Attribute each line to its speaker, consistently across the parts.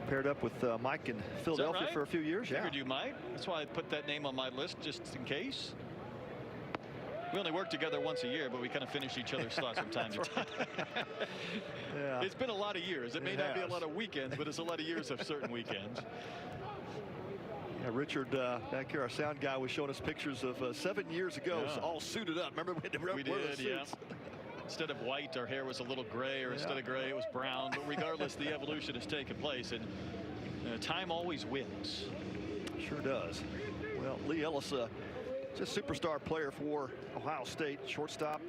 Speaker 1: Paired up with Mike in Philadelphia
Speaker 2: right?
Speaker 1: for a few years.
Speaker 2: Figured you might. That's why I put that name on my list just in case. We only work together once a year, but we kind of finish each other's thoughts from time to time.
Speaker 1: Yeah.
Speaker 2: It's been a lot of years. It may not be a lot of weekends, but it's a lot of years of certain weekends.
Speaker 1: Yeah, Richard back here, our sound guy, was showing us pictures of 7 years ago, all suited up. Remember
Speaker 2: we did, yeah. Instead of white, our hair was a little gray, or instead of gray, it was brown. But regardless, the evolution has taken place, and time always wins.
Speaker 1: Sure does. Well, Lee Ellis, just superstar player for Ohio State, shortstop.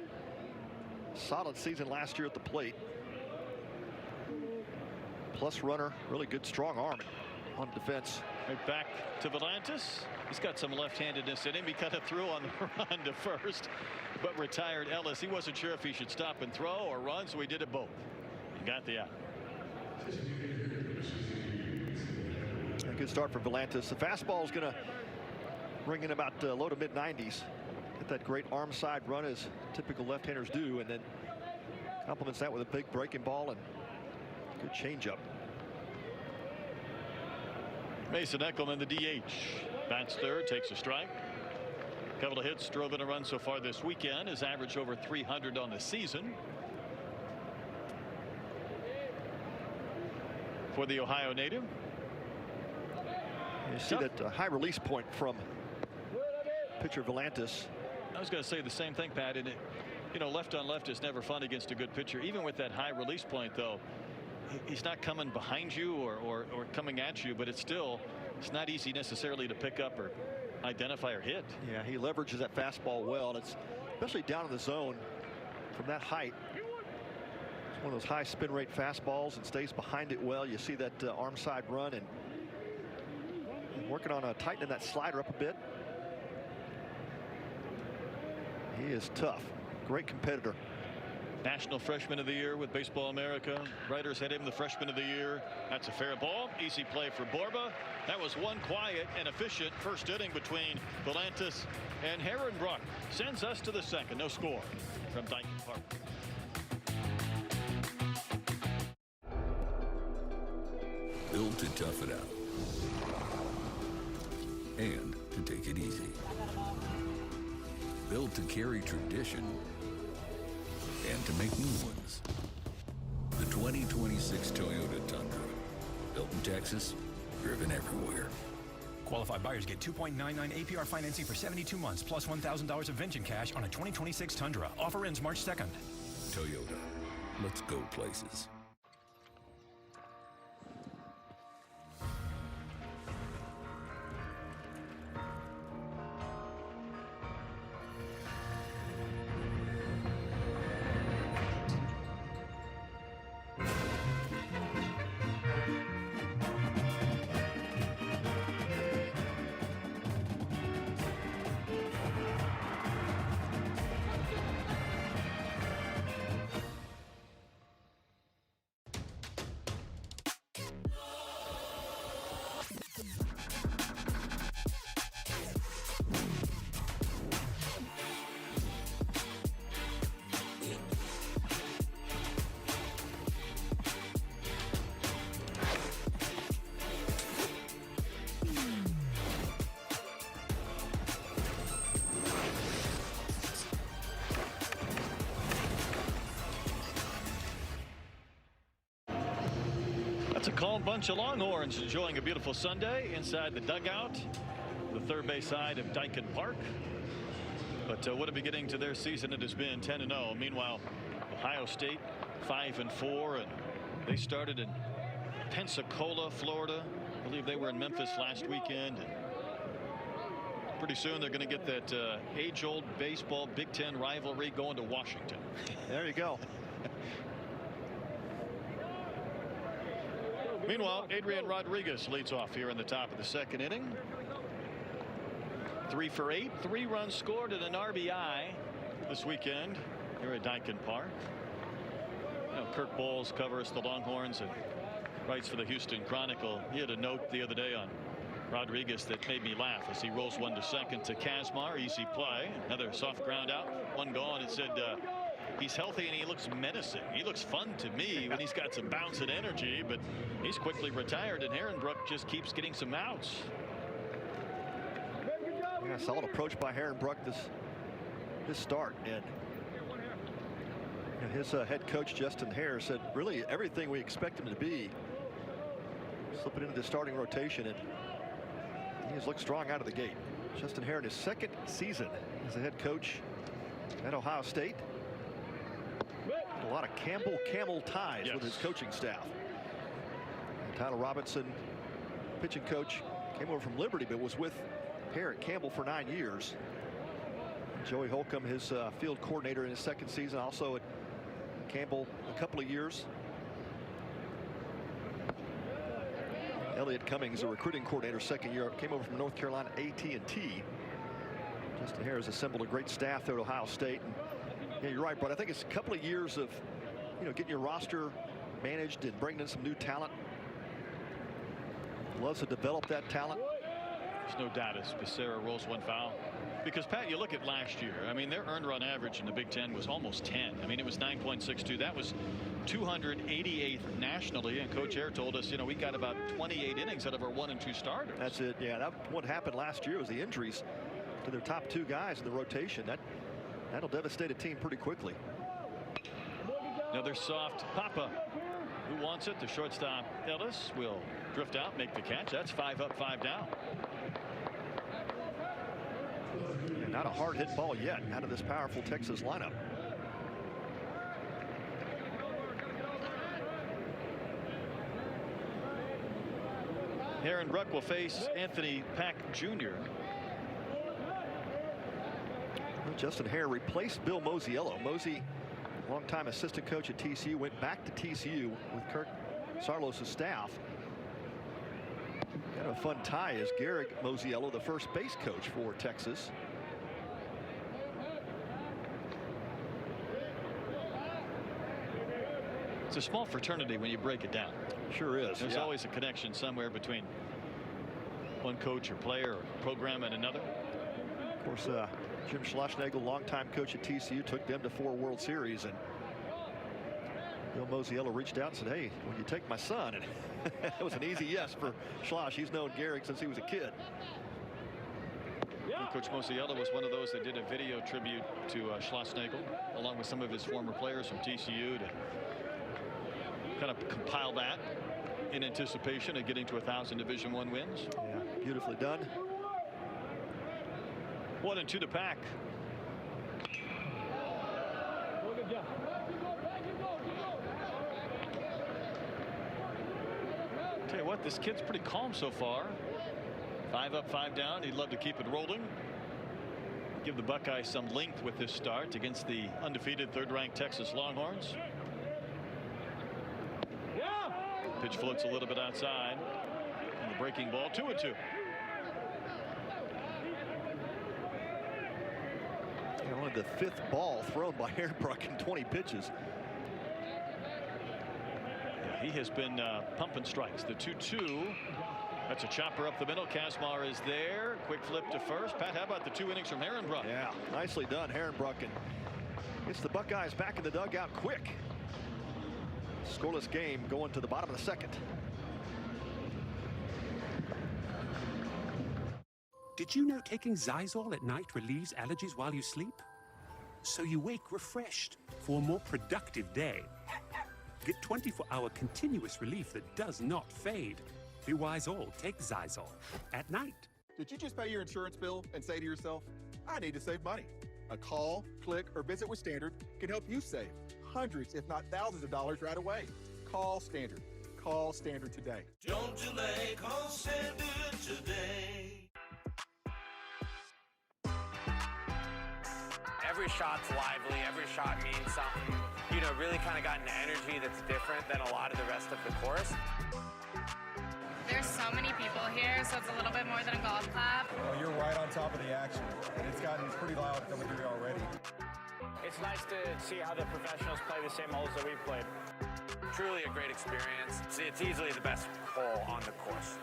Speaker 1: Solid season last year at the plate. Plus runner, really good strong arm on defense.
Speaker 2: Right back to Volantis. He's got some left-handedness in him. He kind of threw on the run to first, but retired Ellis. He wasn't sure if he should stop and throw or run, so he did it both. He got the out.
Speaker 1: A good start for Volantis. The fastball is going to ring in about low to mid 90s. Get that great arm side run as typical left-handers do, and then complements that with a big breaking ball and good changeup.
Speaker 2: Mason Eckelman, the DH, bats third, takes a strike. Couple of hits, drove in a run so far this weekend. His average over 300 on the season. For the Ohio native.
Speaker 1: You see that high release point from pitcher Volantis.
Speaker 2: I was going to say the same thing, Pat. And left on left is never fun against a good pitcher. Even with that high release point, though, he's not coming behind you or coming at you, but it's not easy necessarily to pick up or identify or hit.
Speaker 1: Yeah, he leverages that fastball well, and it's especially down in the zone from that height. It's one of those high spin rate fastballs and stays behind it well. You see that arm side run and working on tightening that slider up a bit. He is tough. Great competitor.
Speaker 2: National Freshman of the Year with Baseball America. Writers had him the Freshman of the Year. That's a fair ball. Easy play for Borba. That was one quiet and efficient first inning between Volantis and Herrenbruck. Sends us to the second. No score from Dyken Park.
Speaker 3: Built to tough it out and to take it easy. Built to carry tradition and to make new ones. The 2026 Toyota Tundra. Built in Texas, driven everywhere.
Speaker 4: Qualified buyers get 2.99 APR financing for 72 months plus $1,000 of Vengeance cash on a 2026 Tundra. Offer ends March 2nd.
Speaker 3: Toyota. Let's go places.
Speaker 2: That's a calm bunch of Longhorns enjoying a beautiful Sunday inside the dugout, the third base side of Dyken Park. But what a beginning to their season it has been, 10-0. Meanwhile, Ohio State 5-4, and they started in Pensacola, Florida. I believe they were in Memphis last weekend. And pretty soon they're going to get that age-old baseball Big Ten rivalry going to Washington.
Speaker 1: There you go.
Speaker 2: Meanwhile, Adrian Rodriguez leads off here in the top of the second inning. 3 for 8, 3 runs scored and an RBI this weekend here at Dyken Park. Kirk Bowles covers the Longhorns and writes for the Houston Chronicle. He had a note the other day on Rodriguez that made me laugh as he rolls one to second to Kazmar. Easy play. Another soft ground out. One gone. It said He's healthy and he looks menacing. He looks fun to me when he's got some bounce and energy, but he's quickly retired, and Herrenbrook just keeps getting some outs.
Speaker 1: Yeah, solid approach by Herrenbrook this start, and his head coach Justin Hare said really everything we expect him to be, slipping into the starting rotation, and he has looked strong out of the gate. Justin Hare in his second season as a head coach at Ohio State. A lot of Camel ties with his coaching staff. And Tyler Robinson, pitching coach, came over from Liberty but was with Hare at Campbell for 9 years. Joey Holcomb, his field coordinator in his second season, also at Campbell a couple of years. Elliot Cummings, a recruiting coordinator, second year, came over from North Carolina AT&T. Justin Hare has assembled a great staff there at Ohio State. And, yeah, you're right, but I think it's a couple of years of, getting your roster managed and bringing in some new talent. Loves to develop that talent.
Speaker 2: There's no doubt as Becerra rolls one foul. Because, Pat, you look at last year. I mean, their earned run average in the Big Ten was almost 10. I mean, it was 9.62. That was 288th nationally. And Coach Hare told us, we got about 28 innings out of our 1 and 2 starters.
Speaker 1: That's it. Yeah, what happened last year was the injuries to their top 2 guys in the rotation. That'll devastate a team pretty quickly.
Speaker 2: Another soft pop-up. Who wants it? The shortstop Ellis will drift out, make the catch. That's 5 up, 5 down.
Speaker 1: Not a hard hit ball yet out of this powerful Texas lineup.
Speaker 2: Herrenbrook will face Anthony Pack Jr.
Speaker 1: Justin Hare replaced Bill Mosiello. Mosey, longtime assistant coach at TCU, went back to TCU with Kirk Sarlos' staff. Kind of a fun tie is Garrick Mosiello, the first base coach for Texas.
Speaker 2: It's a small fraternity when you break it down.
Speaker 1: Sure is.
Speaker 2: There's always a connection somewhere between one coach or player or program and another.
Speaker 1: Of course, Jim Schlossnagle, longtime coach at TCU, took them to 4 World Series, and Bill Mosiello reached out and said, "Hey, will you take my son?" And it was an easy yes for Schloss. He's known Garrick since he was a kid.
Speaker 2: And Coach Mosiello was one of those that did a video tribute to Schlossnagle, along with some of his former players from TCU, to kind of compile that in anticipation of getting to 1,000 Division I wins.
Speaker 1: Yeah, beautifully done.
Speaker 2: 1 and 2 to Pack. Tell you what, this kid's pretty calm so far. 5 up, 5 down. He'd love to keep it rolling. Give the Buckeyes some length with this start against the undefeated 3rd-ranked Texas Longhorns. Pitch floats a little bit outside. And the breaking ball, 2-2.
Speaker 1: Only the 5th ball thrown by Herrenbrook in 20 pitches.
Speaker 2: Yeah, he has been pumping strikes. The 2-2. That's a chopper up the middle. Kazmar is there. Quick flip to first. Pat, how about the 2 innings from Herrenbrook?
Speaker 1: Yeah, nicely done, Herrenbrook, and gets the Buckeyes back in the dugout quick. Scoreless game going to the bottom of the 2nd.
Speaker 5: Did you know taking Zysol at night relieves allergies while you sleep? So you wake refreshed for a more productive day. Get 24-hour continuous relief that does not fade. Be wise all, take Zysol at night.
Speaker 6: Did you just pay your insurance bill and say to yourself, I need to save money? A call, click, or visit with Standard can help you save hundreds, if not thousands of dollars right away. Call Standard. Call Standard today.
Speaker 7: Don't delay, call Standard today.
Speaker 8: Every shot's lively, every shot means something. Really kind of got an energy that's different than a lot of the rest of the course.
Speaker 9: There's so many people here, so it's a little bit more than a golf clap.
Speaker 6: Well, you're right on top of the action, and it's gotten pretty loud coming through already.
Speaker 8: It's nice to see how the professionals play the same holes that we've played. Truly a great experience. It's easily the best hole on the course.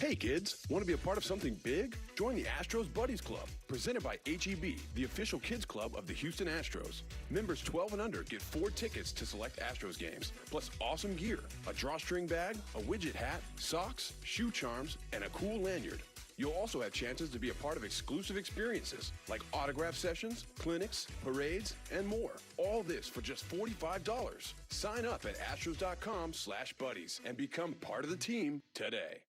Speaker 10: Hey kids, want to be a part of something big? Join the Astros Buddies Club, presented by HEB, the official kids club of the Houston Astros. Members 12 and under get 4 tickets to select Astros games, plus awesome gear, a drawstring bag, a widget hat, socks, shoe charms, and a cool lanyard. You'll also have chances to be a part of exclusive experiences like autograph sessions, clinics, parades, and more. All this for just $45. Sign up at astros.com/buddies and become part of the team today.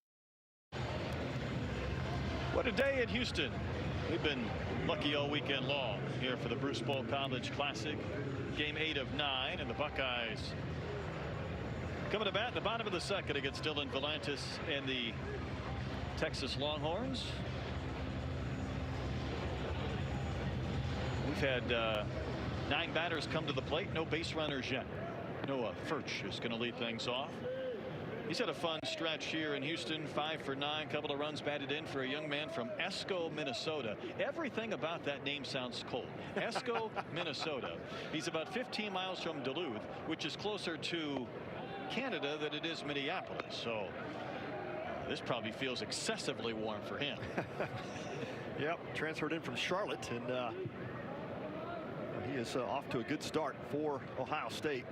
Speaker 2: What a day in Houston. We've been lucky all weekend long here for the Bruce Bowl College Classic. Game 8 of 9, and the Buckeyes coming to bat in the bottom of the second against Dylan Volantis and the Texas Longhorns. We've had 9 batters come to the plate. No base runners yet. Noah Furch is going to lead things off. He's had a fun stretch here in Houston. 5 for 9, couple of runs batted in for a young man from Esco, Minnesota. Everything about that name sounds cold. Esco, Minnesota. He's about 15 miles from Duluth, which is closer to Canada than it is Minneapolis. So this probably feels excessively warm for him.
Speaker 1: Yep, transferred in from Charlotte, and he is off to a good start for Ohio State.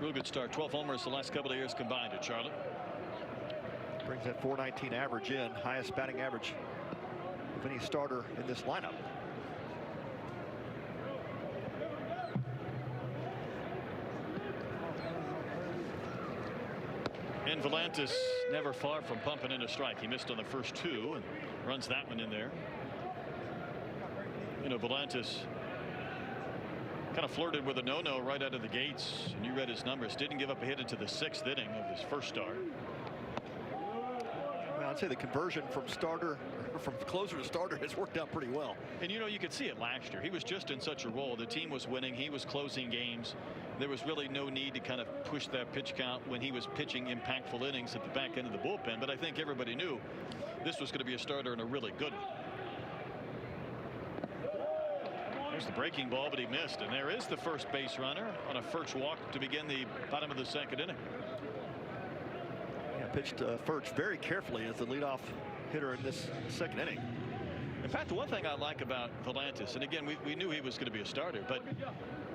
Speaker 2: Real good start. 12 homers the last couple of years combined at Charlotte.
Speaker 1: Brings that .419 average in, highest batting average of any starter in this lineup.
Speaker 2: And Volantis never far from pumping in a strike. He missed on the first 2 and runs that one in there. You know, Volantis kind of flirted with a no-no right out of the gates, and you read his numbers. Didn't give up a hit into the 6th inning of his first start.
Speaker 1: Well, I'd say the conversion from closer to starter has worked out pretty well.
Speaker 2: And you know, you could see it last year. He was just in such a role. The team was winning. He was closing games. There was really no need to kind of push that pitch count when he was pitching impactful innings at the back end of the bullpen. But I think everybody knew this was going to be a starter and a really good one. There's the breaking ball, but he missed. And there is the first base runner on a first walk to begin the bottom of the 2nd inning.
Speaker 1: Yeah, pitched Furch very carefully as the leadoff hitter in this 2nd inning.
Speaker 2: In fact, the one thing I like about Volantis, and again, we knew he was going to be a starter, but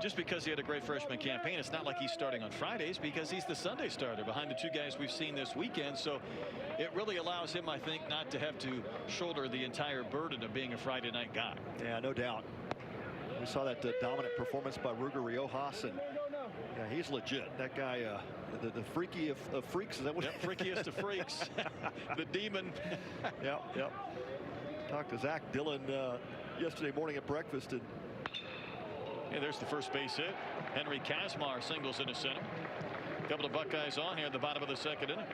Speaker 2: just because he had a great freshman campaign, it's not like he's starting on Fridays, because he's the Sunday starter behind the 2 guys we've seen this weekend. So it really allows him, I think, not to have to shoulder the entire burden of being a Friday night guy.
Speaker 1: Yeah, no doubt. We saw that dominant performance by Ruger Riojas, and yeah, he's legit. That guy, the freaky of freaks. Is that what?
Speaker 2: Yep, freakiest of freaks. The demon.
Speaker 1: Yep. Talked to Zach Dillon yesterday morning at breakfast, and
Speaker 2: yeah, there's the first base hit. Henry Kazmar singles into center. A couple of Buckeyes on here at the bottom of the 2nd inning.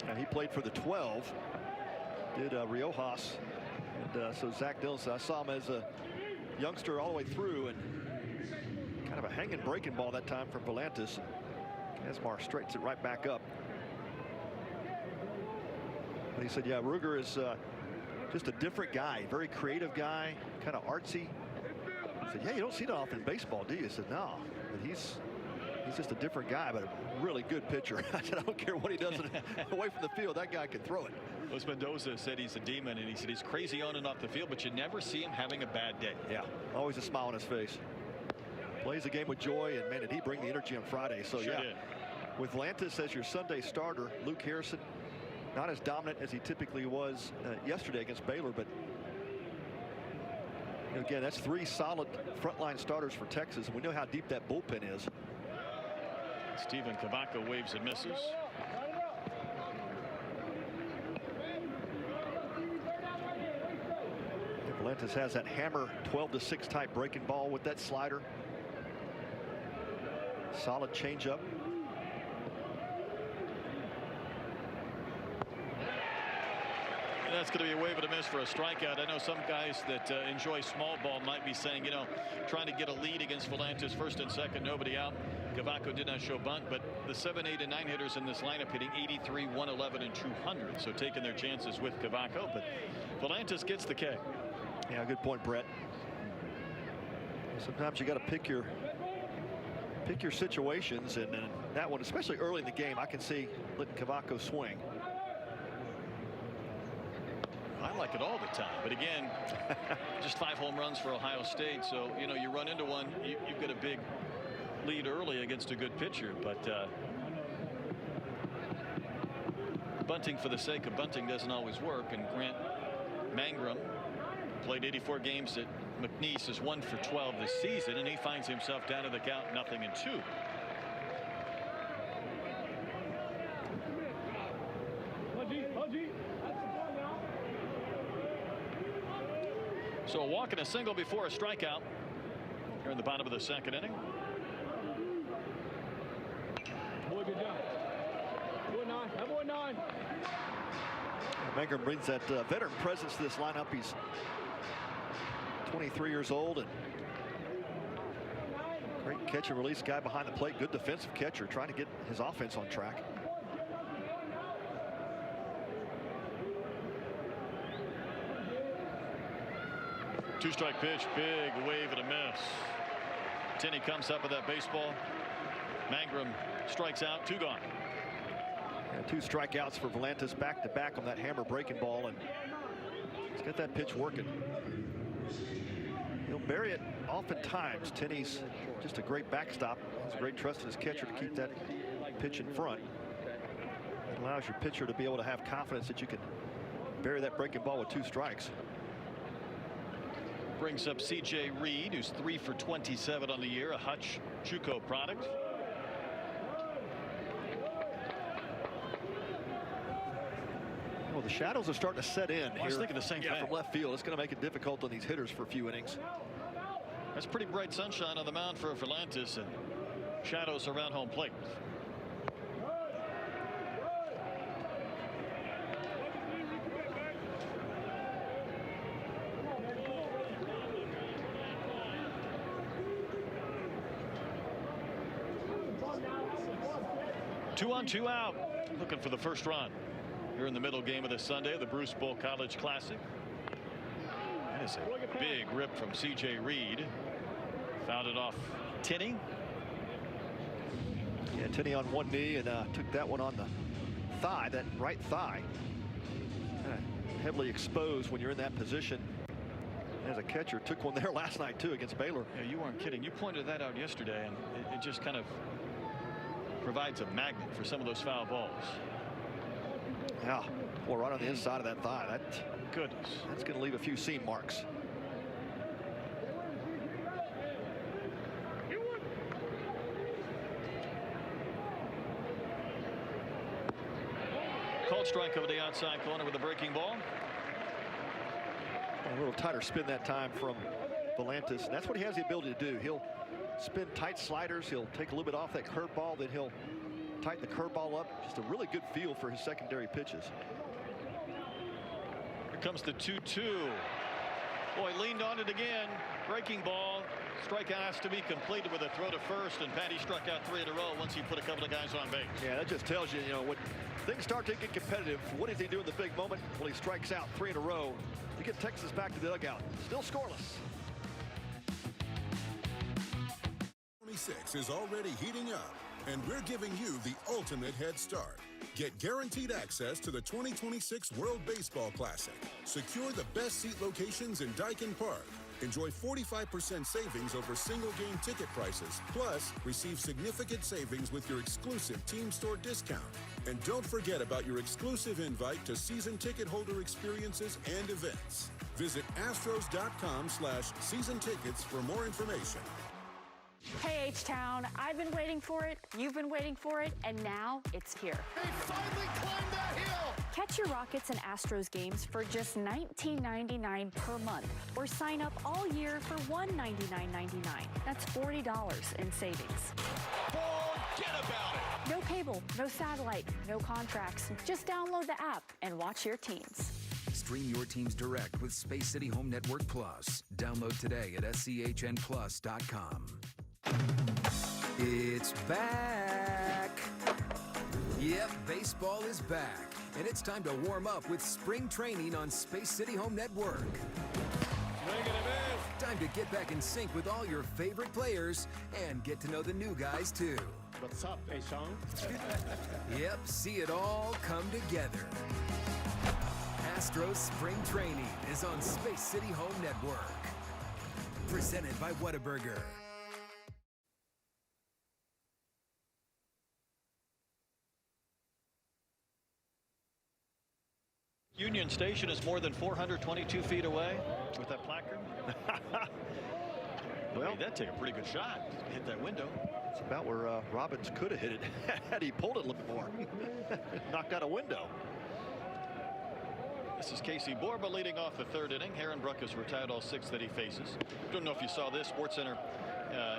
Speaker 1: And he played for the 12. Did Riojas, and so Zach Dillon. So I saw him as a youngster all the way through, and kind of a hanging breaking ball that time from Volantis. Kazmar straightens it right back up. But he said, yeah, Ruger is just a different guy, very creative guy, kind of artsy. I said, yeah, you don't see that often in baseball, do you? I said, no, but he's just a different guy, but a really good pitcher. I said, I don't care what he does away from the field, that guy can throw it.
Speaker 2: Los Mendoza said he's a demon, and he said he's crazy on and off the field, but you never see him having a bad day.
Speaker 1: Yeah, always a smile on his face. Plays the game with joy, and man, did he bring the energy on Friday. So
Speaker 2: sure
Speaker 1: yeah,
Speaker 2: did.
Speaker 1: With Volantis as your Sunday starter, Luke Harrison, not as dominant as he typically was yesterday against Baylor, but you know, again, that's 3 solid frontline starters for Texas, and we know how deep that bullpen is.
Speaker 2: Stephen Kavaka waves and misses.
Speaker 1: Volantis has that hammer 12-6 type breaking ball with that slider. Solid changeup.
Speaker 2: That's going to be a wave and a miss for a strikeout. I know some guys that enjoy small ball might be saying, you know, trying to get a lead against Volantis, 1st and 2nd, nobody out. Cavaco did not show bunt, but the 7, 8, and 9 hitters in this lineup hitting 83, 111, and 200. So taking their chances with Cavaco, but Volantis gets the K.
Speaker 1: Yeah, good point, Brett. Sometimes you got to pick your pick your situations, and that one, especially early in the game, I can see letting Cavaco swing.
Speaker 2: I like it all the time, but again, just 5 home runs for Ohio State, so you know you run into one, you've got a big lead early against a good pitcher, but bunting for the sake of bunting doesn't always work. And Grant Mangrum played 84 games at McNeese, is 1 for 12 this season, and he finds himself down to the count 0-2. So a walk and a single before a strikeout here in the bottom of the second inning.
Speaker 1: Mangrum brings that veteran presence to this lineup. He's 23 years old and great catch and release guy behind the plate. Good defensive catcher, trying to get his offense on track.
Speaker 2: Two-strike pitch, big wave and a miss. Tinney comes up with that baseball. Mangrum strikes out, 2 gone.
Speaker 1: And 2 strikeouts for Volantis back-to-back on that hammer breaking ball, and he's got that pitch working. He'll bury it oftentimes. Tinney's just a great backstop. Has great trust in his catcher to keep that pitch in front. It allows your pitcher to be able to have confidence that you can bury that breaking ball with 2 strikes.
Speaker 2: Brings up C.J. Reed, who's 3 for 27 on the year, a Hutch JUCO product.
Speaker 1: Well, the shadows are starting to set in.
Speaker 2: I was thinking the same thing.
Speaker 1: From left field. It's going to make it difficult on these hitters for a few innings.
Speaker 2: That's pretty bright sunshine on the mound for Volantis, and shadows around home plate. Two on, 2 out, looking for the first run here in the middle game of the Sunday, the Bruce Bowl College Classic. That is a big rip from C.J. Reed. Fouled it off Tinney.
Speaker 1: Yeah, Tinney on one knee and took that one on the thigh, that right thigh. Heavily exposed when you're in that position. As a catcher, took one there last night too against Baylor.
Speaker 2: Yeah, you weren't kidding. You pointed that out yesterday, and it just kind of provides a magnet for some of those foul balls.
Speaker 1: Yeah, well, right on the inside of that thigh. That's going to leave a few seam marks.
Speaker 2: Called strike over the outside corner with a breaking ball.
Speaker 1: A little tighter spin that time from Volantis, and that's what he has the ability to do. He'll spin tight sliders. He'll take a little bit off that curveball, then he'll tighten the curveball up. Just a really good feel for his secondary pitches.
Speaker 2: Here comes the 2-2. Boy, leaned on it again. Breaking ball. Strikeout has to be completed with a throw to first, and Patty struck out 3 in a row once he put a couple of guys on base.
Speaker 1: Yeah, that just tells you, when things start to get competitive, what does he do in the big moment? Well, he strikes out 3 in a row to get Texas back to the dugout. Still scoreless.
Speaker 11: 26 is already heating up, and we're giving you the ultimate head start. Get guaranteed access to the 2026 World Baseball Classic. Secure the best seat locations in Daikin Park. Enjoy 45% savings over single-game ticket prices. Plus, receive significant savings with your exclusive team store discount. And don't forget about your exclusive invite to season ticket holder experiences and events. Visit astros.com/season tickets for more information.
Speaker 12: Hey, H-Town, I've been waiting for it, you've been waiting for it, and now it's here.
Speaker 13: They finally climbed that hill!
Speaker 12: Catch your Rockets and Astros games for just $19.99 per month, or sign up all year for $199.99. That's $40 in savings.
Speaker 13: Forget about it!
Speaker 12: No cable, no satellite, no contracts. Just download the app and watch your teams.
Speaker 3: Stream your teams direct with Space City Home Network Plus. Download today at schnplus.com. It's back. Yep, baseball is back. And it's time to warm up with spring training on Space City Home Network.
Speaker 13: Swing and a miss.
Speaker 14: Time to get back in sync with all your favorite players and get to know the new guys too.
Speaker 15: What's up, Sean?
Speaker 14: Yep, see it all come together. Astros Spring Training is on Space City Home Network. Presented by Whataburger.
Speaker 2: Union Station is more than 422 feet away with that placard. Well, that'd take a pretty good shot. Hit that window.
Speaker 1: It's about where Robbins could have hit it had he pulled it a little bit more. Knocked out a window.
Speaker 2: This is Casey Borba leading off the third inning. Herrenbruck has retired all 6 that he faces. Don't know if you saw this. SportsCenter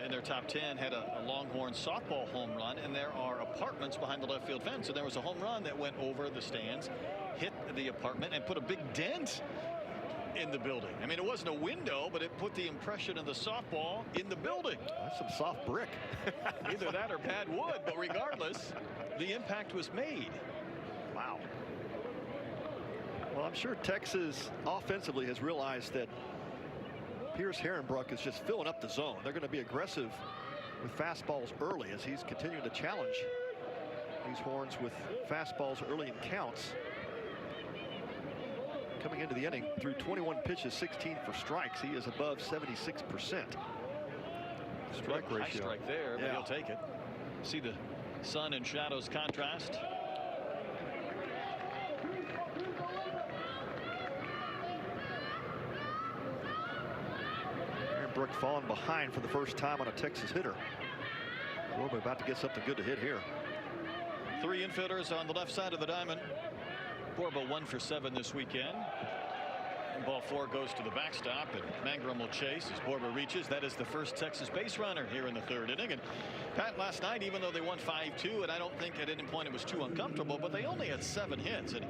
Speaker 2: in their top 10 had a Longhorn softball home run, and there are apartments behind the left field fence. And there was a home run that went over the stands, hit the apartment, and put a big dent in the building. I mean, it wasn't a window, but it put the impression of the softball in the building.
Speaker 1: That's some soft brick.
Speaker 2: Either that or bad wood, but regardless, the impact was made.
Speaker 1: Wow. Well, I'm sure Texas offensively has realized that Pierce Herrenbruck is just filling up the zone. They're going to be aggressive with fastballs early as he's continuing to challenge these Horns with fastballs early in counts. Coming into the inning through 21 pitches, 16 for strikes. He is above 76%. Strike ratio.
Speaker 2: High strike there, but he'll take it. See the sun and shadows contrast.
Speaker 1: Herrenbruck falling behind for the first time on a Texas hitter. We're about to get something good to hit here.
Speaker 2: 3 infielders on the left side of the diamond. Borba 1 for 7 this weekend. And ball 4 goes to the backstop, and Mangrum will chase as Borba reaches. That is the first Texas base runner here in the third inning. And Pat, last night, even though they won 5-2, and I don't think at any point it was too uncomfortable, but they only had 7 hits, and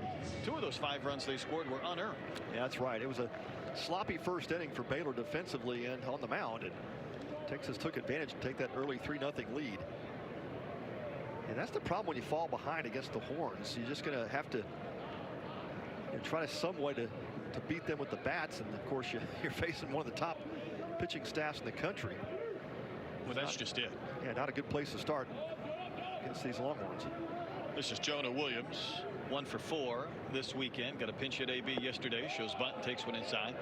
Speaker 2: 2 of those 5 runs they scored were unearned.
Speaker 1: Yeah, that's right. It was a sloppy first inning for Baylor defensively and on the mound, and Texas took advantage to take that early 3-0 lead. And that's the problem when you fall behind against the Horns. You're just going to have to try to some way to beat them with the bats, and of course you're facing one of the top pitching staffs in the country.
Speaker 2: Well, that's just it.
Speaker 1: Yeah, not a good place to start against these Longhorns.
Speaker 2: This is Jonah Williams, 1 for 4 this weekend. Got a pinch hit AB yesterday. Shows bunt and takes one inside.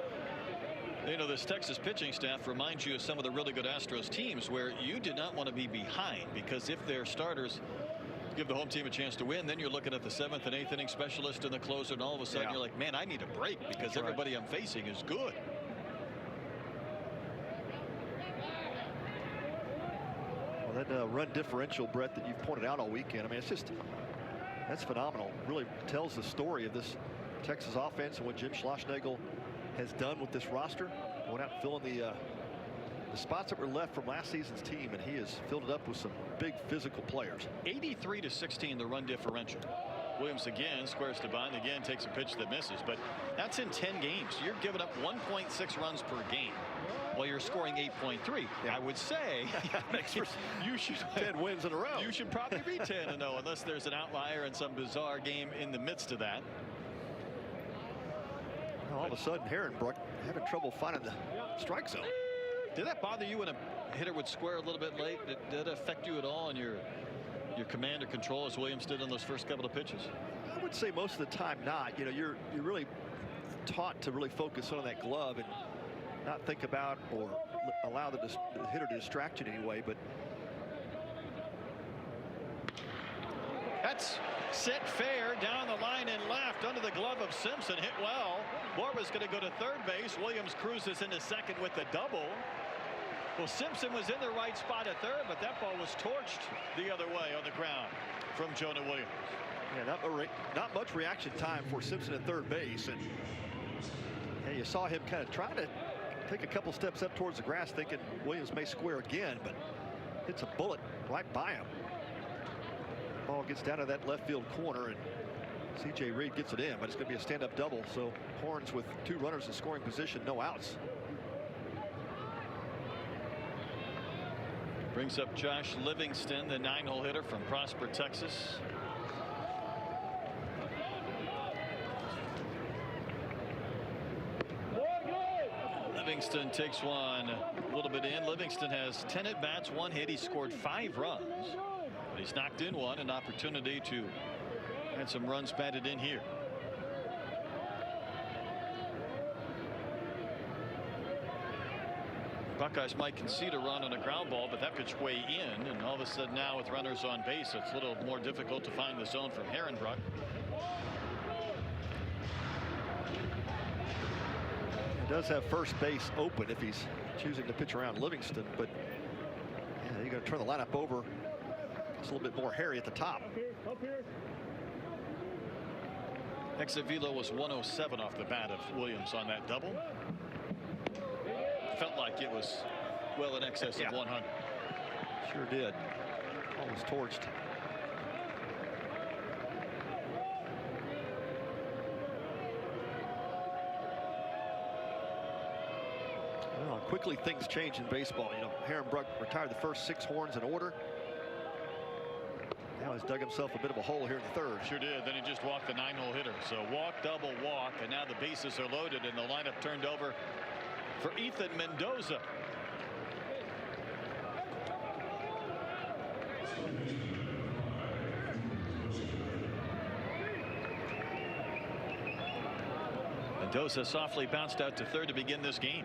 Speaker 2: You know, this Texas pitching staff reminds you of some of the really good Astros teams where you did not want to be behind, because if their starters give the home team a chance to win, then you're looking at the 7th and 8th inning specialist and the closer, and all of a sudden you're like, man, I need a break because everybody I'm facing is good.
Speaker 1: Well, that run differential, Brett, that you've pointed out all weekend, I mean, it's just, that's phenomenal. Really tells the story of this Texas offense and what Jim Schlossnagle has done with this roster. Going out and filling the spots that were left from last season's team, and he has filled it up with some big physical players.
Speaker 2: 83-16 the run differential. Williams again squares to bunt, again takes a pitch that misses, but that's in 10 games. You're giving up 1.6 runs per game while you're scoring 8.3. I would say you should
Speaker 1: 10 wins in a row.
Speaker 2: You should probably be 10-0 unless there's an outlier and some bizarre game in the midst of that.
Speaker 1: All of a sudden, Herrenbruck having trouble finding the strike zone.
Speaker 2: Did that bother you when a hitter would square a little bit late? Did it affect you at all in your command or control as Williams did on those first couple of pitches?
Speaker 1: I would say most of the time not. You know, you're really taught to really focus on that glove and not think about or allow the hitter to distract you in any way. But
Speaker 2: that's set fair down the line and left under the glove of Simpson. Hit well. Borba's going to go to third base. Williams cruises into second with the double. Well, Simpson was in the right spot at third, but that ball was torched the other way on the ground from Jonah Williams.
Speaker 1: Yeah, not much reaction time for Simpson at third base, and you saw him kind of trying to take a couple steps up towards the grass, thinking Williams may square again, but hits a bullet right by him. Ball gets down to that left field corner, and C.J. Reed gets it in, but it's going to be a stand-up double. So Horns with 2 runners in scoring position, no outs.
Speaker 2: Brings up Josh Livingston, the 9-hole hitter from Prosper, Texas. Livingston takes one a little bit in. Livingston has 10 at bats, 1 hit. He scored 5 runs, but he's knocked in one. An opportunity to add some runs batted in here. Buckeyes might concede a run on a ground ball, but that pitch way in, and all of a sudden now with runners on base, it's a little more difficult to find the zone from Herrenbruch.
Speaker 1: He does have first base open if he's choosing to pitch around Livingston, but yeah, you're going to turn the lineup over. It's a little bit more hairy at the top.
Speaker 2: Exit velo was 107 off the bat of Williams on that double. Felt like it was well in excess of 100.
Speaker 1: Sure did. Almost torched. Well, quickly things change in baseball. You know, Herrenbruch retired the first 6 horns in order. Now he's dug himself a bit of a hole here in the third.
Speaker 2: Sure did. Then he just walked the 9-hole hitter. So walk, double, walk, and now the bases are loaded and the lineup turned over for Ethan Mendoza. Mendoza softly bounced out to third to begin this game.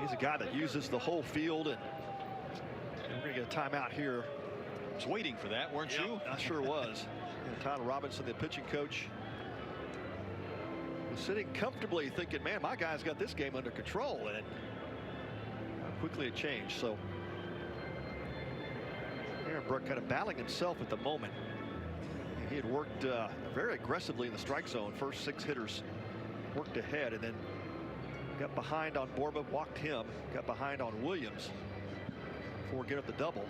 Speaker 1: He's a guy that uses the whole field, and we're going to get a timeout here.
Speaker 2: I was waiting for that, weren't you?
Speaker 1: I sure was. Tyler Robinson, the pitching coach, was sitting comfortably thinking, man, my guy's got this game under control, and how quickly it changed. So Herrenbruch kind of battling himself at the moment. He had worked very aggressively in the strike zone. First 6 hitters worked ahead, and then got behind on Borba, walked him, got behind on Williams before getting up the double.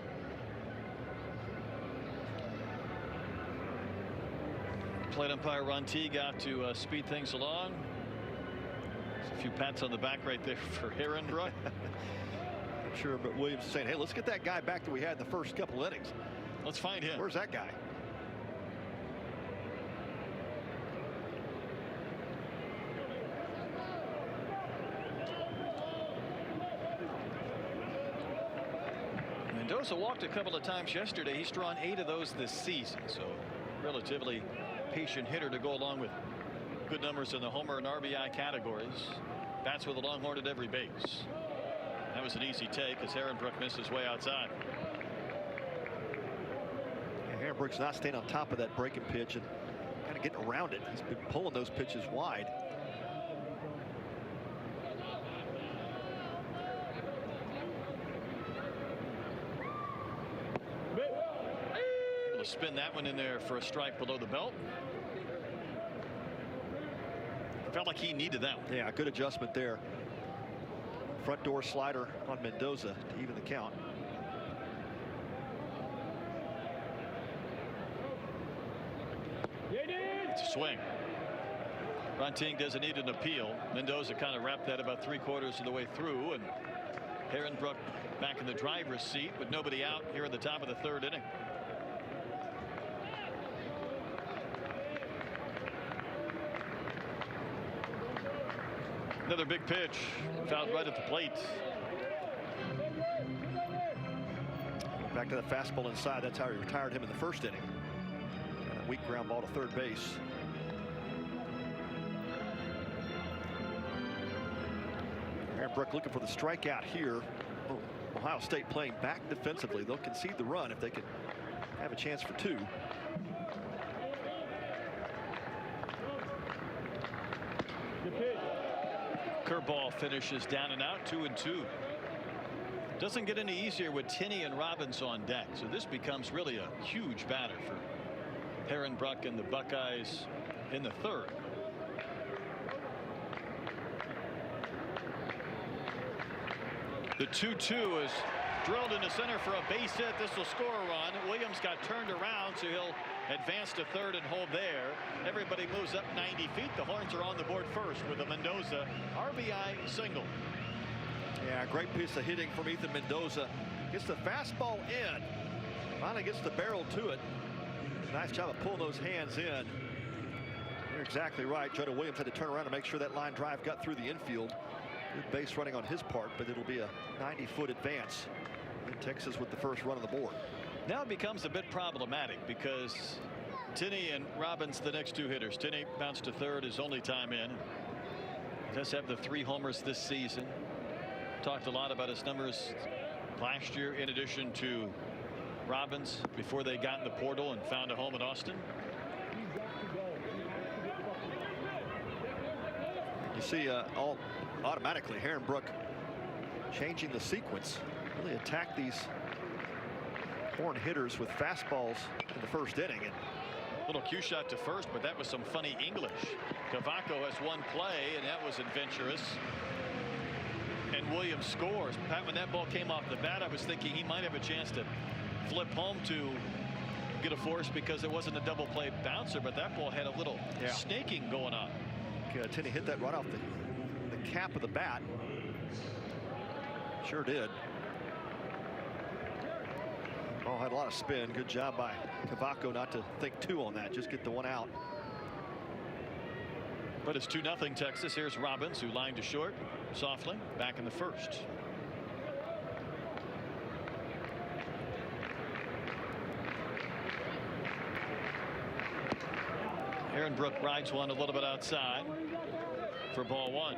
Speaker 2: Plate umpire Ron T got to speed things along. There's a few pats on the back right there for Herrenbruch.
Speaker 1: I'm sure, but Williams is saying, hey, let's get that guy back that we had in the first couple innings.
Speaker 2: Let's find him.
Speaker 1: Where's that guy?
Speaker 2: Mendoza walked a couple of times yesterday. He's drawn 8 of those this season, so relatively patient hitter to go along with good numbers in the homer and RBI categories. Bats with a longhorn at every base. That was an easy take as Herrenbruch missed his way outside.
Speaker 1: Yeah, Herrenbruch's not staying on top of that breaking pitch and kind of getting around it. He's been pulling those pitches wide.
Speaker 2: Spin that one in there for a strike below the belt. Felt like he needed that one.
Speaker 1: Yeah, good adjustment there. Front door slider on Mendoza to even the count.
Speaker 2: It's a swing. Ron Ting doesn't need an appeal. Mendoza kind of wrapped that about 3/4 of the way through, and Herrenbruch back in the driver's seat with nobody out here at the top of the 3rd inning. Another big pitch fouled right at the plate.
Speaker 1: Back to the fastball inside. That's how he retired him in the first inning. And a weak ground ball to third base. Herrenbruch looking for the strikeout here. Oh, Ohio State playing back defensively. They'll concede the run if they can have a chance for 2.
Speaker 2: Curveball finishes down and out, 2-2. Doesn't get any easier with Tinney and Robbins on deck, so this becomes really a huge batter for Herrenbruch and the Buckeyes in the 3rd. The 2-2 is drilled into center for a base hit. This will score a run. Williams got turned around, so he'll advance to 3rd and hold there. Everybody moves up 90 feet. The Horns are on the board first with a Mendoza RBI single.
Speaker 1: Yeah, great piece of hitting from Ethan Mendoza. Gets the fastball in. Finally gets the barrel to it. Nice job of pulling those hands in. You're exactly right. Jonah Williams had to turn around to make sure that line drive got through the infield. Good base running on his part, but it'll be a 90-foot advance. And Texas with the first run on the board.
Speaker 2: Now it becomes a bit problematic because Tinney and Robbins, the next two hitters. Tinney bounced to third his only time in. Does have the 3 homers this season. Talked a lot about his numbers last year in addition to Robbins before they got in the portal and found a home in Austin.
Speaker 1: You see all automatically Herrenbrook changing the sequence. Really attack these horn hitters with fastballs in the first inning. And
Speaker 2: little cue shot to first, but that was some funny English. Cavaco has one play, and that was adventurous. And Williams scores. Pat, when that ball came off the bat, I was thinking he might have a chance to flip home to get a force because it wasn't a double play bouncer, but that ball had a little snaking going on.
Speaker 1: Tinney hit that right off the cap of the bat. Sure did. Ball had a lot of spin. Good job by Cavaco not to think two on that. Just get the one out.
Speaker 2: But it's 2-0 Texas. Here's Robbins, who lined to short softly back in the first. Herrenbrook rides one a little bit outside for ball 1.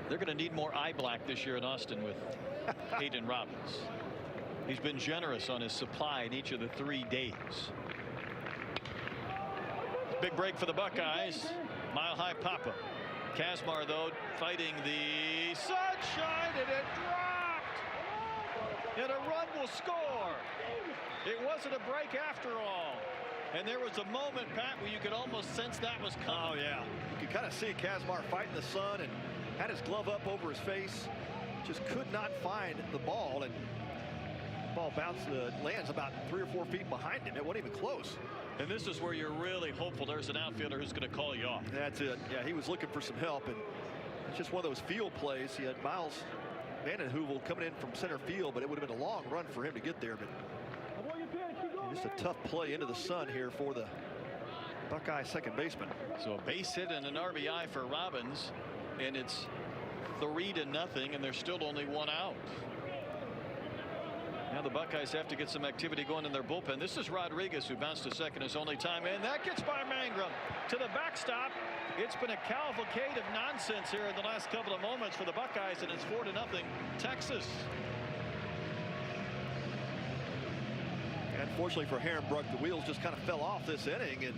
Speaker 2: They're going to need more eye black this year in Austin with Hayden Robbins. He's been generous on his supply in each of the 3 days. Big break for the Buckeyes. Mile High Papa. Kazmar, though, fighting the sunshine, and it dropped. And a run will score. It wasn't a break after all. And there was a moment, Pat, where you could almost sense that was coming.
Speaker 1: Oh, yeah. You could kind of see Kazmar fighting the sun and had his glove up over his face. Just could not find the ball. And the ball lands about 3 or 4 feet behind him. It wasn't even close.
Speaker 2: And this is where you're really hopeful there's an outfielder who's going to call you off.
Speaker 1: That's it. Yeah, he was looking for some help. And it's just one of those field plays. He had Miles Vandenheuvel coming in from center field, but it would have been a long run for him to get there. But just a tough play into the sun here for the Buckeye second baseman.
Speaker 2: So a base hit and an RBI for Robbins, and it's 3-0, and there's still only 1 out. Now the Buckeyes have to get some activity going in their bullpen. This is Rodriguez, who bounced to second his only time in. That gets by Mangrum to the backstop. It's been a cavalcade of nonsense here in the last couple of moments for the Buckeyes, and it's 4-0 Texas.
Speaker 1: Unfortunately for Herrenbrook, the wheels just kind of fell off this inning, and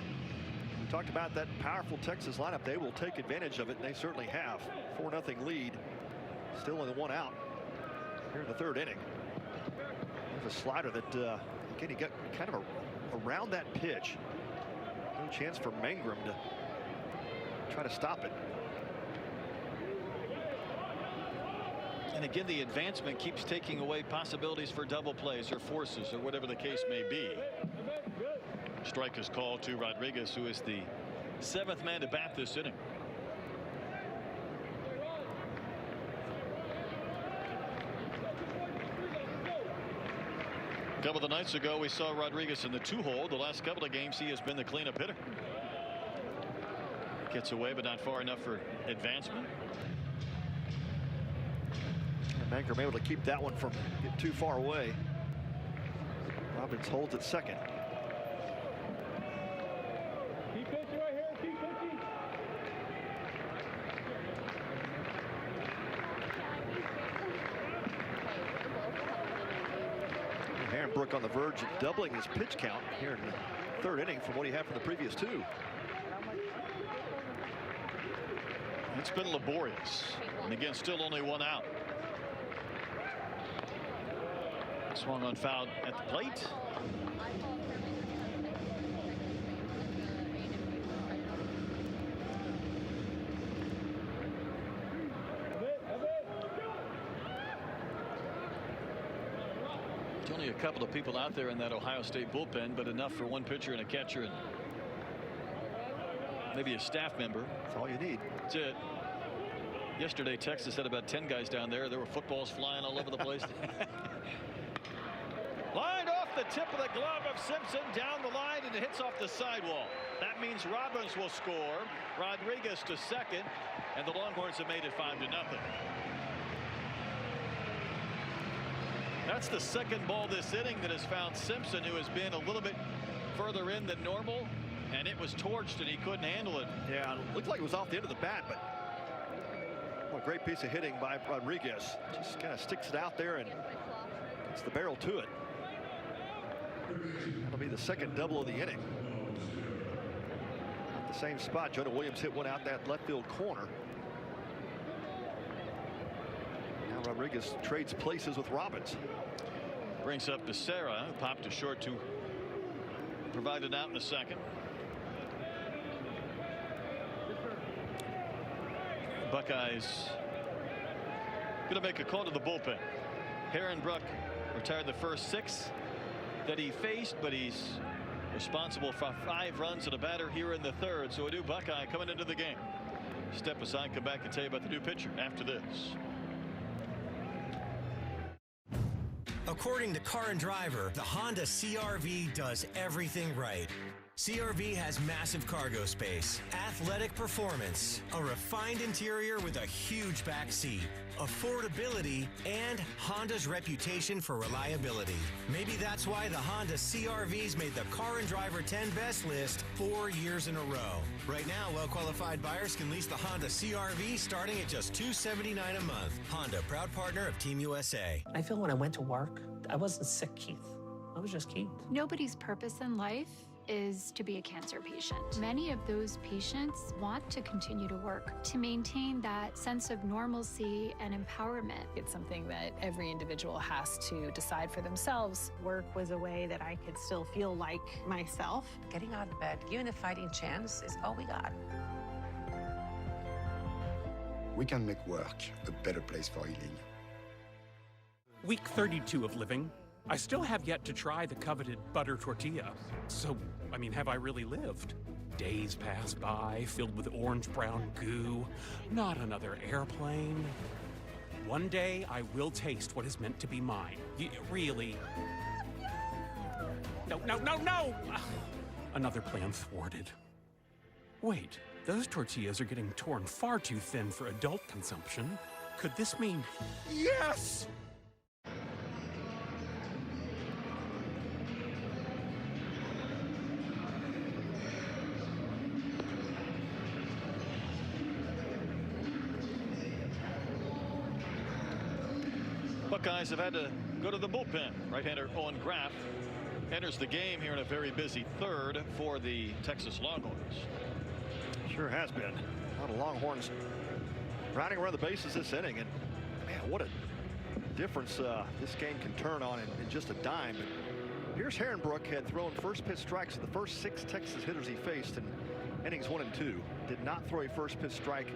Speaker 1: we talked about that powerful Texas lineup. They will take advantage of it, and they certainly have. 4-0 lead, still only 1 out here in the 3rd inning. There's a slider that again, he got kind of around that pitch. No chance for Mangrum to try to stop it.
Speaker 2: And again, the advancement keeps taking away possibilities for double plays or forces or whatever the case may be. Strike is called to Rodriguez, who is the 7th man to bat this inning. A couple of nights ago, we saw Rodriguez in the 2-hole. The last couple of games, he has been the cleanup hitter. Gets away, but not far enough for advancement.
Speaker 1: Mangrum able to keep that one from getting too far away. Robbins holds at second.
Speaker 15: Keep pitching right here. Keep pitching.
Speaker 1: Herrenbrook on the verge of doubling his pitch count here in the 3rd inning from what he had from the previous 2.
Speaker 2: It's been laborious, and again, still only 1 out. Swung on foul at the plate. There's only a couple of people out there in that Ohio State bullpen, but enough for 1 pitcher and a catcher and maybe a staff member.
Speaker 1: That's all you need.
Speaker 2: That's it. Yesterday, Texas had about 10 guys down there. There were footballs flying all over the place. Lined off the tip of the glove of Simpson down the line, and it hits off the sidewall. That means Robbins will score. Rodriguez to second, and the Longhorns have made it 5-0. That's the second ball this inning that has found Simpson, who has been a little bit further in than normal, and it was torched and he couldn't handle it.
Speaker 1: Yeah, it looked like it was off the end of the bat, but what a great piece of hitting by Rodriguez. Just kind of sticks it out there and gets the barrel to it. That'll be the second double of the inning. At the same spot, Jonah Williams hit one out that left field corner. Now Rodriguez trades places with Robbins.
Speaker 2: Brings up Becerra, who popped to short to provide it out in the second. Buckeyes going to make a call to the bullpen. Herrenbrook retired the first 6 that he faced, but he's responsible for 5 runs and a batter here in the third. So a new Buckeye coming into the game. Step aside, come back and tell you about the new pitcher after this.
Speaker 16: According to Car and Driver, the Honda CR-V does everything right. CR-V has massive cargo space, athletic performance, a refined interior with a huge back seat, affordability, and Honda's reputation for reliability. Maybe that's why the Honda CR-V's made the Car and Driver 10 Best list 4 years in a row. Right now, well-qualified buyers can lease the Honda CR-V starting at just $279 a month. Honda, proud partner of Team USA.
Speaker 17: I feel when I went to work, I wasn't sick, Keith. I was just Keith.
Speaker 18: Nobody's purpose in life is to be a cancer patient. Many of those patients want to continue to work to maintain that sense of normalcy and empowerment.
Speaker 19: It's something that every individual has to decide for themselves.
Speaker 20: Work was a way that I could still feel like myself.
Speaker 21: Getting out of bed, given a fighting chance, is all we got.
Speaker 22: We can make work a better place for healing.
Speaker 5: Week 32 of living. I still have yet to try the coveted butter tortilla. So, I mean, have I really lived? Days pass by, filled with orange-brown goo. Not another airplane. One day, I will taste what is meant to be mine. Really? No, no, no, no! Another plan thwarted. Wait, those tortillas are getting torn far too thin for adult consumption. Could this mean... Yes!
Speaker 2: Buckeyes have had to go to the bullpen. Right-hander Owen Graff enters the game here in a very busy third for the Texas Longhorns.
Speaker 1: Sure has been. A lot of Longhorns riding around the bases this inning, and man, what a difference this game can turn on in just a dime. But Pierce Herrenbrook had thrown first pitch strikes to the first 6 Texas hitters he faced in innings 1 and 2. Did not throw a first pitch strike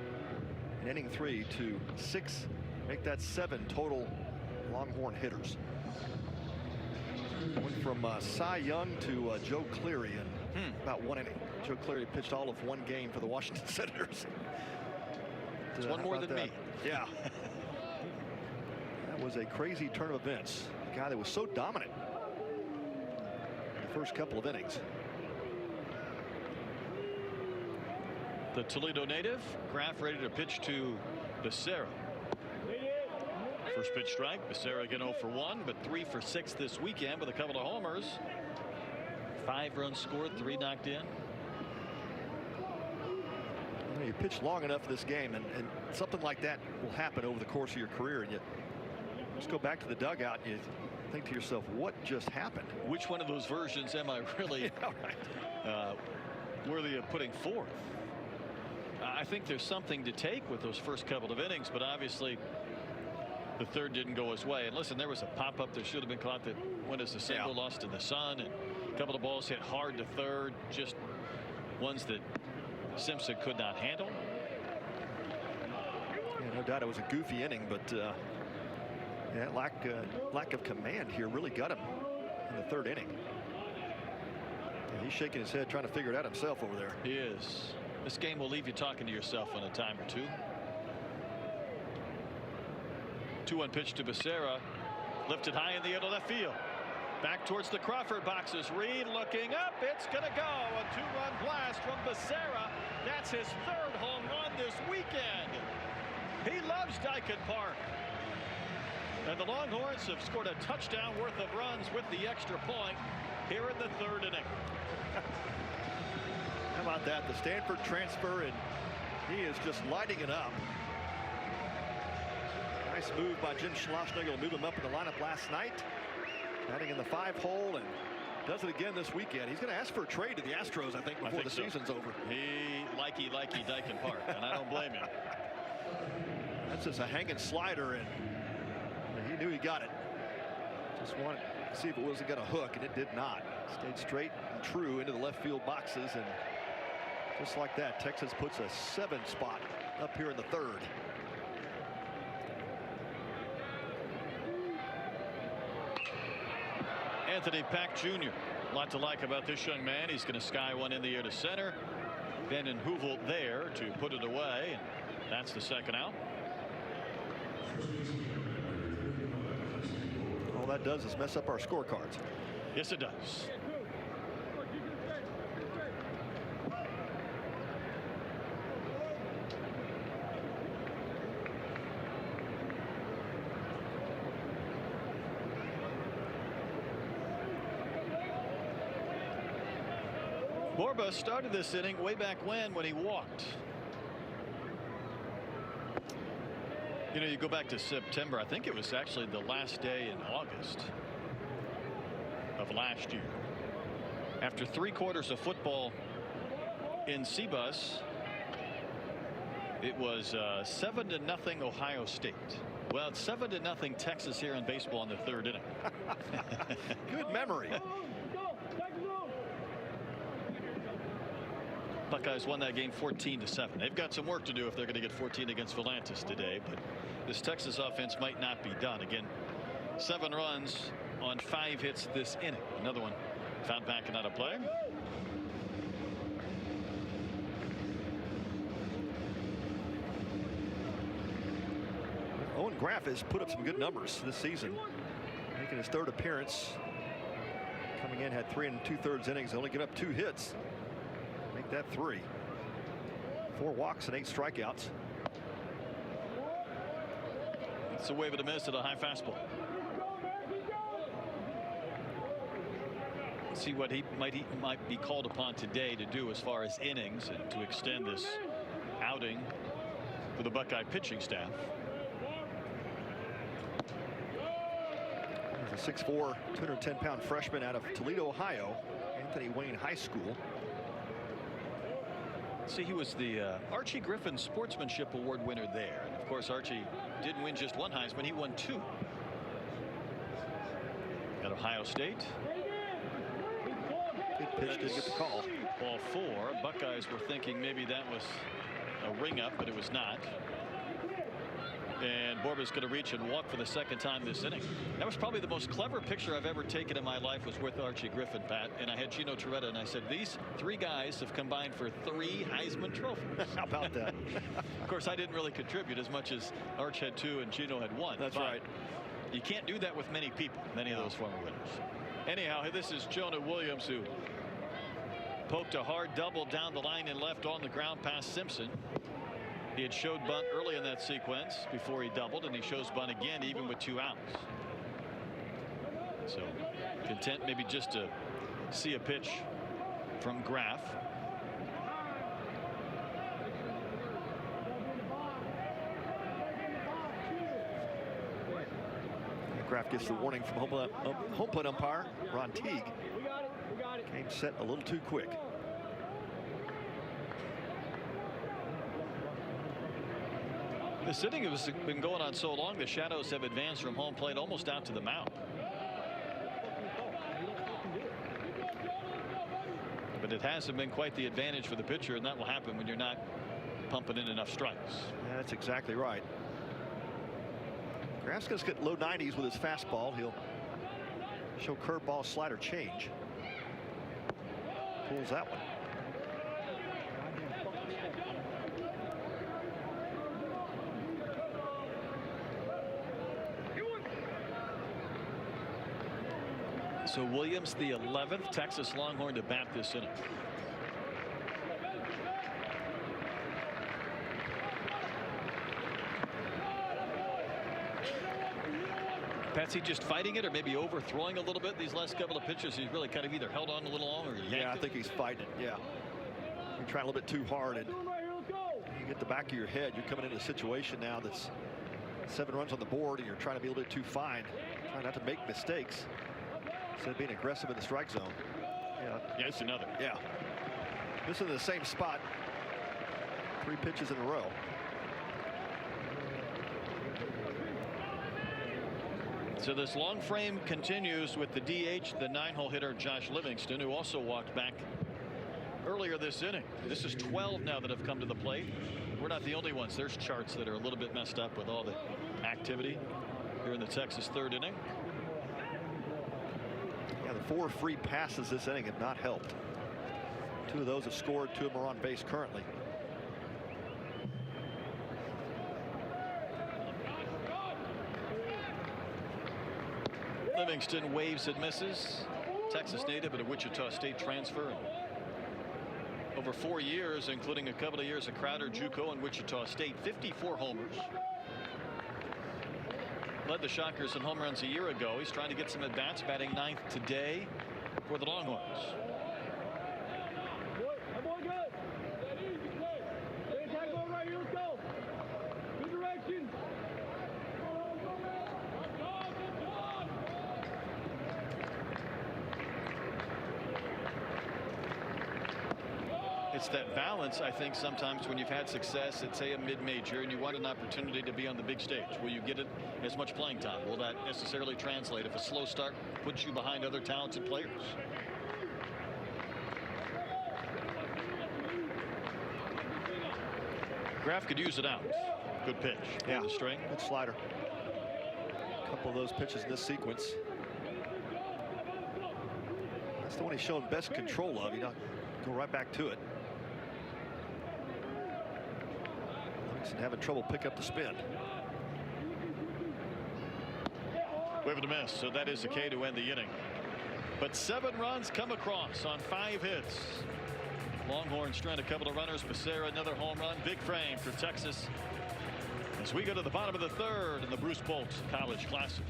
Speaker 1: in inning 3 to 6, make that 7 total Longhorn hitters. Went from Cy Young to Joe Cleary in about 1 inning. Joe Cleary pitched all of 1 game for the Washington Senators.
Speaker 2: It's one more than me.
Speaker 1: Yeah. That was a crazy turn of events. A guy that was so dominant in the first couple of innings.
Speaker 2: The Toledo native, Graff ready to pitch to Becerra. First pitch strike. Becerra again 0 for 1, but 3 for 6 this weekend with a couple of homers. 5 runs scored, 3 knocked in.
Speaker 1: You pitch long enough this game, and something like that will happen over the course of your career, and you just go back to the dugout and you think to yourself, what just happened?
Speaker 2: Which one of those versions am I really worthy of putting forth? I think there's something to take with those first couple of innings, but obviously the third didn't go his way. And listen, there was a pop-up that should have been caught that went as a single, lost in the sun, and a couple of balls hit hard to third, just ones that Simpson could not handle.
Speaker 1: Yeah, no doubt it was a goofy inning, but yeah, lack of command here really got him in the third inning. And he's shaking his head trying to figure it out himself over there.
Speaker 2: He is. This game will leave you talking to yourself on a time or two. 2-1 pitch to Becerra, lifted high in the end of left field. Back towards the Crawford boxes. Reed looking up. It's going to go. A 2-run blast from Becerra. That's his 3rd home run this weekend. He loves Dyken Park. And the Longhorns have scored a touchdown worth of runs with the extra point here in the 3rd inning.
Speaker 1: How about that? The Stanford transfer, and he is just lighting it up. Nice move by Jim Schlossnagle to move him up in the lineup last night. Batting in the 5-hole and does it again this weekend. He's going to ask for a trade to the Astros, I think, before the season's over.
Speaker 2: He likey Dyken Park, and I don't blame him.
Speaker 1: That's just a hanging slider, and he knew he got it. Just wanted to see if it wasn't going to hook, and it did not. Stayed straight and true into the left field boxes, and just like that, Texas puts a 7 spot up here in the 3rd.
Speaker 2: Anthony Pack Jr. A lot to like about this young man. He's going to sky one in the air to center. Vanden Heuvel there to put it away, and that's the 2nd out.
Speaker 1: All that does is mess up our scorecards.
Speaker 2: Yes, it does. Borba started this inning way back when he walked. You know, you go back to September. I think it was actually the last day in August of last year. After 3 quarters of football in C-Bus, it was 7-0 Ohio State. Well, it's 7-0 Texas here in baseball in the 3rd inning.
Speaker 1: Good memory.
Speaker 2: Buckeyes won that game 14-7. They've got some work to do if they're going to get 14 against Volantis today, but this Texas offense might not be done. Again, 7 runs on 5 hits this inning. Another one found back and out of play.
Speaker 1: Owen Graff has put up some good numbers this season, making his 3rd appearance. Coming in, had 3 2/3 innings, only given up 2 hits. Make that 3. 4 walks and 8 strikeouts.
Speaker 2: It's a wave and a miss at a high fastball. See what he might be called upon today to do as far as innings and to extend this outing for the Buckeye pitching staff.
Speaker 1: There's a 6'4", 210-pound freshman out of Toledo, Ohio, Anthony Wayne High School.
Speaker 2: See, he was the Archie Griffin Sportsmanship Award winner there. And of course, Archie didn't win just 1 Heisman, he won 2. At Ohio State.
Speaker 1: Good pitch, didn't get the call.
Speaker 2: Ball 4. Buckeyes were thinking maybe that was a ring up, but it was not. And Borba's going to reach and walk for the 2nd time this inning. That was probably the most clever picture I've ever taken in my life, was with Archie Griffin, Pat. And I had Gino Torretta, and I said, these 3 guys have combined for 3 Heisman trophies.
Speaker 1: How about that?
Speaker 2: Of course, I didn't really contribute as much as Arch had 2 and Gino had 1.
Speaker 1: That's right.
Speaker 2: You can't do that with many people, many of those former winners. Anyhow, this is Jonah Williams, who poked a hard double down the line and left on the ground past Simpson. He had showed bunt early in that sequence before he doubled, and he shows bunt again even with 2 outs. So content maybe just to see a pitch from Graff.
Speaker 1: Graff gets the warning from home plate umpire Ron Teague. Came set a little too quick.
Speaker 2: This inning has been going on so long, the Shadows have advanced from home plate almost out to the mound. But it hasn't been quite the advantage for the pitcher, and that will happen when you're not pumping in enough strikes.
Speaker 1: Yeah, that's exactly right. Graff's going to get low 90s with his fastball. He'll show curveball, slider change. Pulls that one.
Speaker 2: So Williams, the 11th Texas Longhorn to bat this inning. Patsy just fighting it, or maybe overthrowing a little bit these last couple of pitches. He's really kind of either held on a little long or yanked.
Speaker 1: Yeah, I think he's fighting it. Yeah, you're trying a little bit too hard, and you get the back of your head. You're coming into a situation now that's 7 runs on the board, and you're trying to be a little bit too fine, trying not to make mistakes instead of being aggressive in the strike zone.
Speaker 2: Yeah, it's another.
Speaker 1: Yeah, this is the same spot. 3 pitches in a row.
Speaker 2: So this long frame continues with the DH, the 9-hole hitter Josh Livingston, who also walked back earlier this inning. This is 12 now that have come to the plate. We're not the only ones. There's charts that are a little bit messed up with all the activity here in the Texas 3rd inning.
Speaker 1: Yeah, the 4 free passes this inning have not helped. 2 of those have scored. 2 of them are on base currently.
Speaker 2: Livingston waves and misses. Texas native but a Wichita State transfer. Over 4 years, including a couple of years at Crowder, JUCO, and Wichita State. 54 homers. Led the Shockers in home runs a year ago. He's trying to get some at bats, batting 9th today for the Longhorns. It's that balance, I think, sometimes when you've had success at, say, a mid-major and you want an opportunity to be on the big stage. Will you get it as much playing time? Will that necessarily translate if a slow start puts you behind other talented players? Graff could use it out. Good pitch.
Speaker 1: Yeah,
Speaker 2: the string.
Speaker 1: Good slider. A couple of those pitches in this sequence. That's the one he's shown best control of. You don't go right back to it. Livingston having trouble pick up the spin.
Speaker 2: Wave and a miss, so that is a K to end the inning. But 7 runs come across on 5 hits. Longhorns strand a couple of runners. Becerra another home run. Big frame for Texas as we go to the bottom of the 3rd in the Bruce Bolt College Classic.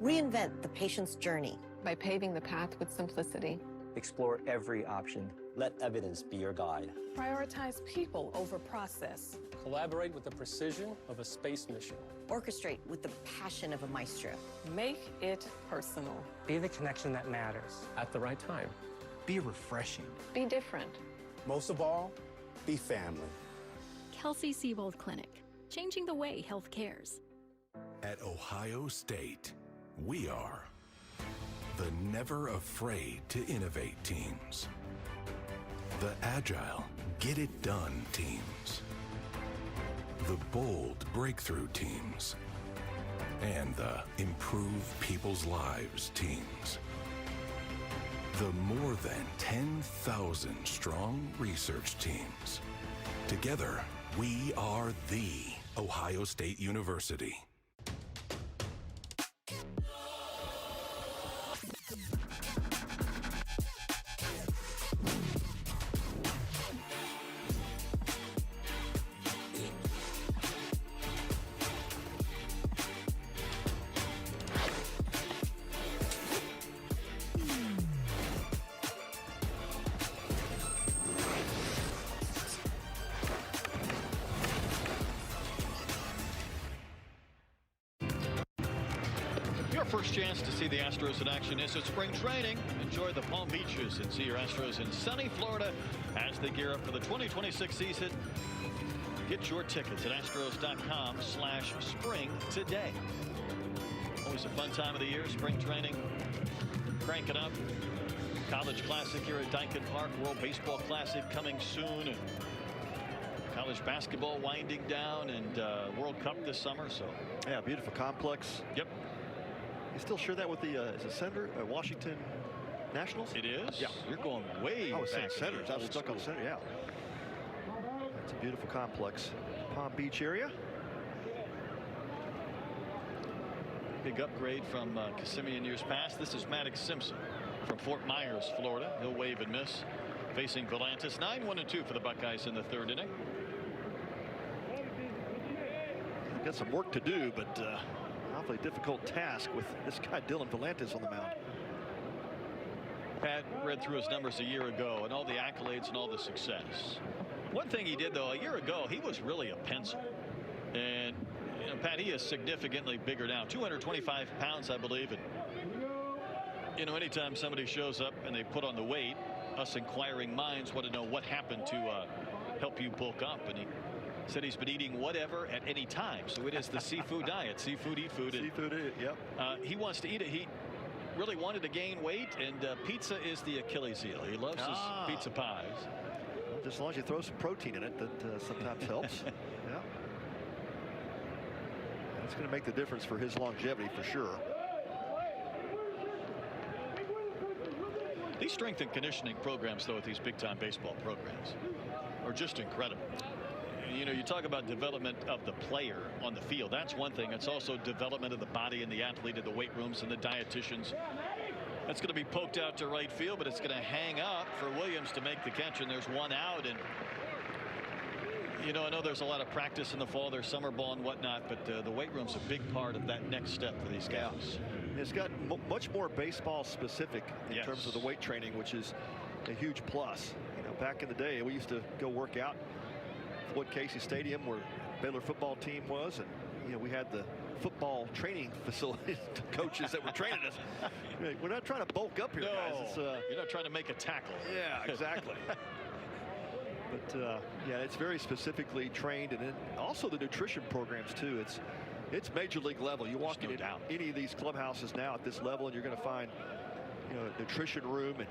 Speaker 4: Reinvent the patient's journey
Speaker 7: by paving the path with simplicity.
Speaker 23: Explore every option. Let evidence be your guide.
Speaker 7: Prioritize people over process.
Speaker 24: Collaborate with the precision of a space mission.
Speaker 4: Orchestrate with the passion of a maestro.
Speaker 7: Make it personal.
Speaker 17: Be the connection that matters.
Speaker 24: At the right time.
Speaker 25: Be refreshing.
Speaker 7: Be different.
Speaker 22: Most of all, be family.
Speaker 26: Kelsey Sebold Clinic. Changing the way health cares.
Speaker 3: At Ohio State, we are the never afraid to innovate teams. The agile, get it done teams. The bold breakthrough teams. And the improve people's lives teams. The more than 10,000 strong research teams. Together, we are the Ohio State University.
Speaker 2: First chance to see the Astros in action is at spring training. Enjoy the Palm Beaches and see your Astros in sunny Florida as they gear up for the 2026 season. Get your tickets at astros.com/spring today. Always a fun time of the year, spring training. Crank it up. College Classic here at Daikin Park. World Baseball Classic coming soon. And college basketball winding down, and World Cup this summer. So
Speaker 1: yeah, beautiful complex.
Speaker 2: Yep.
Speaker 1: You still share that with the is it Senator Washington Nationals?
Speaker 2: It is.
Speaker 1: Yeah,
Speaker 2: you're going way.
Speaker 1: I was saying
Speaker 2: back
Speaker 1: Senators. I was stuck on Senator. Yeah, it's a beautiful complex, Palm Beach area.
Speaker 2: big upgrade from Kissimmee in years past. This is Maddox Simpson from Fort Myers, Florida. He'll wave and miss, facing Volantis. 9-1-2 for the Buckeyes in the third inning.
Speaker 1: Got some work to do, but awfully difficult task with this guy Dylan Volantis on the mound.
Speaker 2: Pat read through his numbers a year ago and all the accolades and all the success. One thing he did, though, a year ago, he was really a pencil. And, you know, Pat, he is significantly bigger now, 225 pounds, I believe. And, you know, anytime somebody shows up and they put on the weight, us inquiring minds want to know what happened to help you bulk up. And he said he's been eating whatever at any time. So it is the seafood diet. Seafood, eat food.
Speaker 1: Seafood, yep.
Speaker 2: He wants to eat it. He really wanted to gain weight, and pizza is the Achilles heel. He loves his pizza pies.
Speaker 1: Well, just as long as you throw some protein in it, that sometimes helps. Yeah. That's going to make the difference for his longevity for sure.
Speaker 2: These strength and conditioning programs, though, at these big-time baseball programs are just incredible. You know, you talk about development of the player on the field. That's one thing. It's also development of the body and the athlete in the weight rooms and the dietitians. That's going to be poked out to right field, but it's going to hang up for Williams to make the catch, and there's one out. And you know, I know there's a lot of practice in the fall. There's summer ball and whatnot, but the weight room's a big part of that next step for these guys.
Speaker 1: It's got much more baseball specific in terms of the weight training, which is a huge plus. You know, back in the day, we used to go work out Floyd Casey Stadium where Baylor football team was, and you know, we had the football training facilities coaches that were training us. We're not trying to bulk up here, guys. It's,
Speaker 2: you're not trying to make a tackle.
Speaker 1: Yeah, exactly. But yeah, it's very specifically trained, and then also the nutrition programs too. It's major league level. You walk in any of these clubhouses now at this level, and you're going to find, you know, a nutrition room, and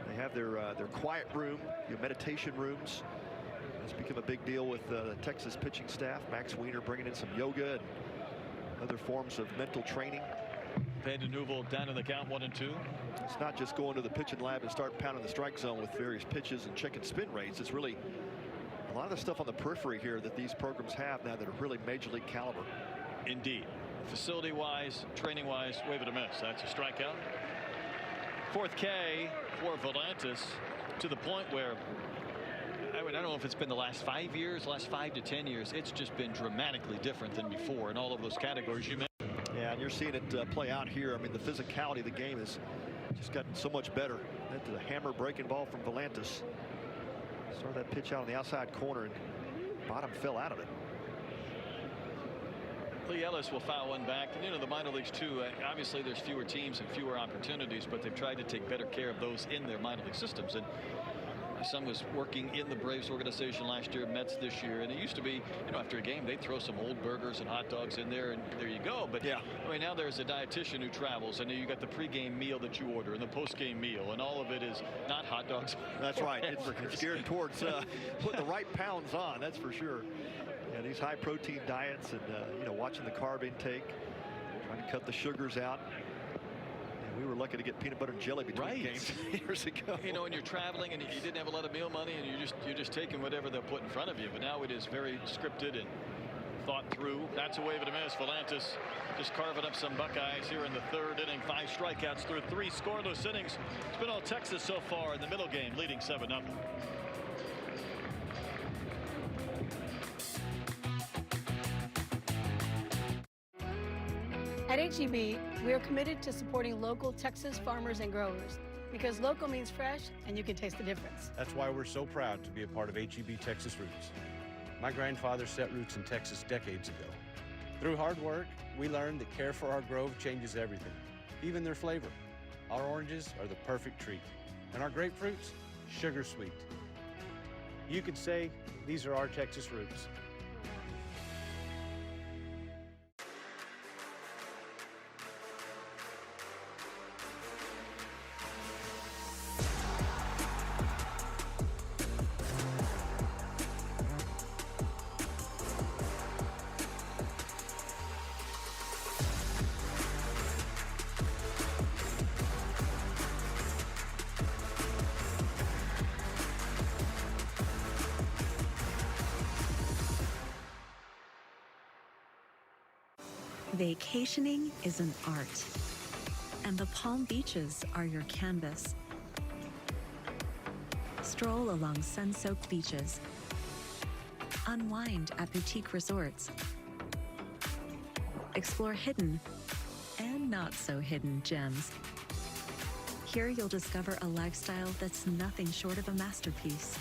Speaker 1: they have their quiet room, meditation rooms. It's become a big deal with the Texas pitching staff. Max Weiner bringing in some yoga and other forms of mental training.
Speaker 2: Payne Newell down in the count, 1-2.
Speaker 1: It's not just going to the pitching lab and start pounding the strike zone with various pitches and checking spin rates. It's really a lot of the stuff on the periphery here that these programs have now that are really major league caliber.
Speaker 2: Indeed. Facility wise, training wise, wave it a miss. That's a strikeout. Fourth K for Volantis, to the point where I don't know if it's been the last 5 years, last 5 to 10 years. It's just been dramatically different than before in all of those categories you mentioned.
Speaker 1: Yeah, and you're seeing it play out here. I mean, the physicality of the game has just gotten so much better. That's a hammer breaking ball from Volantis. Started that pitch out on the outside corner, and bottom fell out of it.
Speaker 2: Lee Ellis will foul one back. And you know, the minor leagues too, obviously there's fewer teams and fewer opportunities, but they've tried to take better care of those in their minor league systems. And my son was working in the Braves organization last year, Mets this year, and it used to be, you know, after a game they'd throw some old burgers and hot dogs in there, and there you go. But yeah, I mean, now there's a dietitian who travels, and you got the pregame meal that you order and the postgame meal, and all of it is not hot dogs.
Speaker 1: That's right. It's geared towards putting the right pounds on. That's for sure. Yeah, these high protein diets, and you know, watching the carb intake, trying to cut the sugars out. We were lucky to get peanut butter and jelly between games years ago.
Speaker 2: You know, when you're traveling and you didn't have a lot of meal money, and you're just taking whatever they'll put in front of you. But now it is very scripted and thought through. That's a wave and a miss. Volantis just carving up some Buckeyes here in the third inning. 5 strikeouts through 3 scoreless innings. It's been all Texas so far in the middle game, leading 7-0.
Speaker 6: At HEB, we are committed to supporting local Texas farmers and growers, because local means fresh and you can taste the difference.
Speaker 8: That's why we're so proud to be a part of HEB Texas Roots. My grandfather set roots in Texas decades ago. Through hard work, we learned that care for our grove changes everything, even their flavor. Our oranges are the perfect treat, and our grapefruits, sugar sweet. You could say these are our Texas roots.
Speaker 9: Vacationing is an art, and the Palm Beaches are your canvas. Stroll along sun-soaked beaches. Unwind at boutique resorts. Explore hidden and not so hidden gems. Here you'll discover a lifestyle that's nothing short of a masterpiece.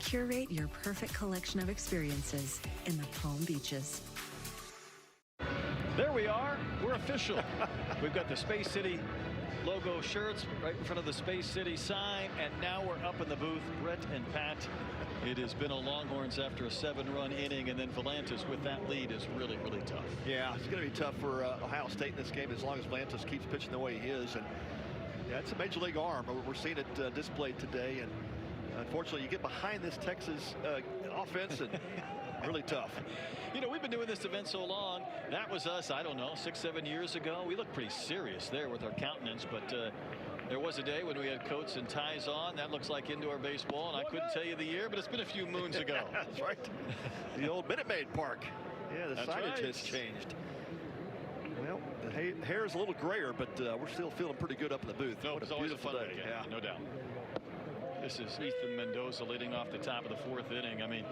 Speaker 9: Curate your perfect collection of experiences in the Palm Beaches.
Speaker 2: There we are. We're official. We've got the Space City logo shirts right in front of the Space City sign, and now we're up in the booth. Brett and Pat, it has been a Longhorns after a 7-run inning, and then Volantis with that lead is really, really tough.
Speaker 1: Yeah, it's going to be tough for Ohio State in this game as long as Volantis keeps pitching the way he is. And yeah, it's a major league arm. We're seeing it displayed today, and unfortunately, you get behind this Texas offense and really tough.
Speaker 2: You know, we've been doing this event so long. That was us, I don't know, 6-7 years ago. We looked pretty serious there with our countenance, but there was a day when we had coats and ties on. That looks like indoor baseball, and I couldn't tell you the year, but it's been a few moons ago.
Speaker 1: That's right. The old Minute Maid Park. Yeah, the signage has changed. Well, the hair is a little grayer, but we're still feeling pretty good up in the booth.
Speaker 2: No,
Speaker 1: what
Speaker 2: it's
Speaker 1: a
Speaker 2: always
Speaker 1: beautiful
Speaker 2: a fun
Speaker 1: day.
Speaker 2: Yeah, no doubt. This is Ethan Mendoza leading off the top of the 4th inning. I mean,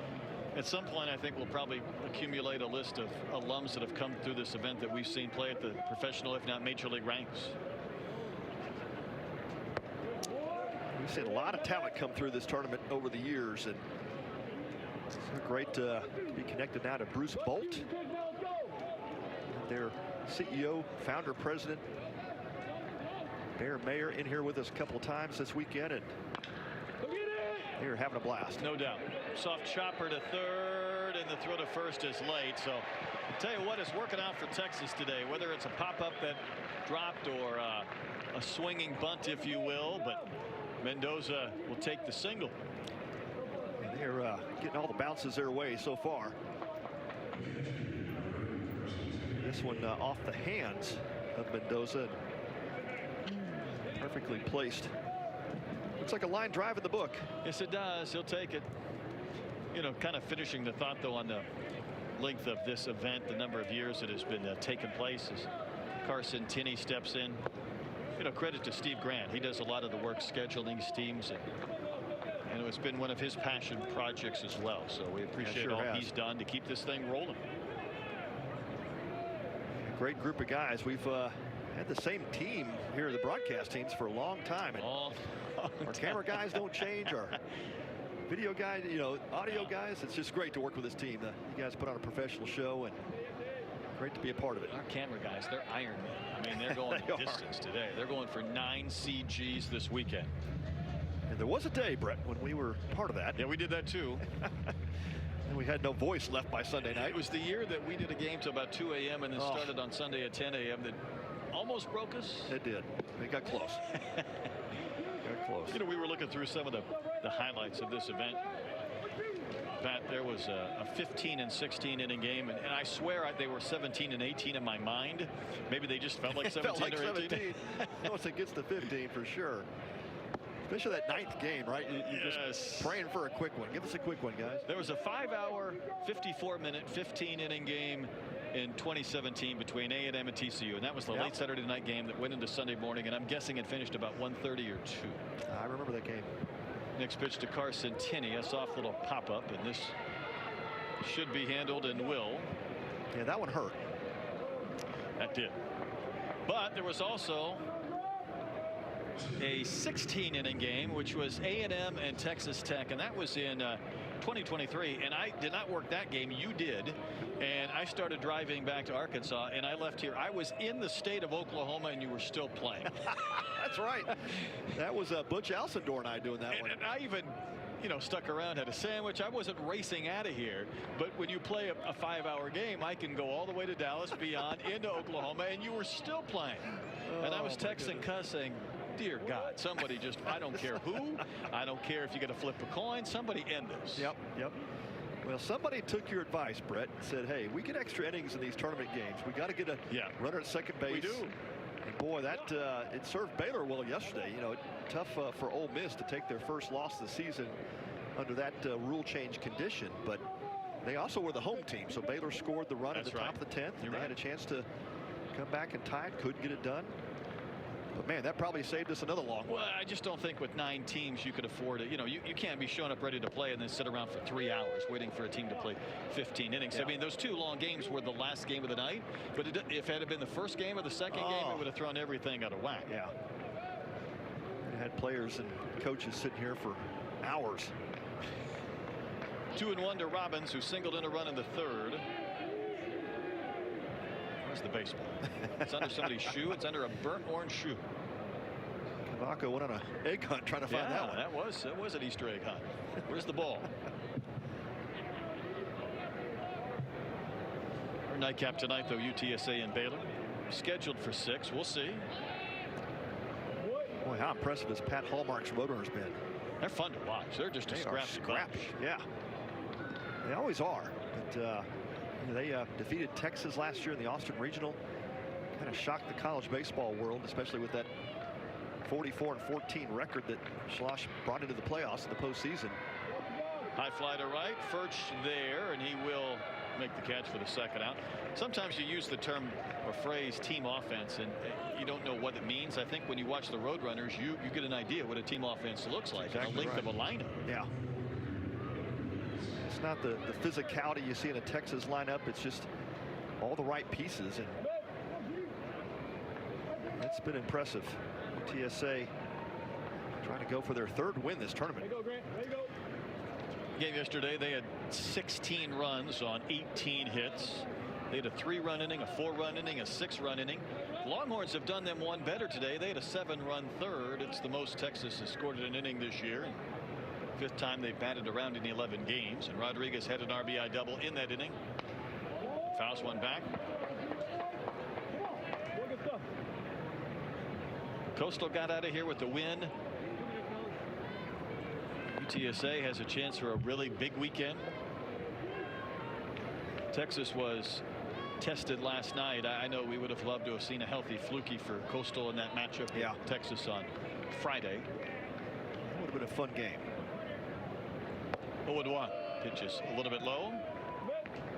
Speaker 2: at some point, I think we'll probably accumulate a list of alums that have come through this event that we've seen play at the professional, if not major league ranks.
Speaker 1: We've seen a lot of talent come through this tournament over the years, and it's great to be connected now to Bruce Bolt, their CEO, founder, president, Bear Mayer, in here with us a couple of times this weekend, and they're having a blast.
Speaker 2: No doubt. Soft chopper to third, and the throw to first is late. So I'll tell you what, it's working out for Texas today, whether it's a pop-up that dropped or a swinging bunt, if you will. But Mendoza will take the single.
Speaker 1: And they're getting all the bounces their way so far. This one off the hands of Mendoza. Perfectly placed. Looks like a line drive in the book.
Speaker 2: Yes, it does. He'll take it. You know, kind of finishing the thought, though, on the length of this event, the number of years it has been taking place as Carson Tinney steps in. You know, credit to Steve Grant. He does a lot of the work scheduling his teams, and it's been one of his passion projects as well. So we appreciate all he's done to keep this thing rolling.
Speaker 1: A great group of guys. We've had the same team here, the broadcast teams, for a long time. And our camera guys don't change. Our video guys, you know, audio guys. It's just great to work with this team. You guys put on a professional show, and great to be a part of it.
Speaker 2: Our camera guys, they're Iron Men. I mean, they're going distance today. They're going for 9 CGs this weekend.
Speaker 1: And there was a day, Brett, when we were part of that.
Speaker 2: Yeah, we did that too.
Speaker 1: And we had no voice left by Sunday night.
Speaker 2: It was the year that we did a game till about 2 a.m. and then started on Sunday at 10 a.m. that almost broke us.
Speaker 1: It did. It got close. Got close.
Speaker 2: You know, we were looking through some of the highlights of this event. Pat, there was a 15 and 16 inning game, and I swear they were 17 and 18 in my mind. Maybe they just felt like 17
Speaker 1: felt like
Speaker 2: or 18.
Speaker 1: 17. Once it gets to 15, for sure. Especially that 9th game, right? You're just praying for a quick one. Give us a quick one, guys.
Speaker 2: There was a 5-hour, 54-minute, 15-inning game in 2017 between A&M and TCU, and that was the late Saturday night game that went into Sunday morning, and I'm guessing it finished about 1:30 or 2.
Speaker 1: I remember that game.
Speaker 2: Next pitch to Carson Tinney, a soft little pop-up, and this should be handled and will.
Speaker 1: Yeah, that one hurt.
Speaker 2: That did. But there was also a 16-inning game, which was A&M and Texas Tech, and that was in 2023, and I did not work that game. You did, and I started driving back to Arkansas, and I left here. I was in the state of Oklahoma, and you were still playing.
Speaker 1: That's right. That was Butch Alcindor and I doing that one.
Speaker 2: And I even, you know, stuck around, had a sandwich. I wasn't racing out of here, but when you play a 5-hour game, I can go all the way to Dallas, beyond, into Oklahoma, and you were still playing. And I was texting Cuss saying, dear God, somebody just, I don't care who, I don't care if you got to flip a coin, somebody end this.
Speaker 1: Yep. Well, somebody took your advice, Brett, and said, hey, we get extra innings in these tournament games. We got to get a runner at second base.
Speaker 2: We do.
Speaker 1: And boy, that it served Baylor well yesterday. You know, tough for Ole Miss to take their first loss of the season under that rule change condition. But They also were the home team, so Baylor scored the run at the top of the 10th. They had a chance to come back and tie it, couldn't get it done. But man, that probably saved us another long one.
Speaker 2: Well, I just don't think with 9 teams you could afford it. You know, you can't be showing up ready to play and then sit around for 3 hours waiting for a team to play 15 innings. I mean, those 2 long games were the last game of the night, but if it had been the first game or the second game, it would have thrown everything out of whack.
Speaker 1: Yeah. We had players and coaches sitting here for hours.
Speaker 2: 2-1 to Robbins, who singled in a run in the 3rd. Where's the baseball? It's under somebody's shoe. It's under a burnt orange shoe.
Speaker 1: Cavaco went on an egg hunt trying to find that one.
Speaker 2: That was an Easter egg hunt. Where's the ball? Our nightcap tonight, though, UTSA and Baylor. Scheduled for 6. We'll see.
Speaker 1: Boy, how impressive has Pat Hallmark's Roadrunners been?
Speaker 2: They're fun to watch. They're just a scrappy bunch.
Speaker 1: Yeah. They always are. But they defeated Texas last year in the Austin Regional. Kind of shocked the college baseball world, especially with that 44-14 record that Schloss brought into the playoffs in the postseason.
Speaker 2: High fly to right. Furch there, and he will make the catch for the second out. Sometimes you use the term or phrase team offense, and you don't know what it means. I think when you watch the Roadrunners, you get an idea what a team offense looks like. Exactly. And the length of a lineup.
Speaker 1: Yeah. It's not the physicality you see in a Texas lineup. It's just all the right pieces, and it's been impressive. TSA trying to go for their 3rd win this tournament.
Speaker 15: There you go, Grant. There you go.
Speaker 2: Game yesterday, they had 16 runs on 18 hits. They had a 3-run inning, a 4-run inning, a 6-run inning. Longhorns have done them one better today. They had a 7-run 3rd. It's the most Texas has scored in an inning this year. 5th time they've batted around in 11 games. And Rodriguez had an RBI double in that inning. Fouls one back. Coastal got out of here with the win. UTSA has a chance for a really big weekend. Texas was tested last night. I know we would have loved to have seen a healthy Fluky for Coastal in that matchup with Texas on Friday.
Speaker 1: That would have been a fun game.
Speaker 2: 0-1. Pitches a little bit low.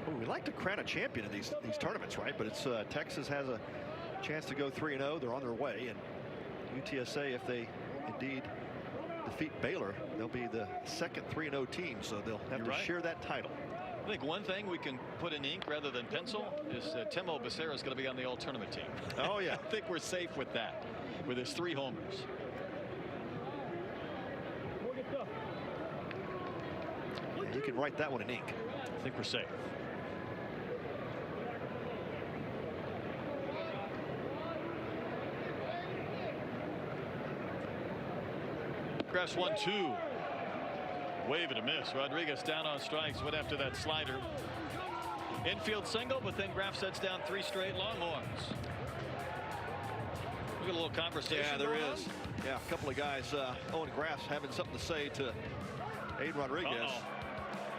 Speaker 1: Well, we like to crown a champion in these tournaments, right? But it's Texas has a chance to go 3-0. They're on their way, and UTSA, if they indeed defeat Baylor, they'll be the 2nd 3-0 team, so they'll have to share that title.
Speaker 2: I think one thing we can put in ink rather than pencil is Temo Becerra is going to be on the all-tournament team.
Speaker 1: Oh, yeah.
Speaker 2: I think we're safe with that, with his 3 homers.
Speaker 1: Yeah, you can write that one in ink.
Speaker 2: I think we're safe. Grass 1-2. Wave and a miss. Rodriguez down on strikes. Went after that slider. Infield single, but then Graff sets down 3 straight Longhorns. We got a little conversation.
Speaker 1: Yeah, there is. Yeah, a couple of guys. Owen Graff's having something to say to Aiden Rodriguez.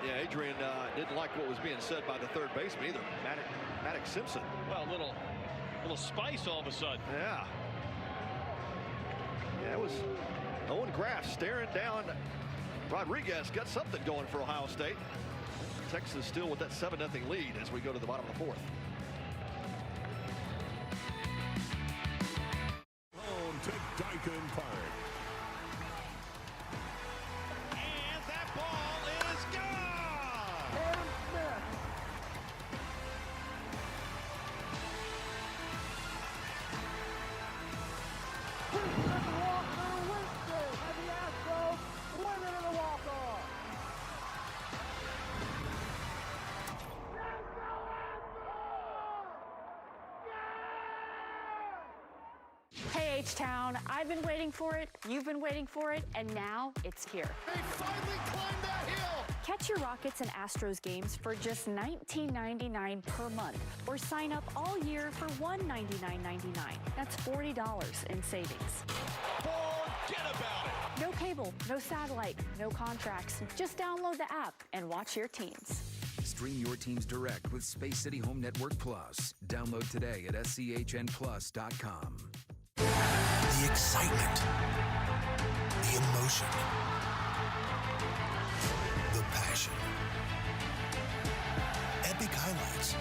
Speaker 1: Yeah, Adrian didn't like what was being said by the 3rd baseman either. Maddox Simpson.
Speaker 2: Well, a little spice all of a sudden.
Speaker 1: Yeah. Yeah, it was Owen Graff staring down. Rodriguez got something going for Ohio State. Texas still with that 7-0 lead as we go to the bottom of the 4th.
Speaker 10: Home to Dyken Park.
Speaker 11: And that ball is gone.
Speaker 15: Aaron Smith. Walker Winston and the Astros win it in a walk-off.
Speaker 12: Hey, H-Town, I've been waiting for it, you've been waiting for it, and now it's here.
Speaker 11: They finally climbed that hill.
Speaker 12: Catch your Rockets and Astros games for just $19.99 per month, or sign up all year for $199.99. That's $40 in savings.
Speaker 11: Forget about it.
Speaker 12: No cable, no satellite, no contracts. Just download the app and watch your teams.
Speaker 3: Stream your teams direct with Space City Home Network Plus. Download today at SCHNplus.com.
Speaker 16: The excitement, the emotion, the passion.
Speaker 13: Epic highlights,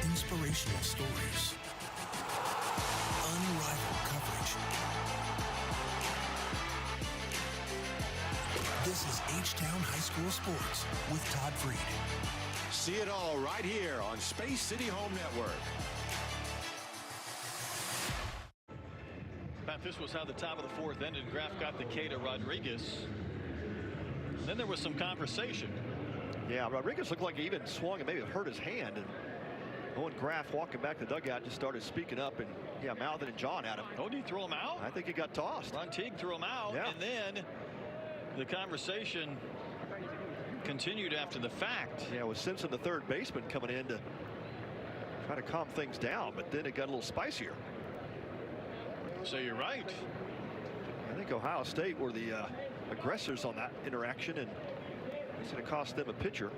Speaker 13: inspirational stories, unrivaled coverage. This is H-Town High School Sports with Todd Freed.
Speaker 11: See it all right here on Space City Home Network.
Speaker 2: Pat, this was how the top of the fourth ended. Graf got the K to Rodriguez. Then there was some conversation.
Speaker 1: Yeah, Rodriguez looked like he even swung and maybe hurt his hand. And Owen Graf walking back to the dugout just started speaking up and mouthing and jawing at him.
Speaker 2: Oh, did he throw him out?
Speaker 1: I think he got tossed.
Speaker 2: Ron Teague threw him out.
Speaker 1: Yeah.
Speaker 2: And then the conversation continued after the fact.
Speaker 1: Yeah, with Simpson, the third baseman, coming in to try to calm things down, but then it got a little spicier.
Speaker 2: So you're right.
Speaker 1: I think Ohio State were the aggressors on that interaction, and it's going to cost them a pitcher.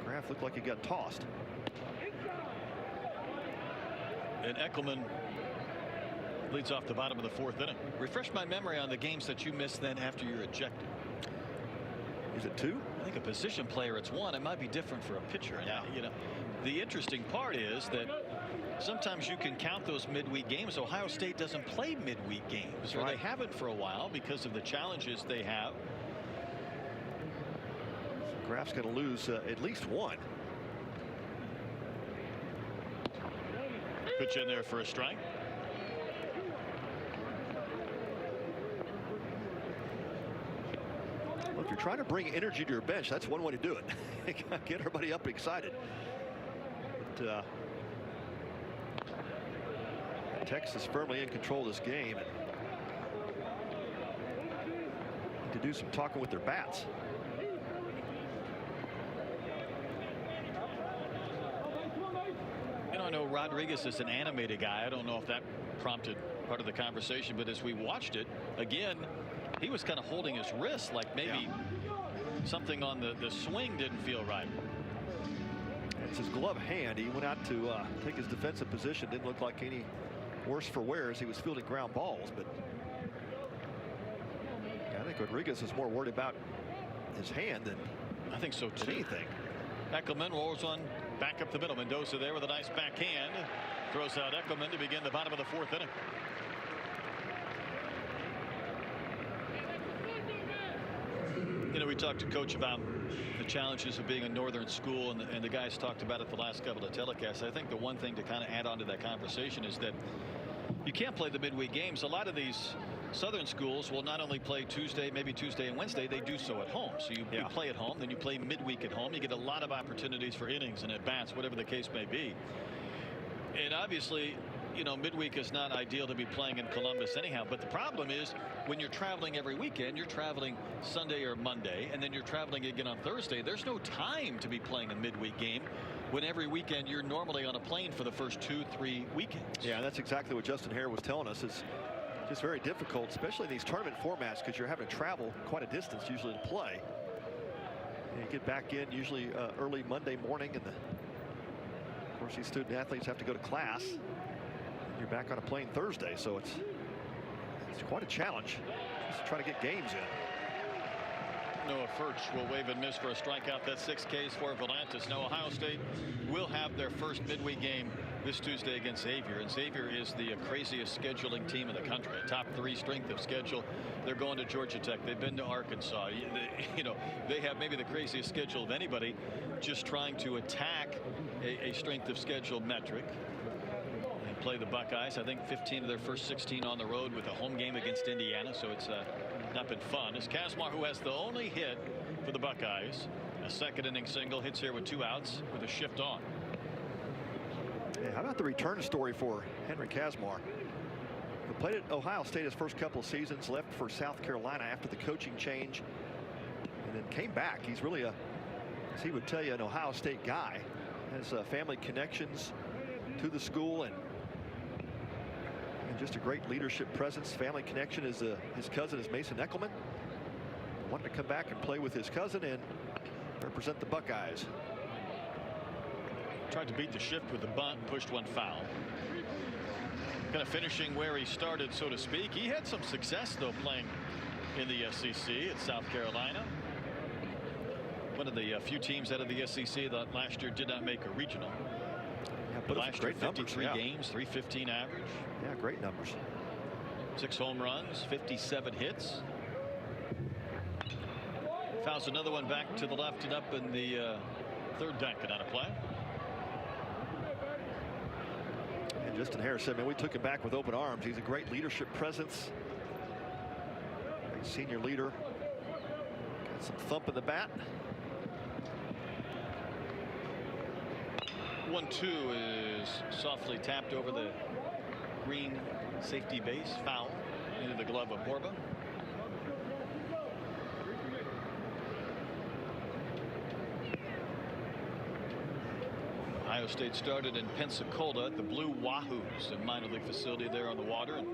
Speaker 1: Graf looked like he got tossed.
Speaker 2: And Eckelman leads off the bottom of the fourth inning. Refresh my memory on the games that you missed then after you're ejected.
Speaker 1: Is it 2?
Speaker 2: I think a position player, it's 1. It might be different for a pitcher. Yeah. You know, the interesting part is that sometimes you can count those midweek games. Ohio State doesn't play midweek games, or they haven't for a while because of the challenges they have.
Speaker 1: Graf's going to lose at least 1.
Speaker 2: Pitch in there for a strike.
Speaker 1: Well, if you're trying to bring energy to your bench, that's one way to do it. Get everybody up and excited. But, Texas firmly in control of this game. And need to do some talking with their bats.
Speaker 2: You know, I know Rodriguez is an animated guy. I don't know if that prompted part of the conversation, but as we watched it again, he was kind of holding his wrist like maybe something on the swing didn't feel right.
Speaker 1: It's his glove hand. He went out to take his defensive position. Didn't look like any worse for wear as he was fielding ground balls, but I think Rodriguez is more worried about his hand than
Speaker 2: I think so too.
Speaker 1: Anything.
Speaker 2: Eckelman rolls one back up the middle. Mendoza there with a nice backhand. Throws out Eckelman to begin the bottom of the fourth inning. You know, we talked to Coach about the challenges of being a northern school, and the guys talked about it the last couple of telecasts. I think the one thing to kind of add on to that conversation is that you can't play the midweek games. A lot of these southern schools will not only play Tuesday, maybe Tuesday and Wednesday, they do so at home. So you play at home, then you play midweek at home. You get a lot of opportunities for innings and at-bats, whatever the case may be. And obviously, you know, midweek is not ideal to be playing in Columbus anyhow. But the problem is when you're traveling every weekend, you're traveling Sunday or Monday, and then you're traveling again on Thursday. There's no time to be playing a midweek game when every weekend you're normally on a plane for the first 2-3 weekends.
Speaker 1: Yeah, that's exactly what Justin Hare was telling us. It's just very difficult, especially in these tournament formats, because you're having to travel quite a distance usually to play. And you get back in usually early Monday morning, and of course these student athletes have to go to class. You're back on a plane Thursday, so it's quite a challenge just to try to get games in.
Speaker 2: Noah Furch will wave and miss for a strikeout. That's 6 Ks for Volantis. Now Ohio State will have their first midweek game this Tuesday against Xavier, and Xavier is the craziest scheduling team in the country. Top 3 strength of schedule. They're going to Georgia Tech. They've been to Arkansas. You know, they have maybe the craziest schedule of anybody, just trying to attack a strength of schedule metric. Play the Buckeyes. I think 15 of their first 16 on the road with a home game against Indiana, so it's not been fun. It's Kazmar who has the only hit for the Buckeyes. A second inning single, hits here with 2 outs with a shift on.
Speaker 1: Yeah, how about the return story for Henry Kazmar? He played at Ohio State his first couple of seasons, left for South Carolina after the coaching change, and then came back. He's really as he would tell you, an Ohio State guy. Has family connections to the school, and just a great leadership presence. Family connection is his cousin is Mason Eckelman. Wanted to come back and play with his cousin and represent the Buckeyes.
Speaker 2: Tried to beat the shift with the bunt, pushed one foul. Kind of finishing where he started, so to speak. He had some success though playing in the SEC at South Carolina. One of the few teams out of the SEC that last year did not make a regional.
Speaker 1: Yeah,
Speaker 2: but
Speaker 1: but
Speaker 2: last year,
Speaker 1: great numbers,
Speaker 2: 53 games, 315 average.
Speaker 1: Yeah, great numbers.
Speaker 2: 6 home runs, 57 hits. Fouls another one back to the left and up in the third deck and on a play.
Speaker 1: And Justin Harris said, man, we took him back with open arms. He's a great leadership presence. Great senior leader. Got some thump in the bat.
Speaker 2: 1-2 is softly tapped over the green safety base, foul into the glove of Borba. Ohio State started in Pensacola at the Blue Wahoos, a minor league facility there on the water, and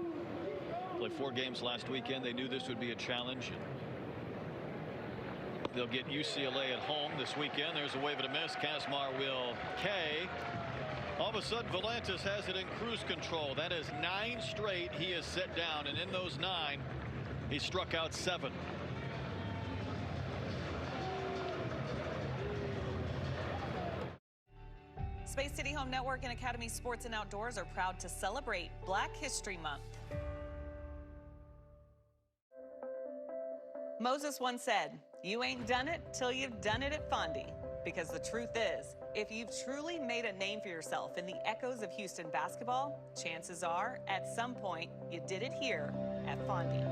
Speaker 2: played 4 games last weekend. They knew this would be a challenge. They'll get UCLA at home this weekend. There's a wave and a miss. Kazmar will K. All of a sudden, Volantis has it in cruise control. That is 9 straight he has set down, and in those 9, he struck out 7.
Speaker 14: Space City Home Network and Academy Sports and Outdoors are proud to celebrate Black History Month. Moses once said, "You ain't done it till you've done it at Fondy." Because the truth is, if you've truly made a name for yourself in the echoes of Houston basketball, chances are, at some point, you did it here at Fondy.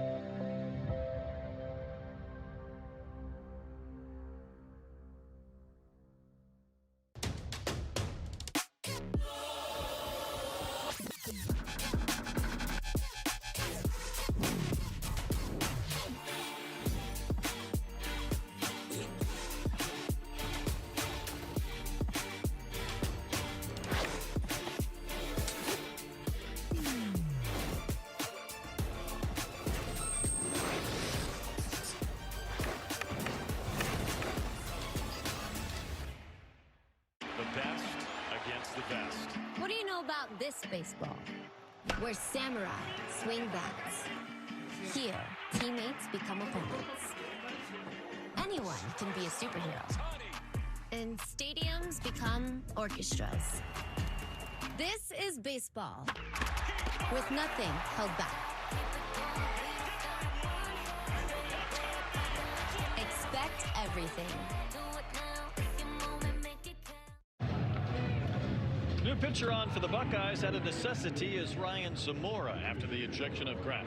Speaker 18: What do you know about this baseball? Where samurai swing bats. Here, teammates become opponents. Anyone can be a superhero. And stadiums become orchestras. This is baseball, with nothing held back. Expect everything.
Speaker 2: New pitcher on for the Buckeyes out of necessity is Ryan Zamora after the ejection of Graff.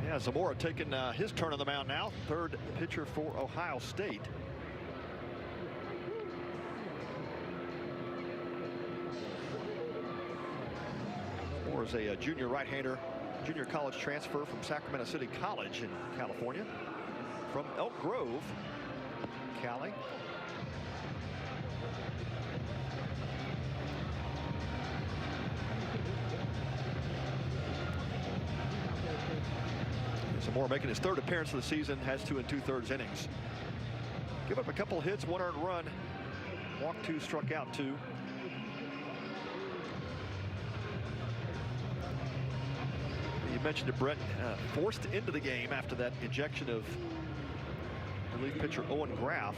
Speaker 1: Yeah, Zamora taking his turn on the mound now. Third pitcher for Ohio State. Zamora is a junior right-hander, junior college transfer from Sacramento City College in California. From Elk Grove, Cali. Zamora making his 3rd appearance of the season, has 2 2/3 innings. Give up a couple hits, 1 earned run, walked 2, struck out 2. You mentioned it, Brett, forced into the game after that ejection of relief pitcher Owen Graff.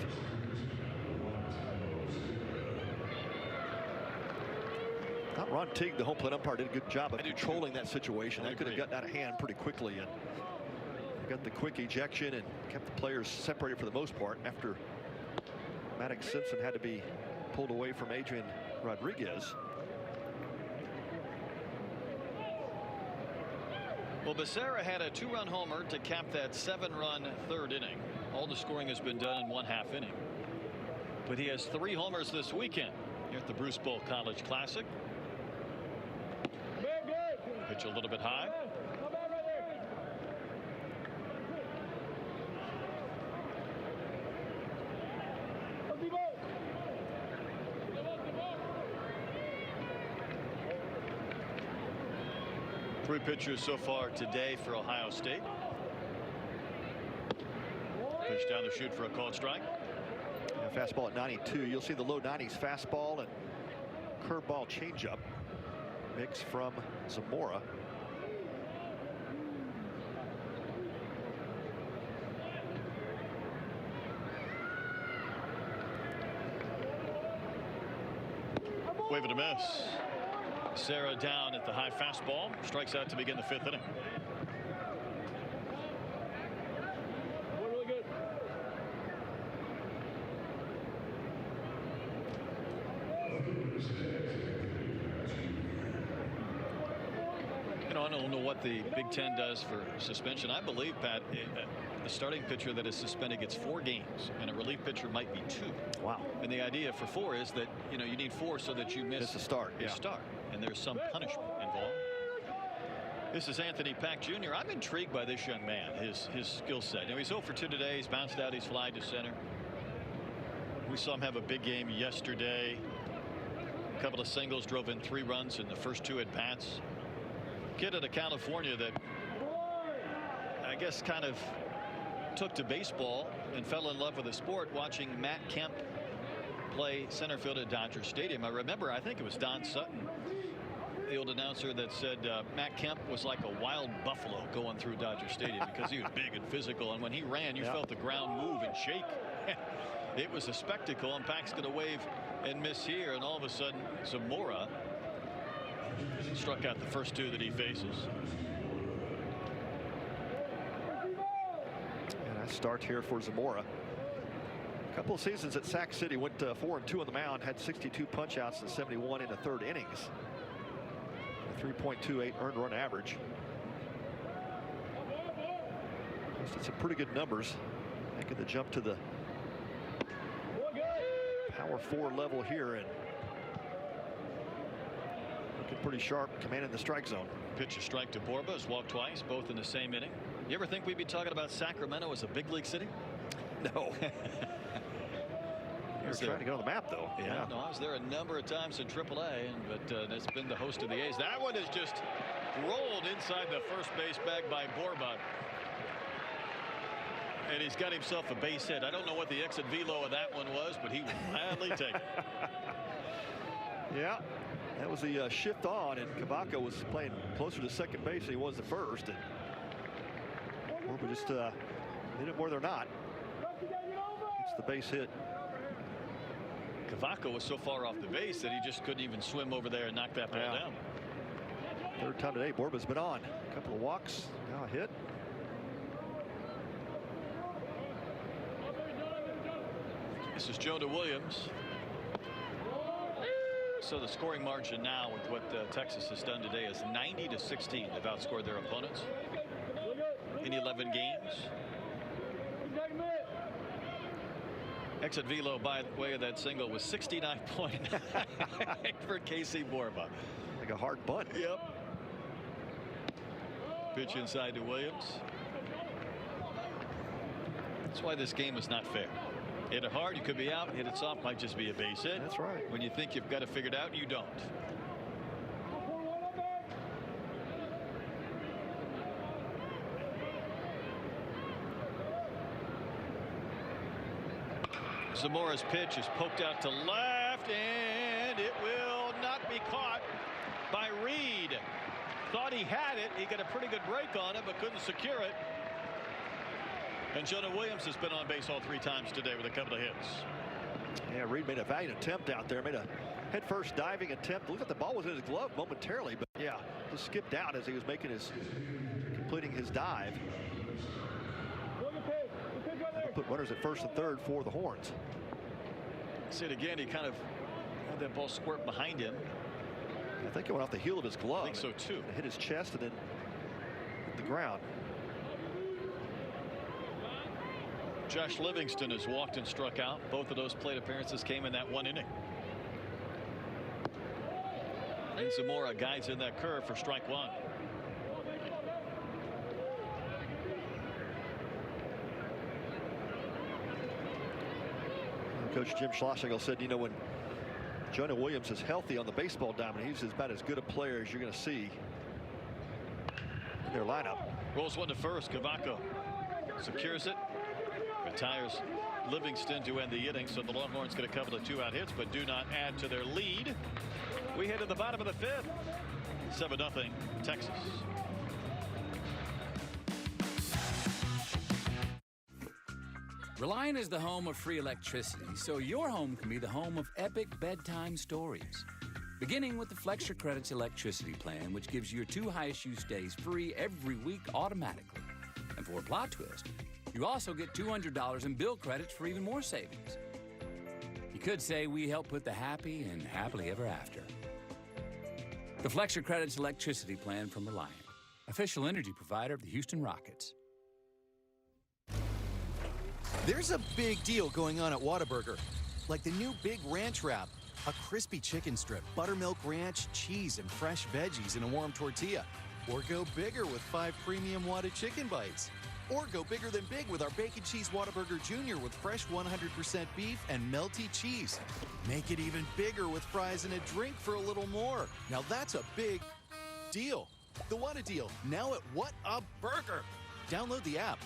Speaker 1: Not Ron Teague, the home plate umpire, did a good job of controlling that situation. That could have gotten out of hand pretty quickly, and got the quick ejection and kept the players separated for the most part after Maddox Simpson had to be pulled away from Adrian Rodriguez.
Speaker 2: Well, Becerra had a 2-run homer to cap that 7-run 3rd inning. All the scoring has been done in 1/2 inning. But he has 3 homers this weekend here at the Bruce Bowl College Classic. Pitch a little bit high. Three pitchers so far today for Ohio State. Pitch down the chute for a called strike.
Speaker 1: Yeah, fastball at 92. You'll see the low 90s fastball and curveball changeup mix from Zamora.
Speaker 2: Swing and a miss. Sarah down at the high fastball. Strikes out to begin the 5th inning.
Speaker 15: Really good.
Speaker 2: You know, I don't know what the Big Ten does for suspension. I believe, Pat, a starting pitcher that is suspended gets 4 games, and a relief pitcher might be 2.
Speaker 1: Wow.
Speaker 2: And the idea for 4 is that, you know, you need 4 so that you miss
Speaker 1: the start.
Speaker 2: The start. And there's some punishment involved. This is Anthony Pack Jr. I'm intrigued by this young man, his skill set. You know, he's 0 for 2 today. He's bounced out. He's flied to center. We saw him have a big game yesterday. A couple of singles, drove in 3 runs in the first 2 at bats. Kid out of California that I guess kind of took to baseball and fell in love with the sport watching Matt Kemp play center field at Dodger Stadium. I remember, I think it was Don Sutton, the old announcer, that said Matt Kemp was like a wild buffalo going through Dodger Stadium because he was big and physical, and when he ran, you felt the ground move and shake. It was a spectacle, and Pack's going to wave and miss here, and all of a sudden Zamora struck out the first 2 that he faces.
Speaker 1: And a start here for Zamora. A couple of seasons at Sac City, went 4-2 on the mound, had 62 punch-outs and 71 in the 3rd innings. A 3.28 earned run average. Posted some pretty good numbers, making the jump to the power 4 level here, and looking pretty sharp, commanding the strike zone.
Speaker 2: Pitch a strike to Borba, has walked twice, both in the same inning. You ever think we'd be talking about Sacramento as a big league city?
Speaker 1: No. You're trying to get on the map, though.
Speaker 2: Yeah, no, I was there a number of times in AAA, but it's been the host of the A's. That one is just rolled inside the first base bag by Borba. And he's got himself a base hit. I don't know what the exit velo of that one was, but he would gladly take it.
Speaker 1: Yeah, that was the shift on, and Cavaco was playing closer to second base than he was the first. And Borba just hit it where they're not. It's the base hit.
Speaker 2: Cavaco was so far off the base that he just couldn't even swim over there and knock that ball down.
Speaker 1: 3rd time today, Borba's been on. A couple of walks, now a hit.
Speaker 2: This is Jonah Williams. So the scoring margin now with what Texas has done today is 90-16. They've outscored their opponents in 11 games. Exit velo, by the way, of that single was 69.9 for Casey Borba.
Speaker 1: Like a hard bunt.
Speaker 2: Yep. Pitch inside to Williams. That's why this game is not fair. Hit it hard, you could be out. Hit it soft, might just be a base hit.
Speaker 1: That's right.
Speaker 2: When you think you've got it figured out, you don't. Zamora's pitch is poked out to left, and it will not be caught by Reed. Thought he had it. He got a pretty good break on it, but couldn't secure it. And Jonah Williams has been on base all 3 times today with a couple of hits.
Speaker 1: Yeah, Reed made a valiant attempt out there. Made a head-first diving attempt. Looked like the ball was in his glove momentarily, but yeah, just skipped out as he was completing his dive. Put runners at 1st and 3rd for the Horns.
Speaker 2: See it again. He kind of had that ball squirt behind him.
Speaker 1: I think it went off the heel of his glove.
Speaker 2: I think so too.
Speaker 1: It hit his chest and then hit the ground.
Speaker 2: Josh Livingston has walked and struck out. Both of those plate appearances came in that 1 inning. And Zamora guides in that curve for strike 1.
Speaker 1: Coach Jim Schlossingel said, you know, when Jonah Williams is healthy on the baseball diamond, he's about as good a player as you're going to see in their lineup.
Speaker 2: Rolls one to first. Cavaco secures it. Retires Livingston to end the inning. So the Longhorns get a couple of 2-out hits, but do not add to their lead. We head to the bottom of the 5th. 7-0 Texas.
Speaker 5: Reliant is the home of free electricity, so your home can be the home of epic bedtime stories. Beginning with the Flex Your Credits electricity plan, which gives you your 2 highest use days free every week automatically. And for a plot twist, you also get $200 in bill credits for even more savings. You could say we help put the happy and happily ever after. The Flex Your Credits electricity plan from Reliant, official energy provider of the Houston Rockets.
Speaker 19: There's a big deal going on at Whataburger, like the new Big Ranch Wrap. A crispy chicken strip, buttermilk ranch, cheese, and fresh veggies in a warm tortilla. Or go bigger with 5 premium Whata chicken bites. Or go bigger than big with our Bacon Cheese Whataburger Jr. with fresh 100% beef and melty cheese. Make it even bigger with fries and a drink for a little more. Now that's a big deal. The Whata deal, now at What a Burger. Download the app.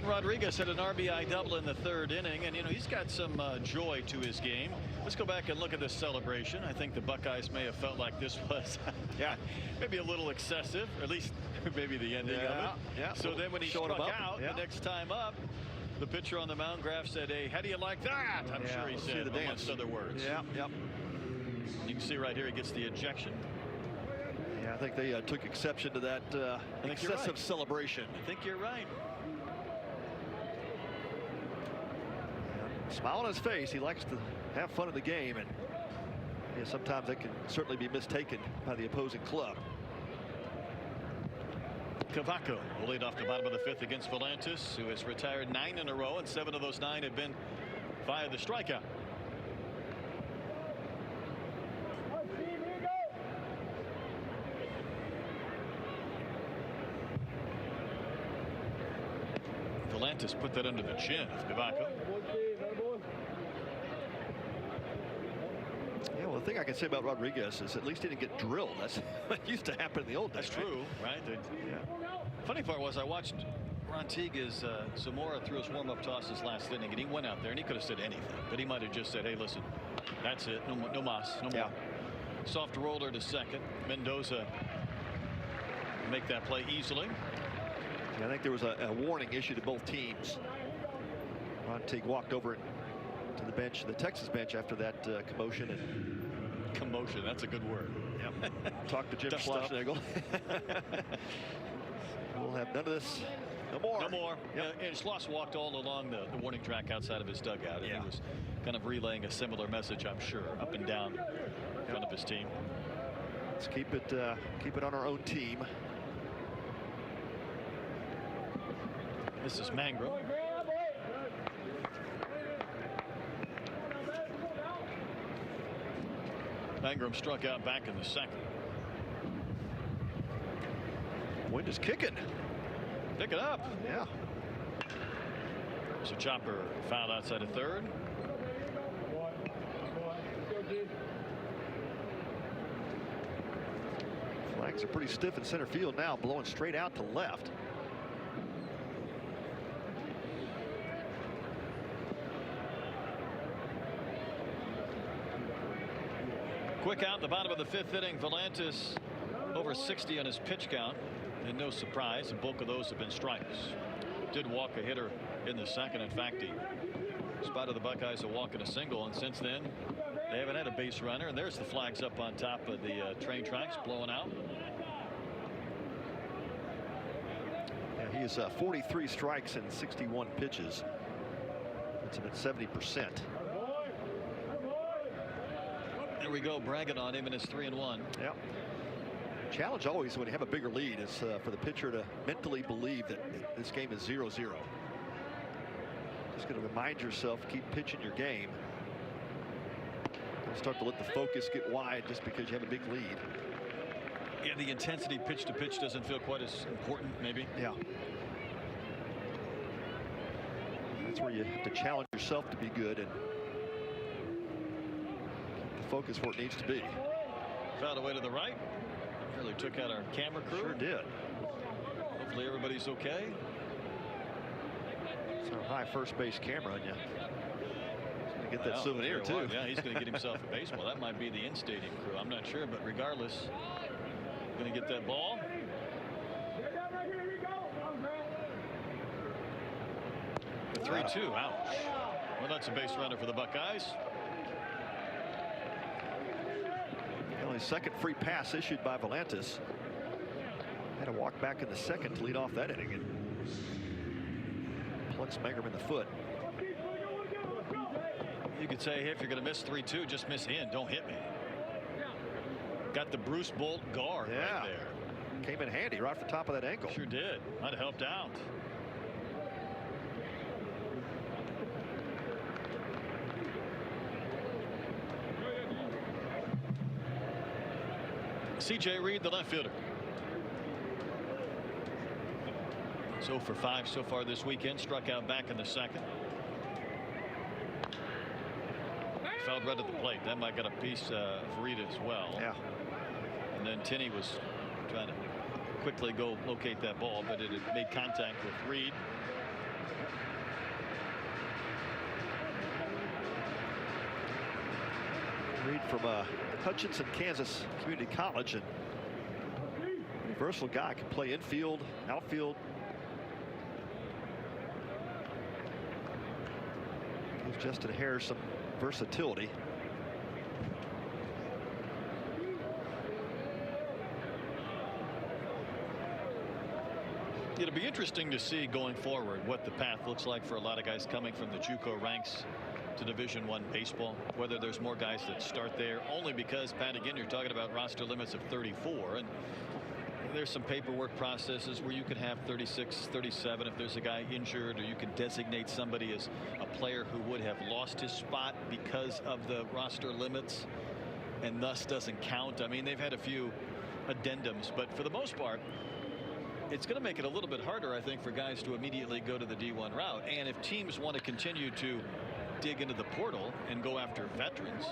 Speaker 2: Rodriguez had an RBI double in the 3rd inning, and he's got some joy to his game. Let's go back and look at this celebration. I think the Buckeyes may have felt like this was maybe a little excessive, or at least maybe the ending of it.
Speaker 1: Yeah.
Speaker 2: So then when he struck out the next time up, the pitcher on the mound, Graff, said, "Hey, how do you like that?" I'm sure he said, amongst other words.
Speaker 1: Yep.
Speaker 2: You can see right here he gets the ejection.
Speaker 1: Yeah, I think they took exception to that excessive celebration.
Speaker 2: I think you're right.
Speaker 1: Smile on his face. He likes to have fun in the game, and sometimes that can certainly be mistaken by the opposing club.
Speaker 2: Cavaco will lead off the bottom of the 5th against Volantis, who has retired 9 in a row, and 7 of those 9 have been via the strikeout. Volantis put that under the chin of Cavaco.
Speaker 1: Yeah, well, the thing I can say about Rodriguez is at least he didn't get drilled. That's what used to happen in the old days.
Speaker 2: That's true, right? Funny part was I watched Rontig's Zamora threw his warm-up tosses last inning, and he went out there and he could have said anything, but he might have just said, "Hey, listen, that's it, no mas, no more." Soft roller to second. Mendoza make that play easily.
Speaker 1: I think there was a warning issued to both teams. Rontig walked over to the bench, the Texas bench, after that commotion. And
Speaker 2: commotion, that's a good word.
Speaker 1: Yep. Talked to Jim Schlossnagle. We'll have none of this. No more.
Speaker 2: No more. Yep. And Schloss walked all along the warning track outside of his dugout, and he was kind of relaying a similar message, I'm sure, up and down in front of his team.
Speaker 1: Let's keep it on our own team.
Speaker 2: This is Mangrum. Mangrum struck out back in the 2nd.
Speaker 1: Wind is kicking.
Speaker 2: Pick it up.
Speaker 1: Yeah.
Speaker 2: So Chopper fouled outside of 3rd.
Speaker 1: Flags are pretty stiff in center field now, blowing straight out to left.
Speaker 2: Quick out in the bottom of the 5th inning. Volantis over 60 on his pitch count, and no surprise, the bulk of those have been strikes. Did walk a hitter in the 2nd. In fact, he spotted the Buckeyes a walk and a single, and since then they haven't had a base runner. And there's the flags up on top of the train tracks blowing out.
Speaker 1: Yeah, he has 43 strikes and 61 pitches. Puts him at 70%.
Speaker 2: There we go, bragging on him, and it's 3-1.
Speaker 1: Yep. Challenge always when you have a bigger lead is for the pitcher to mentally believe that this game is 0-0. Just going to remind yourself, keep pitching your game. Don't start to let the focus get wide just because you have a big lead.
Speaker 2: Yeah, the intensity pitch to pitch doesn't feel quite as important, maybe.
Speaker 1: Yeah. That's where you have to challenge yourself to be good and focus where it needs to be.
Speaker 2: Fouled away to the right. Really took out our camera crew.
Speaker 1: Sure did.
Speaker 2: Hopefully everybody's okay.
Speaker 1: It's our high first base camera, and you gonna get that souvenir too.
Speaker 2: Well, yeah, he's going to get himself a baseball. That might be the in-stadium crew. I'm not sure, but regardless, going to get that ball. 3-2. Ouch. Well, that's a base runner for the Buckeyes.
Speaker 1: Only second free pass issued by Volantis. Had to walk back in the second to lead off that inning and plucks Mangrum in the foot.
Speaker 2: You could say, hey, if you're going to miss 3-2, just miss in. Don't hit me. Got the Bruce Bolt guard right there.
Speaker 1: Came in handy right off the top of that ankle.
Speaker 2: Sure did. Might have helped out. C.J. Reed, the left fielder. So for 5 so far this weekend. Struck out back in the second. Fouled right at the plate. That might got a piece of Reed as well.
Speaker 1: Yeah.
Speaker 2: And then Tinney was trying to quickly go locate that ball, but it had made contact with Reed.
Speaker 1: Reed from Hutchinson, Kansas Community College, and versatile guy, can play infield, outfield. Gives Justin Hare some versatility.
Speaker 2: It'll be interesting to see going forward what the path looks like for a lot of guys coming from the JUCO ranks to Division I baseball, whether there's more guys that start there, only because, Pat, again, you're talking about roster limits of 34, and there's some paperwork processes where you can have 36, 37 if there's a guy injured, or you can designate somebody as a player who would have lost his spot because of the roster limits and thus doesn't count. I mean, they've had a few addendums, but for the most part, it's going to make it a little bit harder, I think, for guys to immediately go to the D1 route. And if teams want to continue to dig into the portal and go after veterans,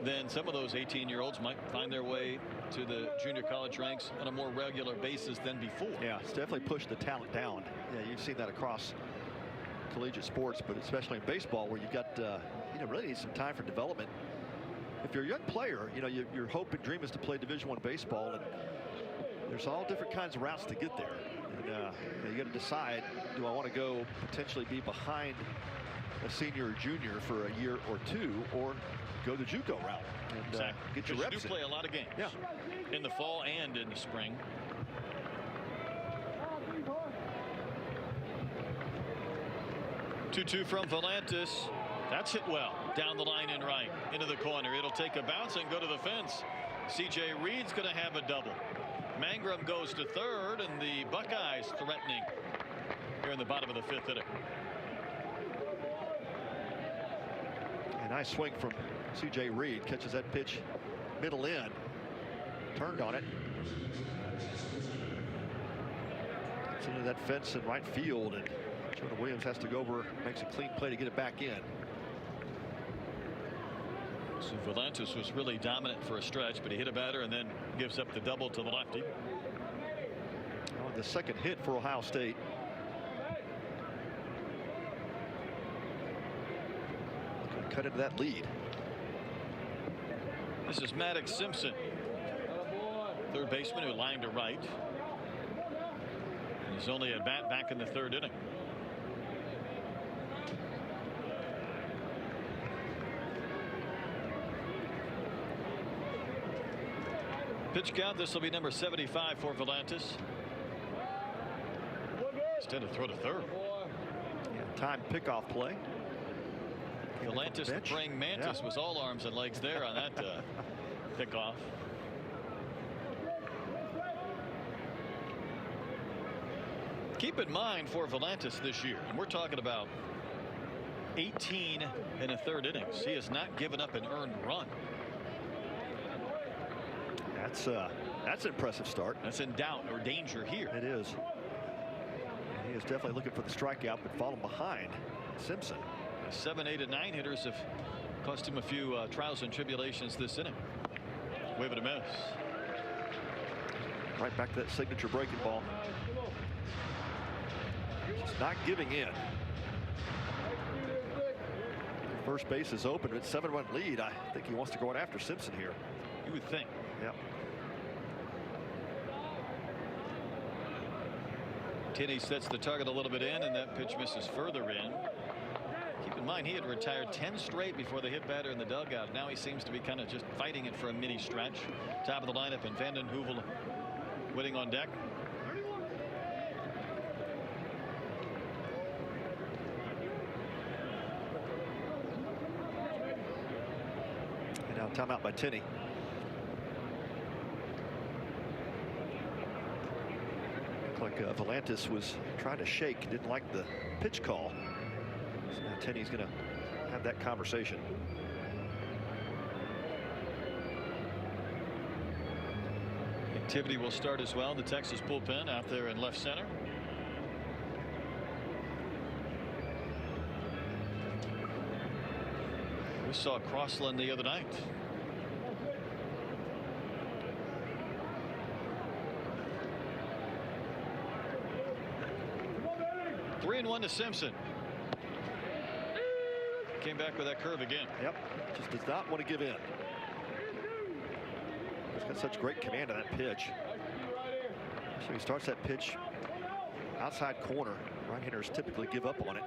Speaker 2: then some of those 18-year-olds might find their way to the junior college ranks on a more regular basis than before.
Speaker 1: Yeah, it's definitely pushed the talent down. Yeah, you've seen that across collegiate sports, but especially in baseball, where you've got really need some time for development. If you're a young player, your hope and dream is to play Division I baseball, and there's all different kinds of routes to get there. And you got to decide, do I want to go potentially be behind a senior or junior for a year or two, or go the JUCO route and get your reps
Speaker 2: in. You do play a lot of games.
Speaker 1: Yeah.
Speaker 2: In the fall and in the spring. Two from Volantis. That's hit well. Down the line and right. Into the corner. It'll take a bounce and go to the fence. C.J. Reed's going to have a double. Mangrum goes to third, and the Buckeyes threatening here in the bottom of the 5th inning.
Speaker 1: A nice swing from C.J. Reed. Catches that pitch middle in. Turned on it. It's into that fence in right field, and Jonah Williams has to go over, makes a clean play to get it back in.
Speaker 2: So Volantis was really dominant for a stretch, but he hit a batter and then gives up the double to the lefty.
Speaker 1: Oh, the second hit for Ohio State. Looking to cut into that lead.
Speaker 2: This is Maddox Simpson, third baseman who lined to right. And he's only at bat back in the 3rd inning. Pitch count. This will be number 75 for Volantis. Instead of throw to third.
Speaker 1: Yeah, time pickoff play.
Speaker 2: Volantis, the praying mantis, was all arms and legs there on that pickoff. Keep in mind for Volantis this year, and we're talking about 18 in a 3rd innings. He has not given up an earned run.
Speaker 1: That's an impressive start.
Speaker 2: That's in doubt or danger here.
Speaker 1: It is. He is definitely looking for the strikeout, but falling behind Simpson.
Speaker 2: 7, 8, and 9 hitters have Cost him a few trials and tribulations this inning. Wave and a miss.
Speaker 1: Right back to that signature breaking ball. Just not giving in. First base is open. It's 7-run lead. I think he wants to go out after Simpson here.
Speaker 2: You would think.
Speaker 1: Yep.
Speaker 2: Tinney sets the target a little bit in, and that pitch misses further in. Keep in mind, he had retired 10 straight before the hit batter in the dugout. Now he seems to be kind of just fighting it for a mini stretch. Top of the lineup, and Vanden Heuvel waiting on deck.
Speaker 1: And now timeout by Tinney. Looked like Volantis was trying to shake, didn't like the pitch call. So now Tinney's going to have that conversation.
Speaker 2: Activity will start as well. The Texas bullpen out there in left center. We saw Crossland the other night. Three and one to Simpson. Came back with that curve again.
Speaker 1: Yep. Just does not want to give in. He's got such great command of that pitch. So he starts that pitch outside corner. Right-handers typically give up on it.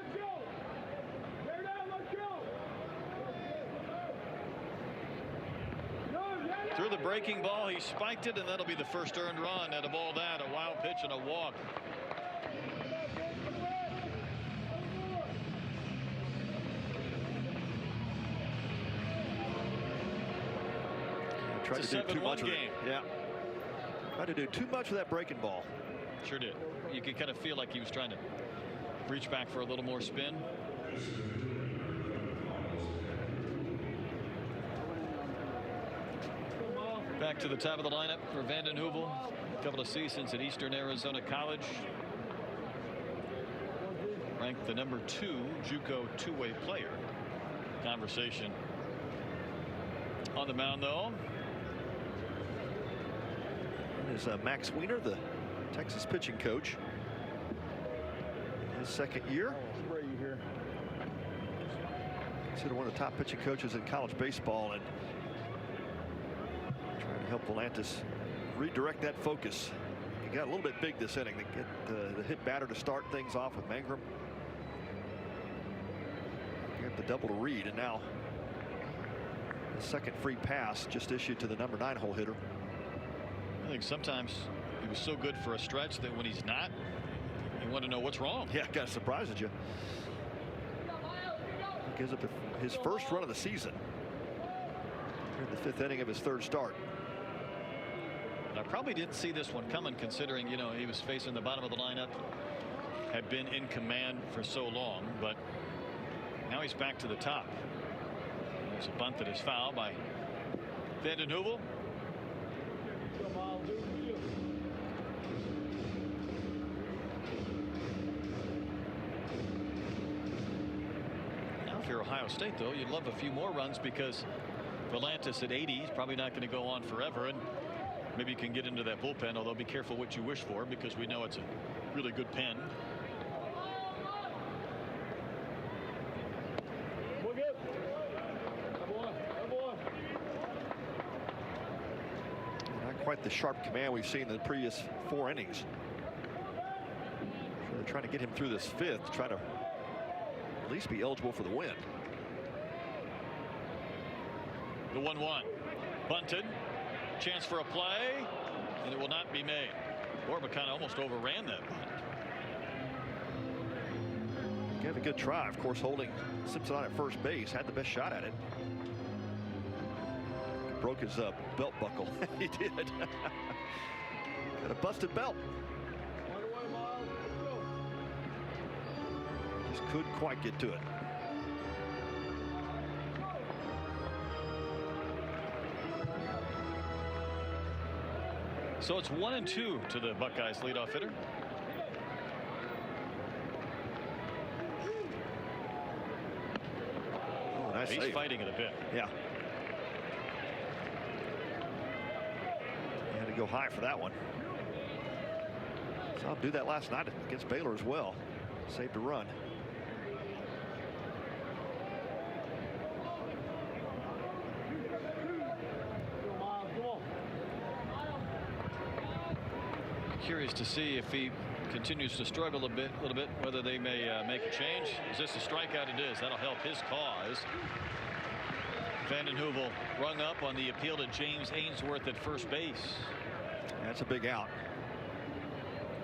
Speaker 2: Through the breaking ball, he spiked it, and that'll be the first earned run. Out of all that, a wild pitch and a walk.
Speaker 1: Tried to do too much with it. Yeah. Tried to do too much with that breaking ball.
Speaker 2: Sure did. You could kind of feel like he was trying to reach back for a little more spin. Back to the top of the lineup for Vanden Heuvel. A couple of seasons at Eastern Arizona College. Ranked the #2 JUCO two-way player. Conversation on the mound, though.
Speaker 1: Is Max Wiener, the Texas pitching coach, in his second year. Considered one of the top pitching coaches in college baseball, and trying to help Volantis redirect that focus. He got a little bit big this inning to get the hit batter to start things off with Mangrum. Get the double to Reed, and now the second free pass just issued to the #9 hole hitter.
Speaker 2: I think sometimes he was so good for a stretch that when he's not, you want to know what's wrong.
Speaker 1: Yeah, kind of surprises you. He gives up his first run of the season in the 5th inning of his 3rd start.
Speaker 2: I probably didn't see this one coming, considering, you know, he was facing the bottom of the lineup, had been in command for so long, but now he's back to the top. There's a bunt that is fouled by Vanden Heuvel. Now if you're Ohio State, though, you'd love a few more runs, because Volantis at 80 is probably not going to go on forever, and maybe you can get into that bullpen, although be careful what you wish for, because we know it's a really good pen.
Speaker 1: Not quite the sharp command we've seen in the previous 4 innings. So they're trying to get him through this 5th to try to at least be eligible for the win.
Speaker 2: The 1-1 bunted, chance for a play, and it will not be made. Borba kind of almost overran that bunt.
Speaker 1: Gave a good try, of course, holding Simpson on at first base, had the best shot at it. Broke his belt buckle. He did. Got a busted belt. Just couldn't quite get to it.
Speaker 2: So it's 1-2 to the Buckeyes leadoff hitter.
Speaker 1: Nice
Speaker 2: He's
Speaker 1: save.
Speaker 2: fighting it a bit.
Speaker 1: Yeah. He had to go high for that one. Saw him do that last night against Baylor as well. Saved a run.
Speaker 2: Curious to see if he continues to struggle a little bit, whether they may make a change. Is this a strikeout? It is. That'll help his cause. Vanden Heuvel rung up on the appeal to James Ainsworth at first base.
Speaker 1: That's a big out.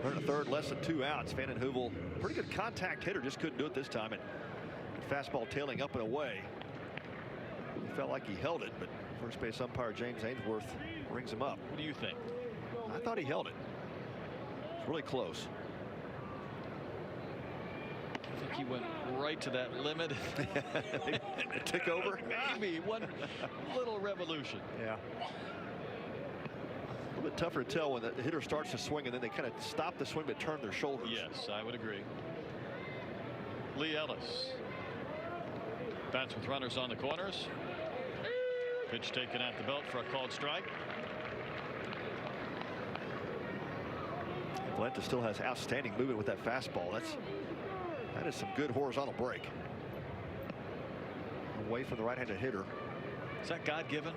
Speaker 1: They're in the third, less than 2 outs. Vanden Heuvel, pretty good contact hitter, just couldn't do it this time. And fastball tailing up and away. He felt like he held it, but first base umpire James Ainsworth rings him up.
Speaker 2: What do you think?
Speaker 1: I thought he held it. It's really close.
Speaker 2: I think he went right to that limit.
Speaker 1: It took over.
Speaker 2: Maybe one little revolution.
Speaker 1: Yeah. A little bit tougher to tell when the hitter starts to swing and then they kind of stop the swing but turn their shoulders.
Speaker 2: Yes, I would agree. Lee Ellis bats with runners on the corners. Pitch taken at the belt for a called strike.
Speaker 1: Valenta still has outstanding movement with that fastball. That is some good horizontal break. Away from the right-handed hitter.
Speaker 2: Is that God-given?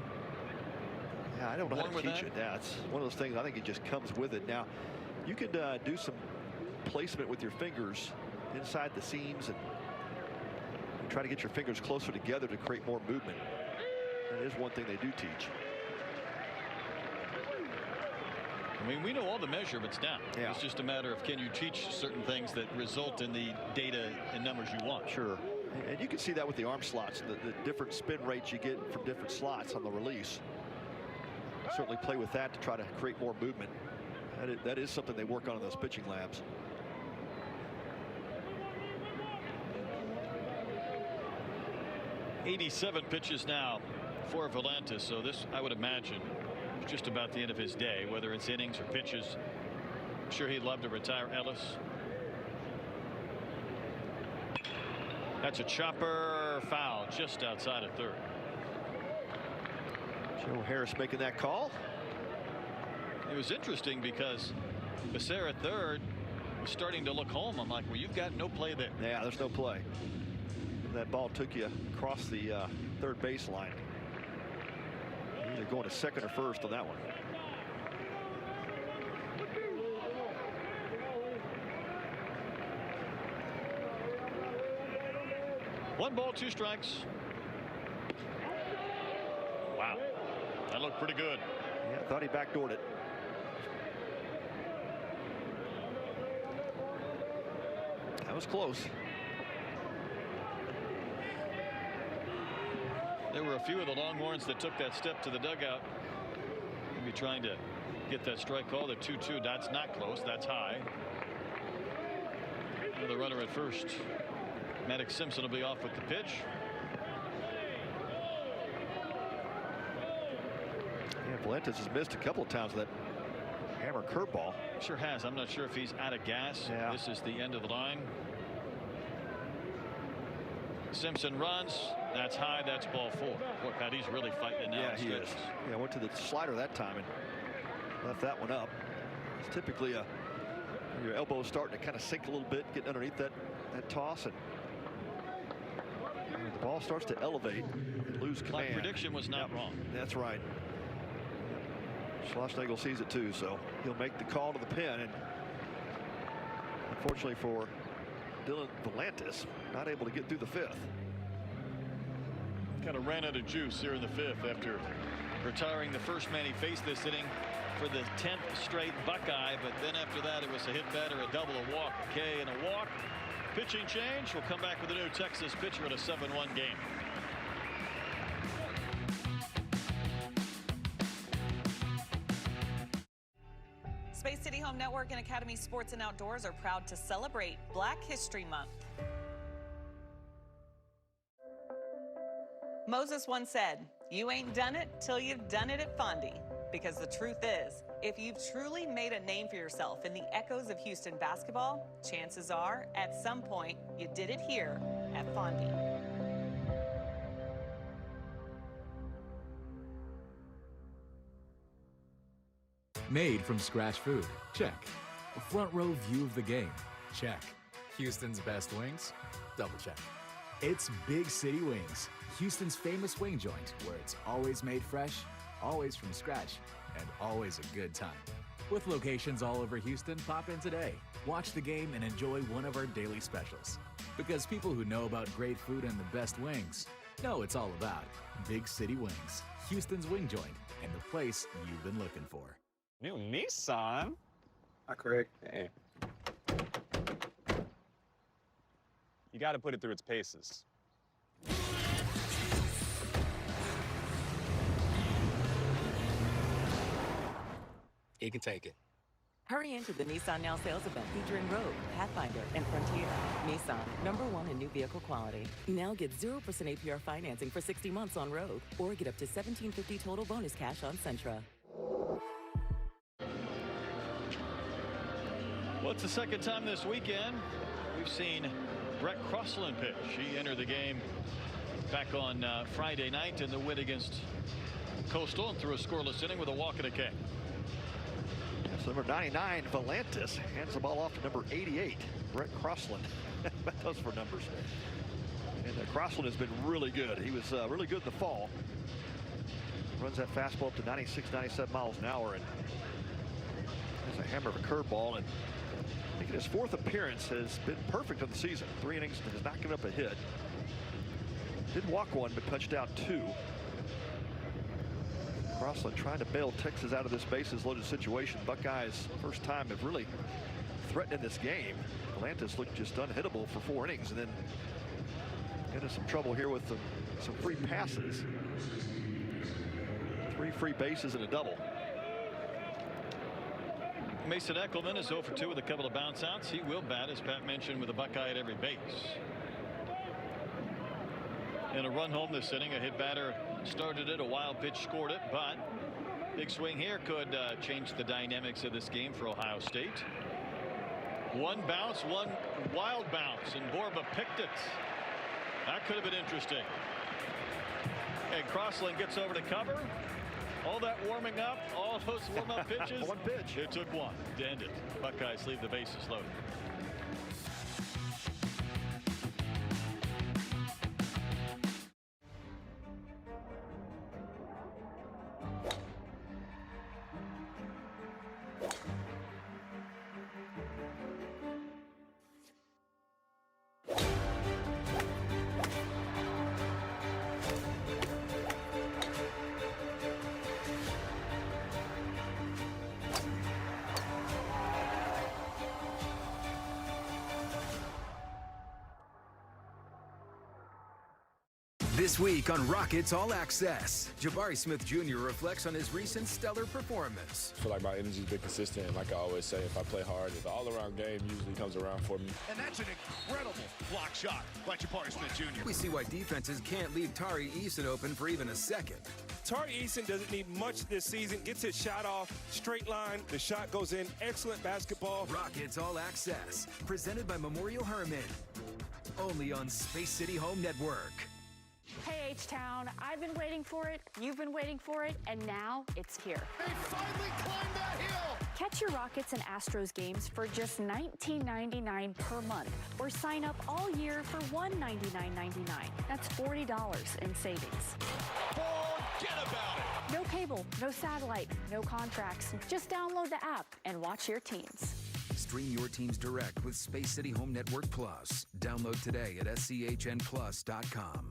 Speaker 1: Yeah, I don't know how
Speaker 2: Born
Speaker 1: to
Speaker 2: with
Speaker 1: teach
Speaker 2: that?
Speaker 1: it. Yeah, it's one of those things. I think it just comes with it. Now, you could do some placement with your fingers inside the seams and try to get your fingers closer together to create more movement. That is one thing they do teach.
Speaker 2: I mean, we know all the measurements now.
Speaker 1: Yeah.
Speaker 2: It's just a matter of can you teach certain things that result in the data and numbers you want.
Speaker 1: Sure. And you can see that with the arm slots, the different spin rates you get from different slots on the release. Certainly play with that to try to create more movement. That is something they work on in those pitching labs.
Speaker 2: '87 pitches now for Valenta, so this, I would imagine, is just about the end of his day, whether it's innings or pitches. I'm sure he'd love to retire Ellis. That's a chopper foul just outside of third.
Speaker 1: Joe Harris making that call.
Speaker 2: It was interesting because Becerra at third was starting to look home. I'm like, well, you've got no play there.
Speaker 1: Yeah, there's no play. That ball took you across the third baseline. Either going to second or first on that one.
Speaker 2: One ball, 2 strikes. Wow, that looked pretty good.
Speaker 1: Yeah, I thought he backdoored it. That was close.
Speaker 2: There were a few of the Longhorns that took that step to the dugout. Maybe trying to get that strike call. The 2-2. That's not close. That's high. Another runner at first. Maddox Simpson will be off with the pitch.
Speaker 1: Yeah, Valentes has missed a couple of times with that hammer curveball.
Speaker 2: Sure has. I'm not sure if he's out of gas.
Speaker 1: Yeah.
Speaker 2: This is the end of the line. Simpson runs. That's high. That's ball 4. Boy, Pat, he's really fighting now.
Speaker 1: Yeah, he is. Yeah, went to the slider that time and left that one up. It's typically your elbow starting to kind of sink a little bit, getting underneath that toss, and the ball starts to elevate and lose command.
Speaker 2: My prediction was not wrong.
Speaker 1: That's right. Schlossnagel sees it too, so he'll make the call to the pen. And unfortunately for Dylan Valentes, not able to get through the 5th.
Speaker 2: Kind of ran out of juice here in the 5th after retiring the first man he faced this inning for the 10th straight Buckeye. But then after that, it was a hit batter, a double, a walk, a K, and a walk. Pitching change. We'll come back with a new Texas pitcher in a 7-1 game.
Speaker 14: Space City Home Network and Academy Sports and Outdoors are proud to celebrate Black History Month. Moses once said, "You ain't done it till you've done it at Fondy." Because the truth is, if you've truly made a name for yourself in the echoes of Houston basketball, chances are, at some point, you did it here at Fondy.
Speaker 4: Made from scratch food. Check. A front row view of the game. Check. Houston's best wings? Double check. It's Big City Wings, Houston's famous wing joint, where it's always made fresh, always from scratch, and always a good time. With locations all over Houston, pop in today. Watch the game and enjoy one of our daily specials. Because people who know about great food and the best wings know it's all about Big City Wings, Houston's wing joint, and the place you've been looking for.
Speaker 17: New Nissan?
Speaker 20: Hi, Craig.
Speaker 17: Hey. You got to put it through its paces.
Speaker 20: You can take it.
Speaker 21: Hurry into the Nissan Now sales event featuring Rogue, Pathfinder, and Frontier. Nissan, #1 in new vehicle quality. Now get 0% APR financing for 60 months on Rogue, or get up to $1,750 total bonus cash on Sentra.
Speaker 2: Well, it's the second time this weekend we've seen Brett Crossland pitch. He entered the game back on Friday night in the win against Coastal and threw a scoreless inning with a walk and a K.
Speaker 1: Yes, number 99, Valantis, hands the ball off to number 88, Brett Crossland. Those for numbers. And Crossland has been really good. He was really good in the fall. Runs that fastball up to 96, 97 miles an hour, and has a hammer of a curveball. And I think in his 4th appearance has been perfect on the season. 3 innings, has not given up a hit. Did walk 1, but punched out 2. Crossland trying to bail Texas out of this bases loaded situation. Buckeyes first time have really threatened in this game. Atlantis looked just unhittable for 4 innings, and then into some trouble here with some free passes. 3 free bases and a double.
Speaker 2: Mason Eckelman is 0 for 2 with a couple of bounce outs. He will bat, as Pat mentioned, with a Buckeye at every base. And a run home this inning. A hit batter started it, a wild pitch scored it, but big swing here could change the dynamics of this game for Ohio State. 1 bounce, 1 wild bounce, and Borba picked it. That could have been interesting. And Crossland gets over to cover. All that warming up, all those warm-up pitches.
Speaker 1: 1 pitch.
Speaker 2: It took 1 to end it. Buckeyes leave the bases loaded.
Speaker 23: This week on Rockets All Access, Jabari Smith Jr. reflects on his recent stellar performance.
Speaker 25: I feel like my energy's been consistent. Like I always say, if I play hard, the all-around game usually comes around for me.
Speaker 11: And that's an incredible block shot by Jabari Smith Jr.
Speaker 23: We see why defenses can't leave Tari Eason open for even a second.
Speaker 27: Tari Eason doesn't need much this season. Gets his shot off, straight line, the shot goes in. Excellent basketball.
Speaker 23: Rockets All Access, presented by Memorial Hermann. Only on Space City Home Network.
Speaker 12: Hey, H-Town, I've been waiting for it, you've been waiting for it, and now it's here.
Speaker 11: They finally climbed that hill!
Speaker 12: Catch your Rockets and Astros games for just $19.99 per month, or sign up all year for $199.99. That's $40 in savings.
Speaker 11: Forget about it!
Speaker 12: No cable, no satellite, no contracts. Just download the app and watch your teams.
Speaker 23: Stream your teams direct with Space City Home Network Plus. Download today at SCHNplus.com.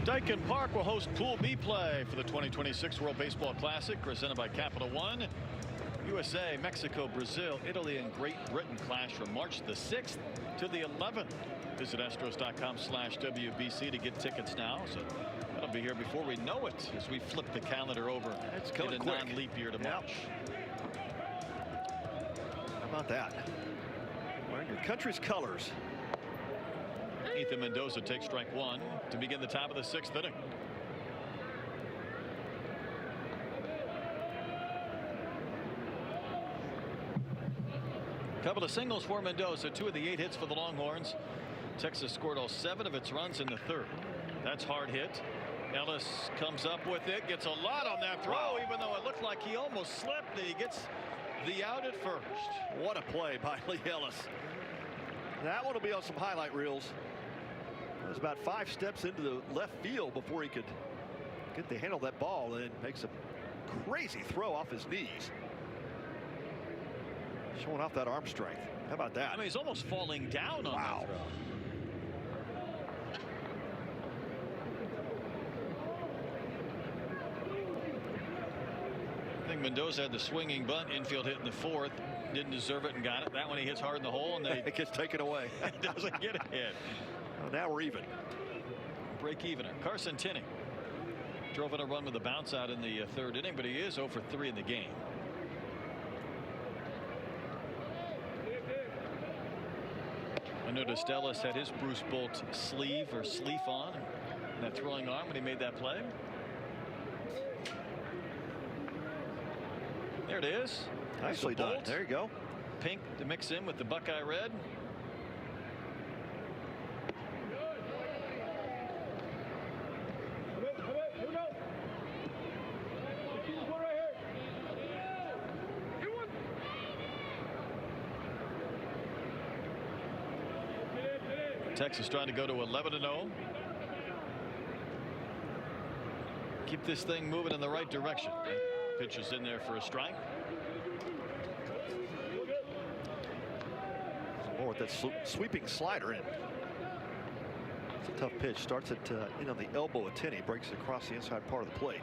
Speaker 2: Dyken Park will host Pool B play for the 2026 World Baseball Classic, presented by Capital One. USA, Mexico, Brazil, Italy, and Great Britain clash from March the 6th to the 11th. Visit Astros.com/WBC to get tickets now. So that'll be here before we know it as we flip the calendar over in a non-leap year to March.
Speaker 1: How about that? Wearing your country's colors.
Speaker 2: Ethan Mendoza takes strike 1 to begin the top of the 6th inning. Couple of singles for Mendoza, 2 of the 8 hits for the Longhorns. Texas scored all 7 of its runs in the 3rd. That's hard hit. Ellis comes up with it, gets a lot on that throw, even though it looked like he almost slipped. He gets the out at first.
Speaker 1: What a play by Lee Ellis. That one will be on some highlight reels. It was about 5 steps into the left field before he could get the handle of that ball, and makes a crazy throw off his knees. Showing off that arm strength. How about that?
Speaker 2: I mean, he's almost falling down on that throw. I think Mendoza had the swinging bunt, infield hit in the 4th. Didn't deserve it and got it. That one he hits hard in the hole, and
Speaker 1: it gets taken away.
Speaker 2: It doesn't get a hit.
Speaker 1: Well, now we're even.
Speaker 2: Break evener. Carson Tinney drove in a run with a bounce out in the 3rd inning, but he is 0 for 3 in the game. I noticed Ellis had his Bruce Bolt sleeve or sleeve on that throwing arm when he made that play. There it is.
Speaker 1: Nicely done. There you go.
Speaker 2: Pink to mix in with the Buckeye red. Texas trying to go to 11-0. Keep this thing moving in the right direction. Pitch is in there for a strike.
Speaker 1: More with that sweeping slider in. It's a tough pitch. Starts it in on the elbow of Tinney. Breaks it across the inside part of the plate.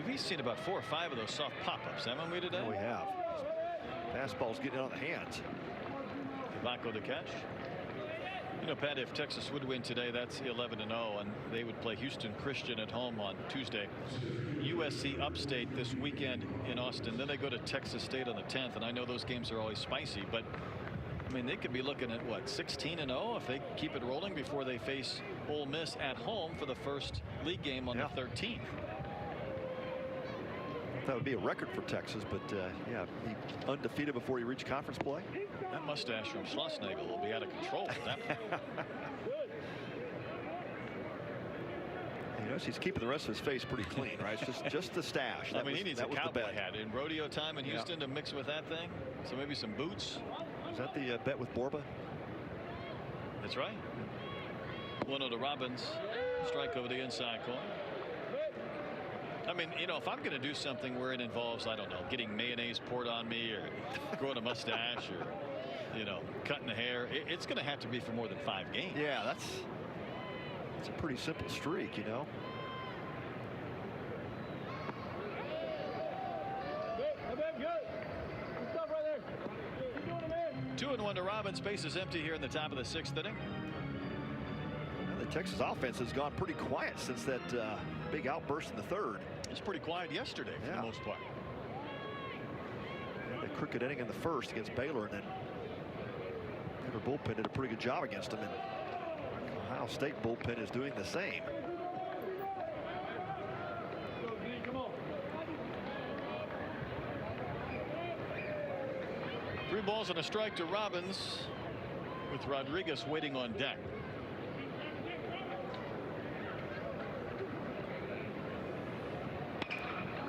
Speaker 2: We've seen about 4 or 5 of those soft pop-ups, haven't we, today?
Speaker 1: Yeah, we have. Fastball's getting on the hands.
Speaker 2: Vaco to catch. You know, Pat, if Texas would win today, that's 11-0, and they would play Houston Christian at home on Tuesday. USC Upstate this weekend in Austin. Then they go to Texas State on the 10th, and I know those games are always spicy, but I mean, they could be looking at what, 16-0 if they keep it rolling before they face Ole Miss at home for the first league game on the 13th.
Speaker 1: That would be a record for Texas, but yeah, he undefeated before he reached conference play.
Speaker 2: That mustache from Schlossnagel will be out of control with that.
Speaker 1: You know, he's keeping the rest of his face pretty clean, right? It's just the stash.
Speaker 2: I mean, he needs a cowboy hat in rodeo time in Houston to mix with that thing. So maybe some boots.
Speaker 1: Is that the bet with Borba?
Speaker 2: That's right. 1-0 to Robbins. Strike over the inside corner. I mean, you know, if I'm going to do something where it involves, I don't know, getting mayonnaise poured on me or growing a mustache or, you know, cutting the hair, it's going to have to be for more than 5 games.
Speaker 1: Yeah, that's a pretty simple streak, you know.
Speaker 2: Two and 1 to Robbins. Base is empty here in the top of the 6th inning.
Speaker 1: Well, the Texas offense has gone pretty quiet since that big outburst in the 3rd.
Speaker 2: It was pretty quiet yesterday for the most part.
Speaker 1: The crooked inning in the 1st against Baylor, and then Denver bullpen did a pretty good job against them, and Ohio State bullpen is doing the same.
Speaker 2: Three balls and a strike to Robbins, with Rodriguez waiting on deck.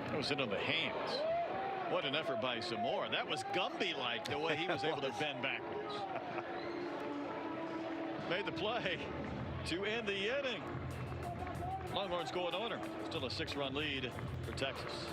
Speaker 2: That was in on the hands. What an effort by Zamora. That was Gumby-like, the way he was able to bend backwards. Made the play to end the inning. Longhorns go in order. Still a 6-run lead for Texas.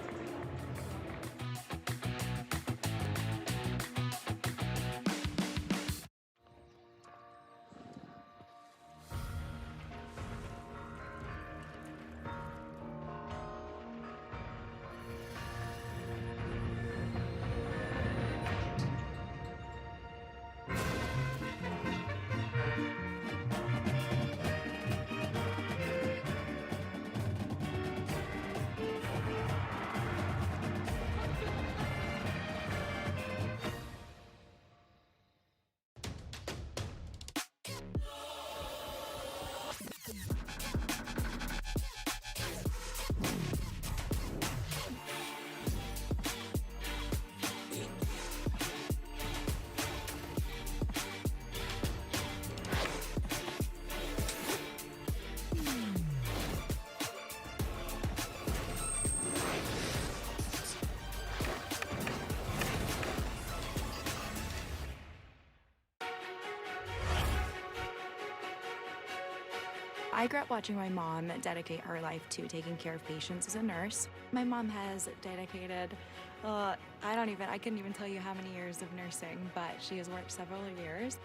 Speaker 6: I grew up watching my mom dedicate her life to taking care of patients as a nurse. My mom has dedicated, I couldn't even tell you how many years of nursing, but she has worked several years,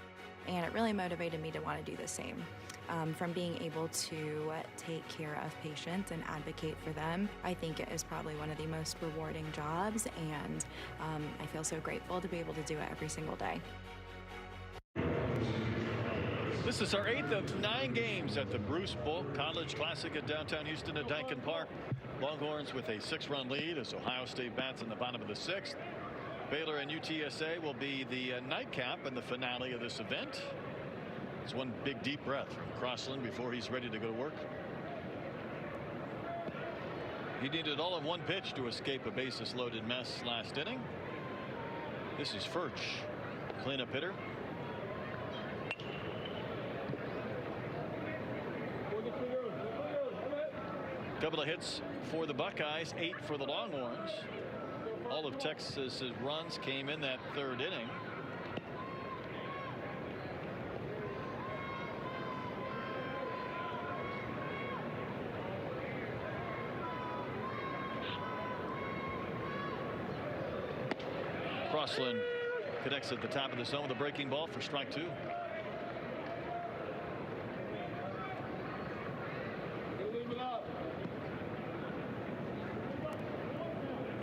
Speaker 6: and it really motivated me to want to do the same. From being able to take care of patients and advocate for them, I think it is probably one of the most rewarding jobs, and I feel so grateful to be able to do it every single day.
Speaker 2: This is our 8th of 9 games at the Bruce Bolt College Classic at downtown Houston at Daikin Park. Longhorns with a 6-run lead as Ohio State bats in the bottom of the 6th. Baylor and UTSA will be the nightcap and the finale of this event. It's one big deep breath from Crossland before he's ready to go to work. He needed all of one pitch to escape a bases loaded mess last inning. This is Furch, cleanup hitter. Couple of hits for the Buckeyes, 8 for the Longhorns. All of Texas's runs came in that 3rd inning. Crossland connects at the top of the zone with a breaking ball for strike 2.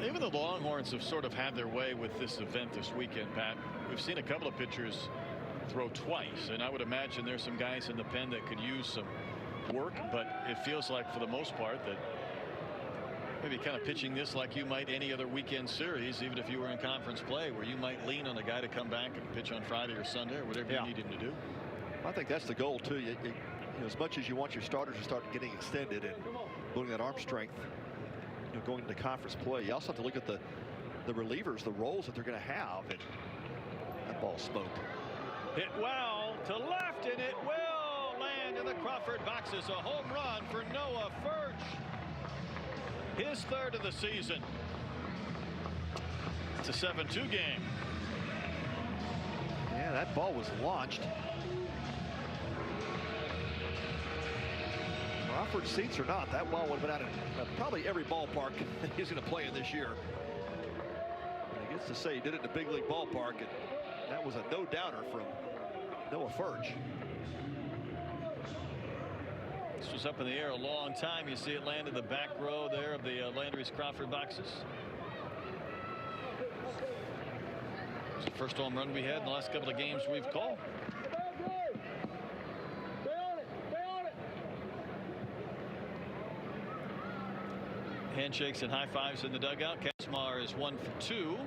Speaker 2: Even the Longhorns have sort of had their way with this event this weekend, Pat. We've seen a couple of pitchers throw twice, and I would imagine there's some guys in the pen that could use some work, but it feels like for the most part that maybe kind of pitching this like you might any other weekend series, even if you were in conference play, where you might lean on a guy to come back and pitch on Friday or Sunday or whatever you need him to do.
Speaker 1: I think that's the goal too. You know, as much as you want your starters to start getting extended and building that arm strength, going into conference play, you also have to look at the relievers, the roles that they're going to have, and that ball smoked.
Speaker 2: Hit well to left, and it will land in the Crawford boxes. A home run for Noah Furch, his 3rd of the season. It's a 7-2 game.
Speaker 1: Yeah, that ball was launched. Crawford seats or not, that ball would have been out of probably every ballpark he's going to play in this year. And he gets to say he did it in the big league ballpark, and that was a no-doubter from Noah Furch.
Speaker 2: This was up in the air a long time. You see it land in the back row there of the Landry's Crawford boxes. It's the first home run we had in the last couple of games we've called. Handshakes and high fives in the dugout. Kazmar is 1 for 2.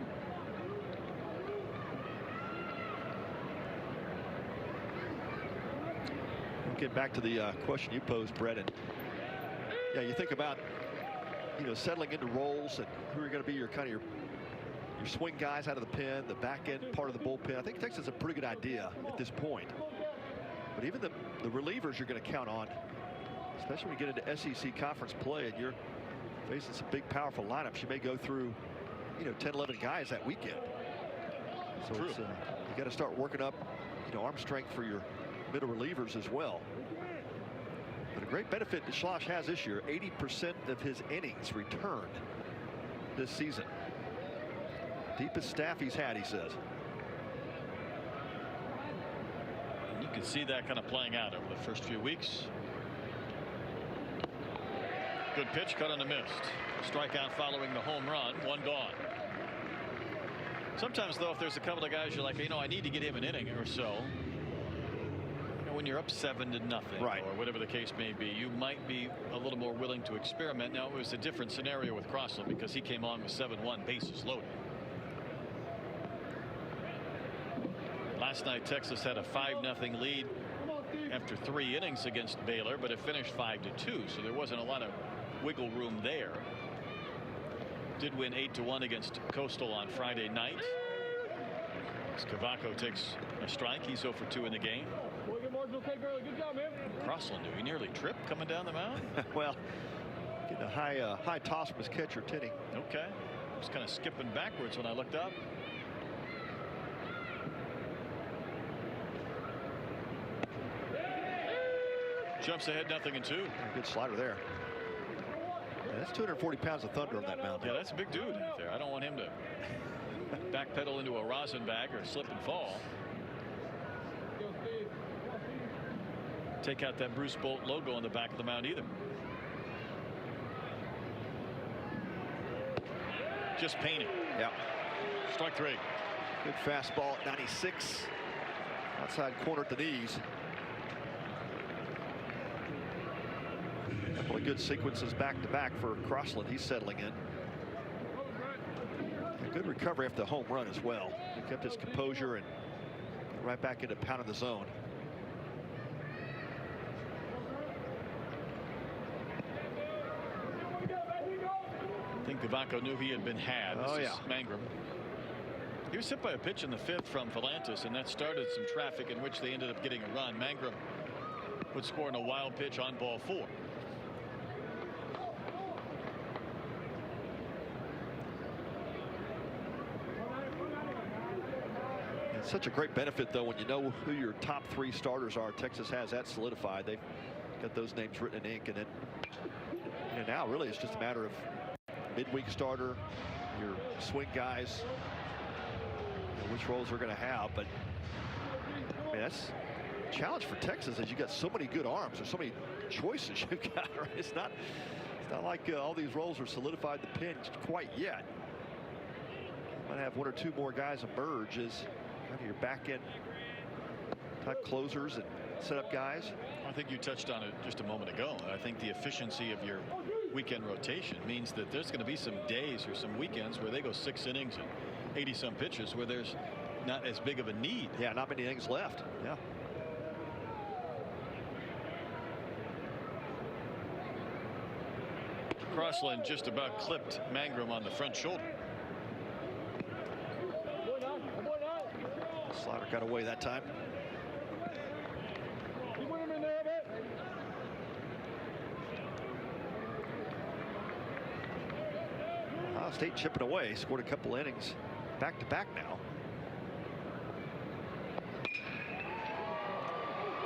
Speaker 1: We'll get back to the question you posed, Brett. And yeah, you think about settling into roles and who are going to be your swing guys out of the pen, the back end part of the bullpen. I think Texas is a pretty good idea at this point. But even the relievers you're going to count on, especially when you get into SEC conference play and you're facing some big, powerful lineups. You may go through, 10, 11 guys that weekend. So you got to start working up, arm strength for your middle relievers as well. But a great benefit that Schloss has this year: 80% of his innings returned this season. Deepest staff he's had, he says.
Speaker 2: You can see that kind of playing out over the first few weeks. Good pitch, cut on a missed. Strikeout following the home run, 1 gone. Sometimes, though, if there's a couple of guys you're like, I need to get him an inning or so. When you're up 7-0, right, or whatever the case may be, you might be a little more willing to experiment. Now, it was a different scenario with Crossland because he came on with 7-1, bases loaded. Last night, Texas had a 5-0 lead after 3 innings against Baylor, but it finished 5-2, so there wasn't a lot of wiggle room there. Did win 8-1 against Coastal on Friday night. As Cavaco takes a strike, he's 0 for 2 in the game. Crossland, he nearly tripped coming down the mound.
Speaker 1: Well, getting a high toss from his catcher, Tinney.
Speaker 2: Okay, just kind of skipping backwards when I looked up. Jumps ahead, 0-2.
Speaker 1: Good slider there. Yeah, that's 240 pounds of thunder on that mound.
Speaker 2: Yeah, that's a big dude out there. I don't want him to backpedal into a rosin bag or slip and fall. Take out that Bruce Bolt logo on the back of the mound either. Just painting.
Speaker 1: Yeah.
Speaker 2: Strike 3.
Speaker 1: Good fastball at 96. Outside corner at the knees. A couple of good sequences back to back for Crossland. He's settling in. A good recovery after the home run as well. He kept his composure and right back into pounding the zone.
Speaker 2: I think Gavaco knew he had been had. This is Mangrum. He was hit by a pitch in the 5th from Volantis, and that started some traffic in which they ended up getting a run. Mangrum would score in a wild pitch on ball 4.
Speaker 1: It's such a great benefit, though, when you know who your top 3 starters are. Texas has that solidified. They've got those names written in ink, and then now really it's just a matter of midweek starter, your swing guys, which roles they're going to have. But I mean, that's a challenge for Texas, as you got so many good arms. There's so many choices you've got. Right? It's not like all these roles are solidified the pin quite yet. Might have 1 or 2 more guys emerge as kind of your back end type closers and setup guys.
Speaker 2: I think you touched on it just a moment ago. I think the efficiency of your weekend rotation means that there's going to be some days or some weekends where they go 6 innings and 80-some pitches where there's not as big of a need.
Speaker 1: Yeah, not many innings left. Yeah.
Speaker 2: Crossland just about clipped Mangrum on the front shoulder.
Speaker 1: Slider got away that time. Ohio State chipping away, scored a couple innings back to back now.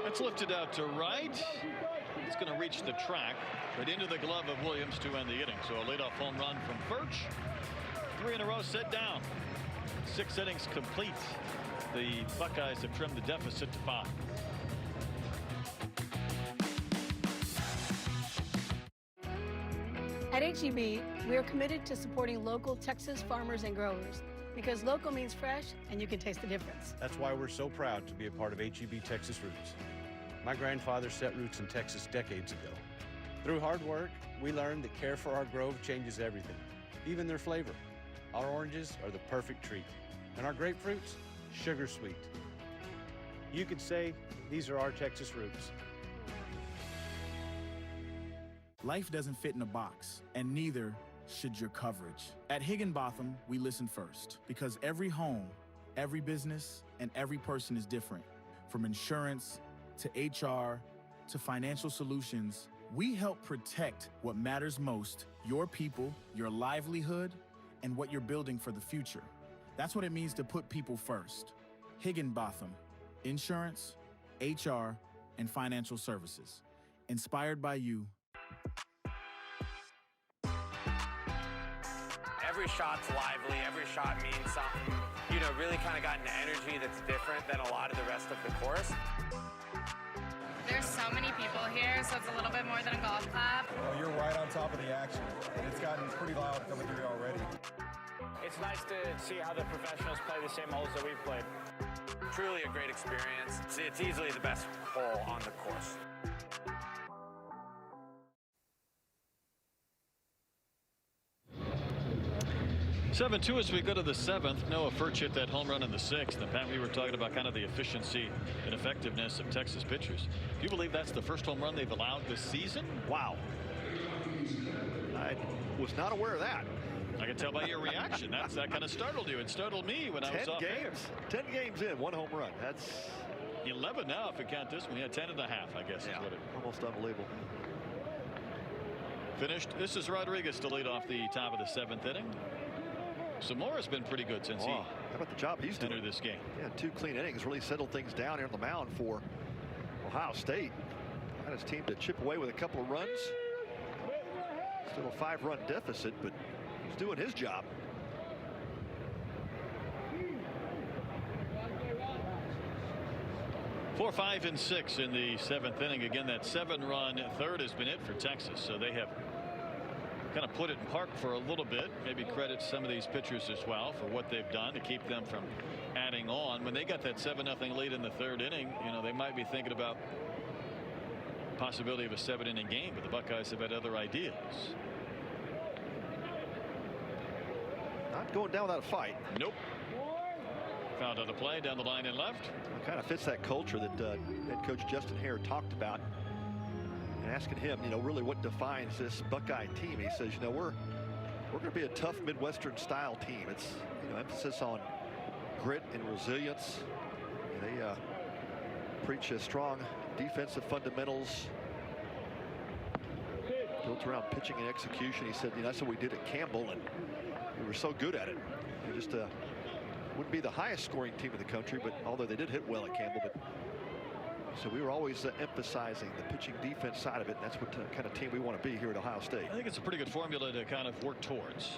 Speaker 2: That's lifted out to right. It's going to reach the track, but into the glove of Williams to end the inning. So a leadoff home run from Furch. 3 in a row set down. 6 innings complete. The Buckeyes have trimmed the deficit to 5.
Speaker 7: At HEB, we are committed to supporting local Texas farmers and growers, because local means fresh and you can taste the difference.
Speaker 8: That's why we're so proud to be a part of HEB Texas Roots. My grandfather set roots in Texas decades ago. Through hard work, we learned that care for our grove changes everything, even their flavor. Our oranges are the perfect treat, and our grapefruits, sugar sweet. You could say these are our Texas roots.
Speaker 9: Life doesn't fit in a box, and neither should your coverage. At Higginbotham, we listen first, because every home, every business, and every person is different. From insurance to HR to financial solutions, we help protect what matters most: your people, your livelihood, and what you're building for the future. That's what it means to put people first. Higginbotham, insurance, HR, and financial services. Inspired by you.
Speaker 10: Every shot's lively, every shot means something. You know, really kind of got an energy that's different than a lot of the rest of the course.
Speaker 22: There's so many people here, so it's a little bit more than a golf clap.
Speaker 24: Well, you're right on top of the action, and it's gotten pretty loud coming through already.
Speaker 10: It's nice to see how the professionals play the same holes that we've played. Truly a great experience. It's easily the best hole on the course.
Speaker 2: (7-2) as we go to the 7th. Noah Furch hit that home run in the 6th. And Pat, we were talking about kind of the efficiency and effectiveness of Texas pitchers. Do you believe that's the first home run they've allowed this season?
Speaker 1: Wow. I was not aware of that.
Speaker 2: I can tell by your reaction. That kind of startled you. It startled me when I was off air.
Speaker 1: 10 games in, 1 home run. That's
Speaker 2: 11 now if you count this one. Yeah, 10.5, I guess is what it.
Speaker 1: Almost unbelievable.
Speaker 2: Finished. This is Rodriguez to lead off the top of the 7th inning. Zamora's been pretty good since
Speaker 1: how about the job he's
Speaker 2: entered
Speaker 1: doing
Speaker 2: this game.
Speaker 1: Yeah, 2 clean innings, really settled things down here on the mound for Ohio State. his team to chip away with a couple of runs. Still a 5-run deficit, but he's doing his job.
Speaker 2: Four, 5, and 6 in the 7th inning. Again, that 7-run third has been it for Texas. So they have kind of put it in park for a little bit. Maybe credit some of these pitchers as well for what they've done to keep them from adding on. When they got that 7-0 lead in the 3rd inning, you know, they might be thinking about the possibility of a 7-inning game, but the Buckeyes have had other ideas.
Speaker 1: Not going down without a fight.
Speaker 2: Nope. Found on the play down the line and left.
Speaker 1: It kind of fits that culture that head coach Justin Hare talked about. And asking him, you know, really what defines this Buckeye team. He says, you know, we're going to be a tough Midwestern style team. It's, you know, emphasis on grit and resilience. And they preach a strong defensive fundamentals built around pitching and execution. He said, you know, that's what we did at Campbell, and we were so good at it. We just wouldn't be the highest scoring team in the country, but although they did hit well at Campbell, but so we were always emphasizing the pitching defense side of it. And that's what kind of team we want to be here at Ohio State.
Speaker 2: I think it's a pretty good formula to kind of work towards.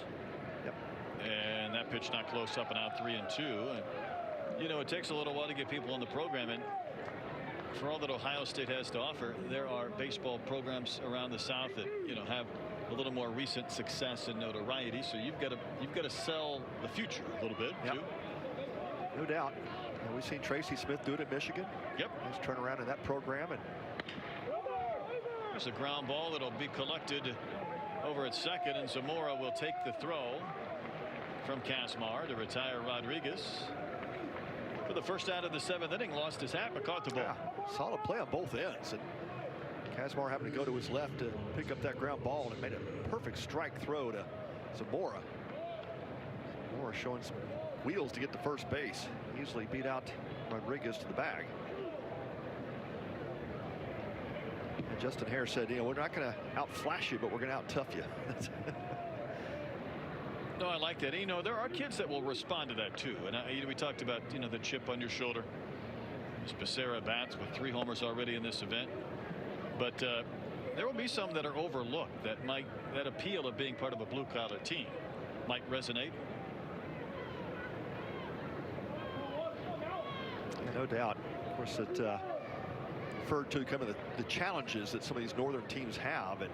Speaker 1: Yep.
Speaker 2: And that pitch not close, up and out, 3-2. And you know, it takes a little while to get people on the program, and for all that Ohio State has to offer, there are baseball programs around the South that, you know, have a little more recent success and notoriety. So you've got to sell the future a little bit too.
Speaker 1: No doubt. And we've seen Tracy Smith do it at Michigan.
Speaker 2: Yep.
Speaker 1: Nice turnaround in that program. And
Speaker 2: there's a ground ball that'll be collected over at second, and Zamora will take the throw from Kazmar to retire Rodriguez. For the first out of the 7th inning, lost his hat but caught the ball.
Speaker 1: Yeah, solid play on both ends. And Kazmar having to go to his left to pick up that ground ball, and it made a perfect strike throw to Zamora. Zamora showing some wheels to get to first base. Easily beat out Rodriguez to the bag. And Justin Hare said, you know, we're not going to out-flash you, but we're going to out-tough you.
Speaker 2: No, I like that. You know, there are kids that will respond to that too. And we talked about, you know, the chip on your shoulder. Becerra bats with 3 homers already in this event. But there will be some that are overlooked that appeal of being part of a blue-collar team might resonate.
Speaker 1: No doubt. Of course, it referred to kind of the challenges that some of these northern teams have. And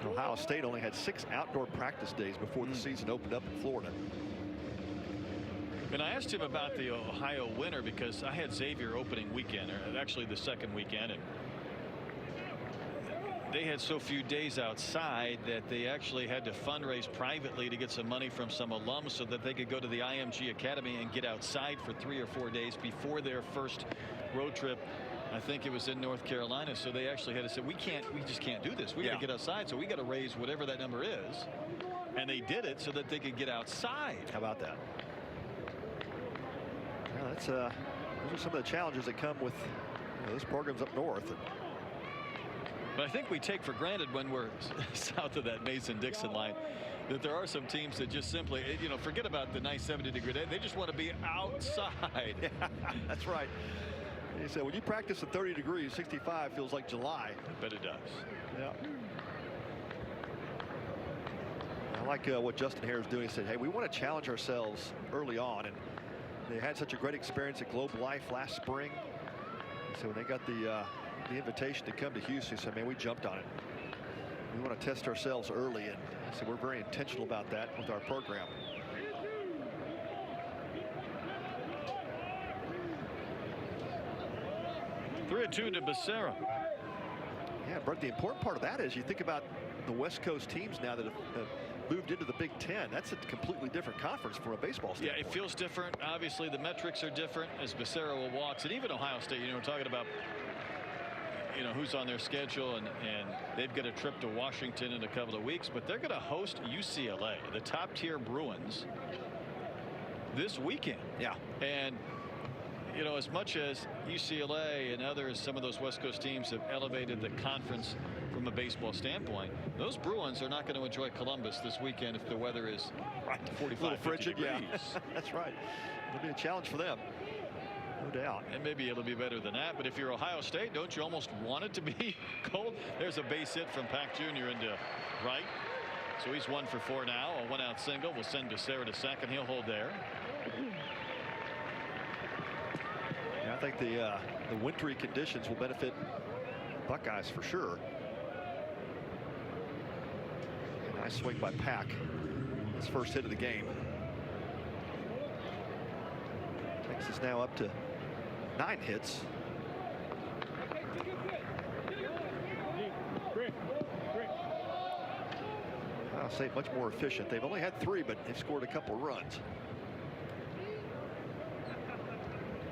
Speaker 1: Ohio State only had 6 outdoor practice days before the season opened up in Florida.
Speaker 2: And I asked him about the Ohio winter because I had Xavier opening weekend, or actually the second weekend, and they had so few days outside that they actually had to fundraise privately to get some money from some alums so that they could go to the IMG Academy and get outside for 3 or 4 days before their first road trip. I think it was in North Carolina. So they actually had to say, we just can't do this. We got to get outside. So we got to raise whatever that number is. And they did it so that they could get outside.
Speaker 1: How about that? Well, that's those are some of the challenges that come with, you know, those programs up north.
Speaker 2: But I think we take for granted when we're south of that Mason-Dixon line that there are some teams that just simply, you know, forget about the nice 70-degree day. They just want to be outside.
Speaker 1: Yeah, that's right. He said, when you practice at 30 degrees, 65 feels like July.
Speaker 2: I bet it does.
Speaker 1: Yeah. I like what Justin Hare is doing. He said, hey, we want to challenge ourselves early on. And they had such a great experience at Globe Life last spring. So when they got the invitation to come to Houston, he said, man, we jumped on it. We want to test ourselves early, and so we're very intentional about that with our program.
Speaker 2: Three and 2 to Becerra.
Speaker 1: Yeah, but the important part of that is you think about the West Coast teams now that have moved into the Big Ten. That's a completely different conference from a baseball standpoint.
Speaker 2: Yeah, it feels different. Obviously, the metrics are different as Becerra will walks, and even Ohio State. You know, we're talking about, you know, who's on their schedule, and they've got a trip to Washington in a couple of weeks, but they're going to host UCLA, the top-tier Bruins, this weekend.
Speaker 1: Yeah.
Speaker 2: And you know, as much as UCLA and others, some of those West Coast teams have elevated the conference from a baseball standpoint, those Bruins are not going to enjoy Columbus this weekend if the weather is 45, 50 degrees.
Speaker 1: Yeah. That's right. It'll be a challenge for them. No doubt.
Speaker 2: And maybe it'll be better than that. But if you're Ohio State, don't you almost want it to be cold? There's a base hit from Pack Jr. into right. So he's 1 for 4 now. A 1-out single will send Becerra to second. He'll hold there.
Speaker 1: Yeah, I think the wintry conditions will benefit Buckeyes for sure. Nice swing by Pack. His first hit of the game. Texas now up to 9 hits. I'll say much more efficient. They've only had 3, but they've scored a couple runs.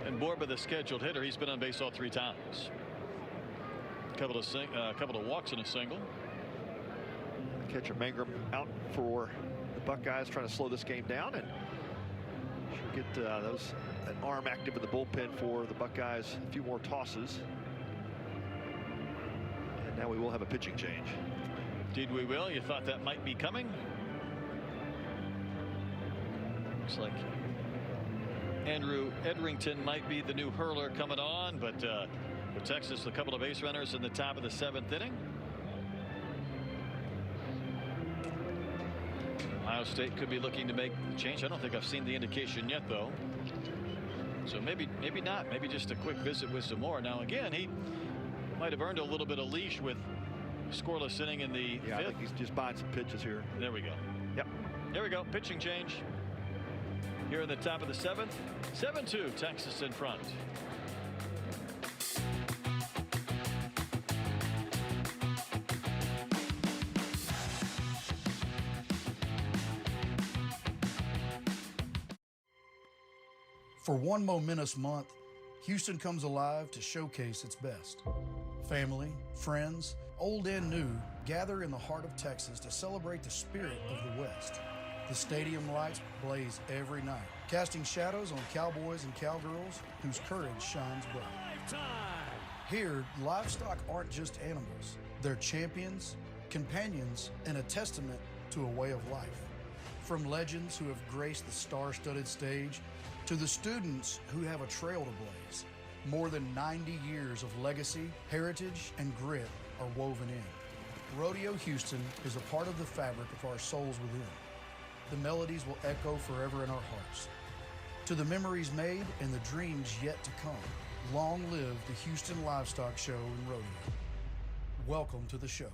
Speaker 2: And Borba, the scheduled hitter, he's been on base all 3 times. A couple of walks and a single.
Speaker 1: Catcher Mangrum out for the Buckeyes, trying to slow this game down and should get an arm active in the bullpen for the Buckeyes. A few more tosses. And now we will have a pitching change.
Speaker 2: Indeed we will. You thought that might be coming. Looks like Andrew Edrington might be the new hurler coming on, but for Texas, a couple of base runners in the top of the 7th inning. Ohio State could be looking to make the change. I don't think I've seen the indication yet, though. So maybe not. Maybe just a quick visit with Zamora. Now again, he might have earned a little bit of leash with scoreless inning in the 5th.
Speaker 1: I think he's just buying some pitches here.
Speaker 2: There we go.
Speaker 1: Yep.
Speaker 2: There we go. Pitching change here in the top of the 7th. 7-2, Texas in front.
Speaker 3: For one momentous month, Houston comes alive to showcase its best. Family, friends, old and new, gather in the heart of Texas to celebrate the spirit of the West. The stadium lights blaze every night, casting shadows on cowboys and cowgirls whose courage shines bright. Here, livestock aren't just animals. They're champions, companions, and a testament to a way of life. From legends who have graced the star-studded stage to the students who have a trail to blaze, more than 90 years of legacy, heritage, and grit are woven in. Rodeo Houston is a part of the fabric of our souls within. The melodies will echo forever in our hearts. To the memories made and the dreams yet to come, long live the Houston Livestock Show and Rodeo. Welcome to the show.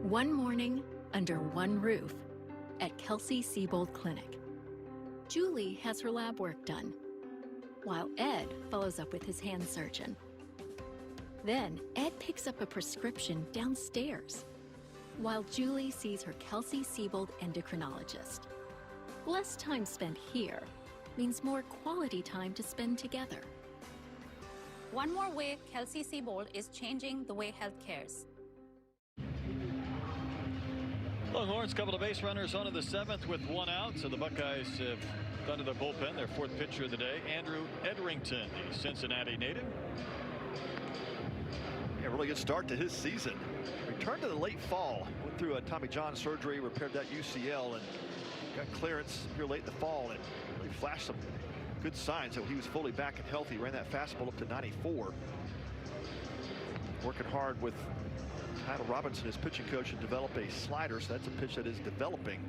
Speaker 5: One morning, under one roof, at Kelsey-Seybold Clinic. Julie has her lab work done, while Ed follows up with his hand surgeon. Then, Ed picks up a prescription downstairs, while Julie sees her Kelsey-Seybold endocrinologist. Less time spent here means more quality time to spend together.
Speaker 13: One more way Kelsey-Seybold is changing the way health cares.
Speaker 2: Longhorns, couple of base runners onto the 7th with 1 out. So the Buckeyes have gone to their bullpen. Their 4th pitcher of the day, Andrew Edrington, the Cincinnati native.
Speaker 1: Yeah, really good start to his season. Returned to the late fall. Went through a Tommy John surgery, repaired that UCL, and got clearance here late in the fall, and really flashed some good signs that he was fully back and healthy. Ran that fastball up to 94. Working hard with Kyle Robinson, his pitching coach, and develop a slider, so that's a pitch that is developing.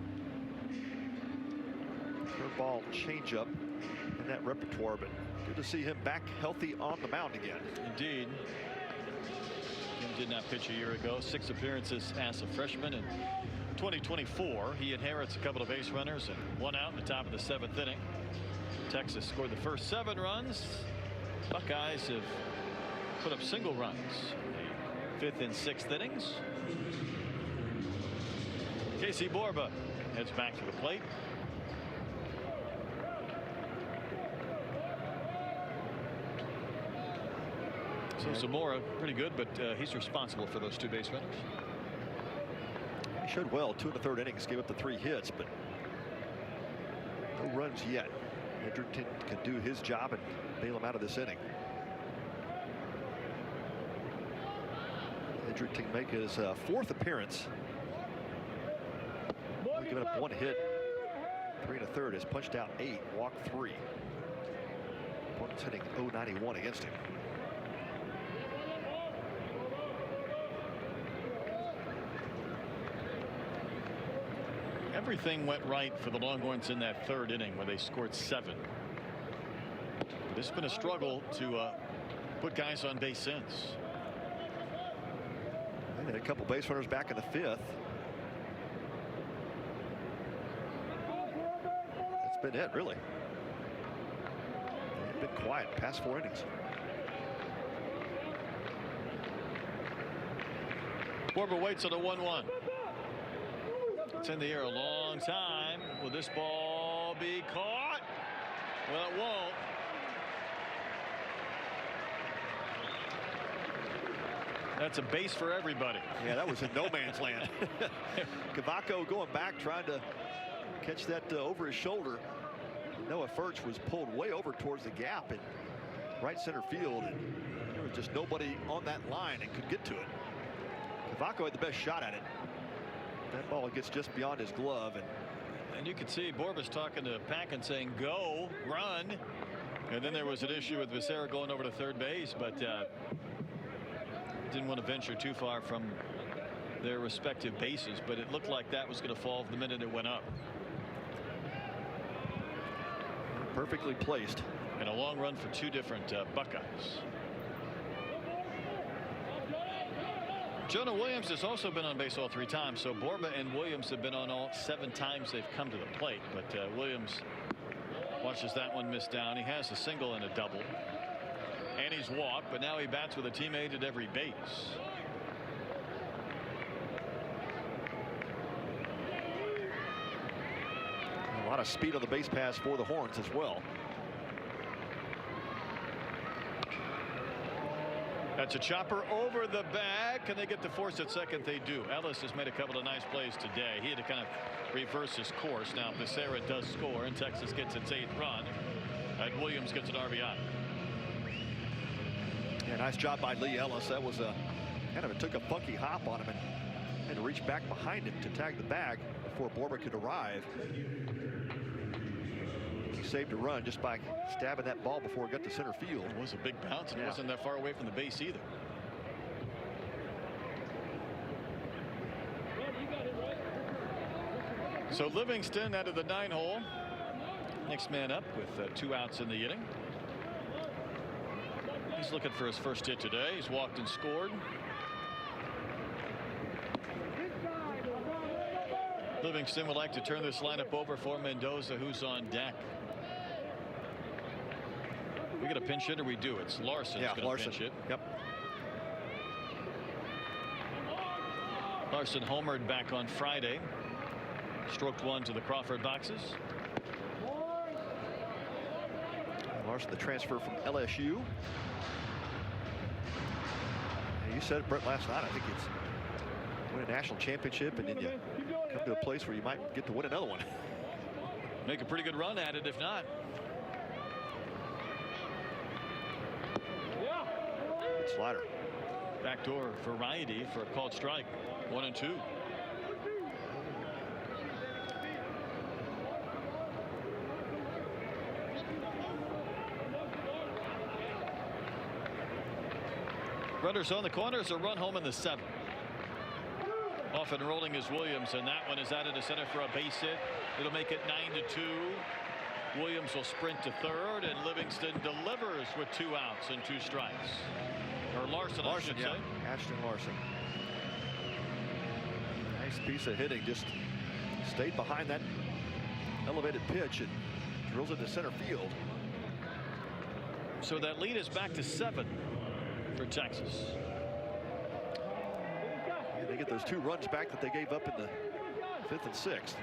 Speaker 1: Curveball, changeup in that repertoire, but good to see him back healthy on the mound again.
Speaker 2: Indeed. He did not pitch a year ago. 6 appearances as a freshman in 2024. He inherits a couple of base runners and 1 out in the top of the 7th inning. Texas scored the first 7 runs. Buckeyes have put up single runs. 5th and 6th innings. Casey Borba heads back to the plate. So Zamora pretty good, but he's responsible for those 2 base runners.
Speaker 1: He showed well. 2 in the 3rd innings, gave up the 3 hits, but no runs yet. Edrington can do his job and bail him out of this inning. Edrington make his 4th appearance. Only given up 1 hit. 3 1/3, has punched out 8, walked 3. Opponent's hitting .091 against him.
Speaker 2: Everything went right for the Longhorns in that 3rd inning where they scored 7. But it's been a struggle to put guys on base since.
Speaker 1: And a couple base runners back in the 5th. That's been it, really. They've been quiet past 4 innings.
Speaker 2: Borba waits on a 1-1. It's in the air a long time. Will this ball be caught? Well, it won't. That's a base for everybody.
Speaker 1: Yeah, that was in no man's land. Cavaco going back, trying to catch that over his shoulder. Noah Furch was pulled way over towards the gap in right center field, and there was just nobody on that line and could get to it. Cavaco had the best shot at it. That ball gets just beyond his glove,
Speaker 2: and you could see Borba's talking to Packin saying, "Go, run," and then there was an issue with Becerra going over to third base, but didn't want to venture too far from their respective bases, but it looked like that was going to fall the minute it went up.
Speaker 1: Perfectly placed.
Speaker 2: And a long run for 2 different Buckeyes. Jonah Williams has also been on base all 3 times, so Borba and Williams have been on all 7 times they've come to the plate, but Williams watches that one miss down. He has a single and a double, and he's walked, but now he bats with a teammate at every base.
Speaker 1: A lot of speed on the base pass for the Horns as well.
Speaker 2: That's a chopper over the bag. Can they get the force at second? They do. Ellis has made a couple of nice plays today. He had to kind of reverse his course. Now Becerra does score, and Texas gets its 8th run, and Williams gets an RBI.
Speaker 1: Yeah, nice job by Lee Ellis. That was took a funky hop on him and had to reach back behind him to tag the bag before Borba could arrive. He saved a run just by stabbing that ball before it got to center field.
Speaker 2: It was a big bounce, and it wasn't that far away from the base either. So Livingston out of the 9-hole. Next man up with 2 outs in the inning. He's looking for his first hit today. He's walked and scored. Livingston would like to turn this lineup over for Mendoza, who's on deck. We get a pinch hit, or we do? It's Larson.
Speaker 1: Yeah, Larson.
Speaker 2: Pinch hit.
Speaker 1: Yep.
Speaker 2: Larson homered back on Friday. Stroked 1 to the Crawford boxes.
Speaker 1: Larson, the transfer from LSU. And you said it, Brett, last night. I think it's win a national championship, and then you come to a place where you might get to win another one.
Speaker 2: Make a pretty good run at it, if not.
Speaker 1: Good slider.
Speaker 2: Backdoor variety for a called strike. 1-2. Runners on the corners, a run home in the 7th. Off and rolling is Williams, and that one is out into center for a base hit. It'll make it 9-2. Williams will sprint to third, and Livingston delivers with 2 outs and 2 strikes. Or Larson, I should say.
Speaker 1: Ashton Larson. Nice piece of hitting. Just stayed behind that elevated pitch and drills it to center field.
Speaker 2: So that lead is back to 7 for Texas.
Speaker 1: And they get those 2 runs back that they gave up in the 5th and 6th.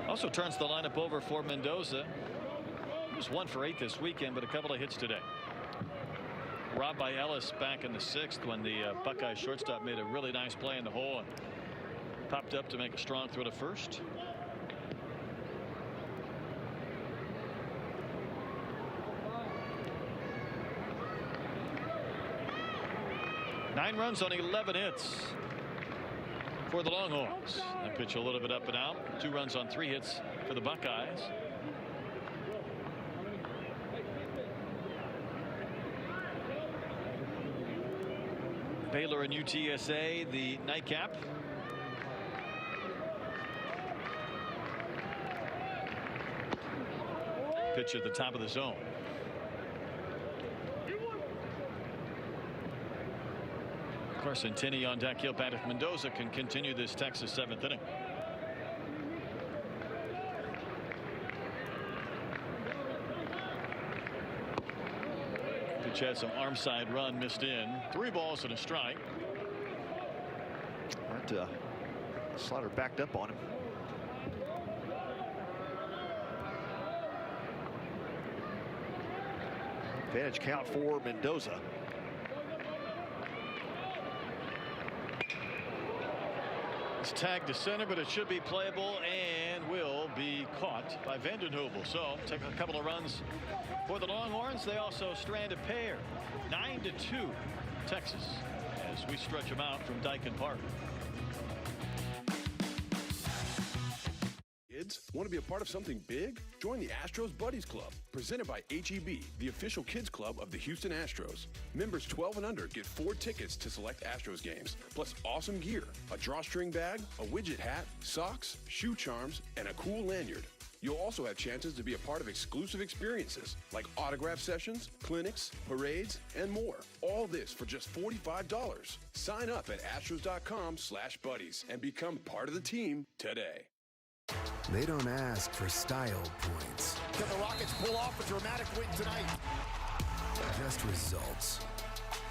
Speaker 2: Also turns the lineup over for Mendoza. He was 1 for 8 this weekend, but a couple of hits today. Robbed by Ellis back in the 6th when the Buckeye shortstop made a really nice play in the hole and popped up to make a strong throw to first. 9 runs on 11 hits for the Longhorns. That pitch a little bit up and out. 2 runs on 3 hits for the Buckeyes. Baylor and UTSA, the nightcap. Pitch at the top of the zone. Carson Tinney on deck. Gilbert Mendoza can continue this Texas 7th inning. Pitch had some arm side run missed in. 3 balls and a strike.
Speaker 1: That slider backed up on him. Advantage count for Mendoza.
Speaker 2: It's tagged to center, but it should be playable and will be caught by Vandenheuvel. So take a couple of runs for the Longhorns. They also strand a pair. 9-2 Texas as we stretch them out from Dyken Park.
Speaker 11: Kids, want to be a part of something big? Join the Astros Buddies Club, presented by HEB, the official kids club of the Houston Astros. Members 12 and under get 4 tickets to select Astros games, plus awesome gear, a drawstring bag, a widget hat, socks, shoe charms, and a cool lanyard. You'll also have chances to be a part of exclusive experiences like autograph sessions, clinics, parades, and more. All this for just $45. Sign up at astros.com/buddies and become part of the team today.
Speaker 23: They don't ask for style points.
Speaker 4: Can the Rockets pull off a dramatic win tonight?
Speaker 23: Just results.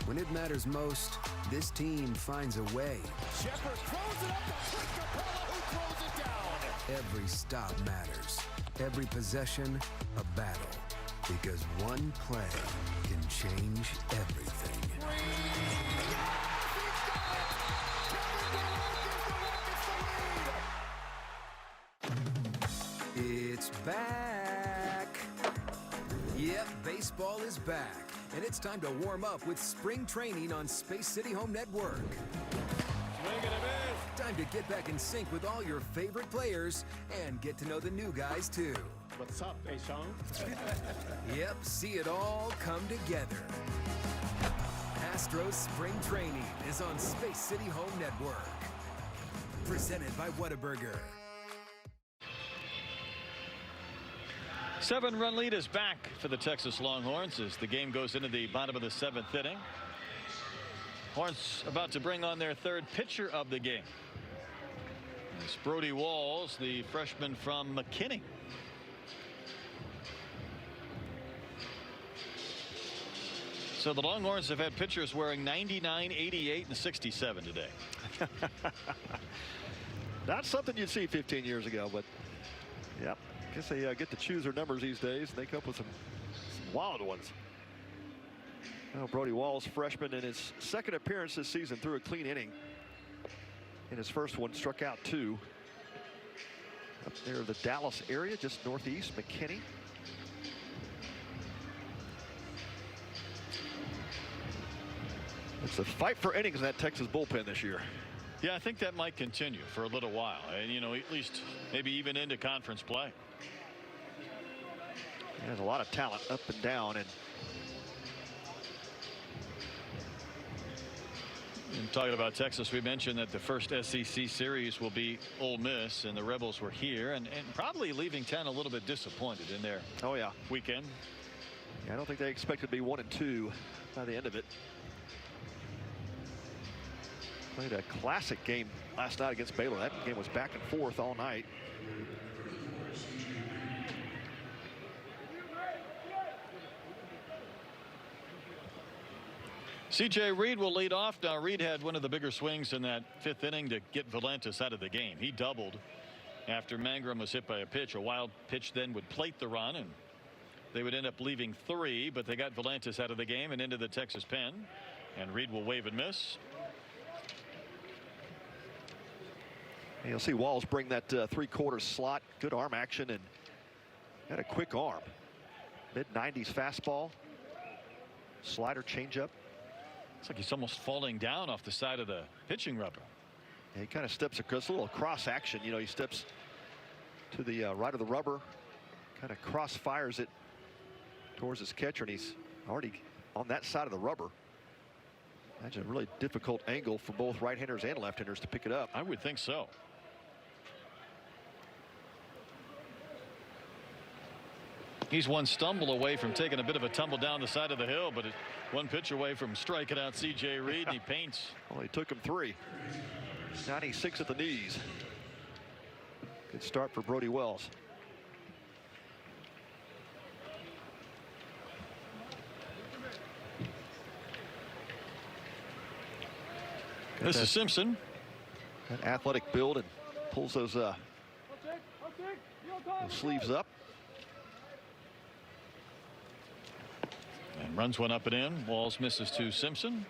Speaker 23: When it matters most, this team finds a way.
Speaker 4: Shepard throws it up to Clint Capella, who throws it down.
Speaker 23: Every stop matters. Every possession, a battle. Because one play can change everything. It's back. Yep, baseball is back. And it's time to warm up with spring training on Space City Home Network. Time to get back in sync with all your favorite players and get to know the new guys too.
Speaker 14: What's up, Sean?
Speaker 23: Yep, see it all come together. Astros Spring Training is on Space City Home Network. Presented by Whataburger.
Speaker 2: 7-run lead is back for the Texas Longhorns as the game goes into the bottom of the 7th inning. Horns about to bring on their 3rd pitcher of the game. It's Brody Walls, the freshman from McKinney. So the Longhorns have had pitchers wearing 99, 88, and 67 today.
Speaker 1: Not something you'd see 15 years ago, but yep. I guess they get to choose their numbers these days, and they come up with some wild ones. Well, Brody Walls, freshman, in his 2nd appearance this season, threw a clean inning. In his first one, struck out 2. Up near the Dallas area, just northeast, McKinney. It's a fight for innings in that Texas bullpen this year.
Speaker 2: Yeah, I think that might continue for a little while, and at least maybe even into conference play.
Speaker 1: There's a lot of talent up and down, and
Speaker 2: talking about Texas, we mentioned that the first SEC series will be Ole Miss, and the Rebels were here and probably leaving town a little bit disappointed in their weekend.
Speaker 1: Yeah, I don't think they expected to be 1-2 by the end of it. Played a classic game last night against Baylor. That game was back and forth all night.
Speaker 2: C.J. Reed will lead off. Now, Reed had one of the bigger swings in that 5th inning to get Valentis out of the game. He doubled after Mangrum was hit by a pitch. A wild pitch then would plate the run, and they would end up leaving 3, but they got Valentis out of the game and into the Texas pen, and Reed will wave and miss.
Speaker 1: And you'll see Walls bring that 3/4 slot. Good arm action and had a quick arm. Mid-90s fastball, slider, changeup.
Speaker 2: It's like he's almost falling down off the side of the pitching rubber.
Speaker 1: Yeah, he kind of steps across, a little cross action. You know, he steps to the right of the rubber, kind of cross fires it towards his catcher, and he's already on that side of the rubber. Imagine a really difficult angle for both right-handers and left-handers to pick it up.
Speaker 2: I would think so. He's one stumble away from taking a bit of a tumble down the side of the hill, but one pitch away from striking out C.J. Reed, and he paints.
Speaker 1: Well, he took him 3. 96 at the knees. Good start for Brody Wells.
Speaker 2: This is Simpson.
Speaker 1: That athletic build, and pulls those sleeves up.
Speaker 2: And runs one up and in. Walls misses to Simpson.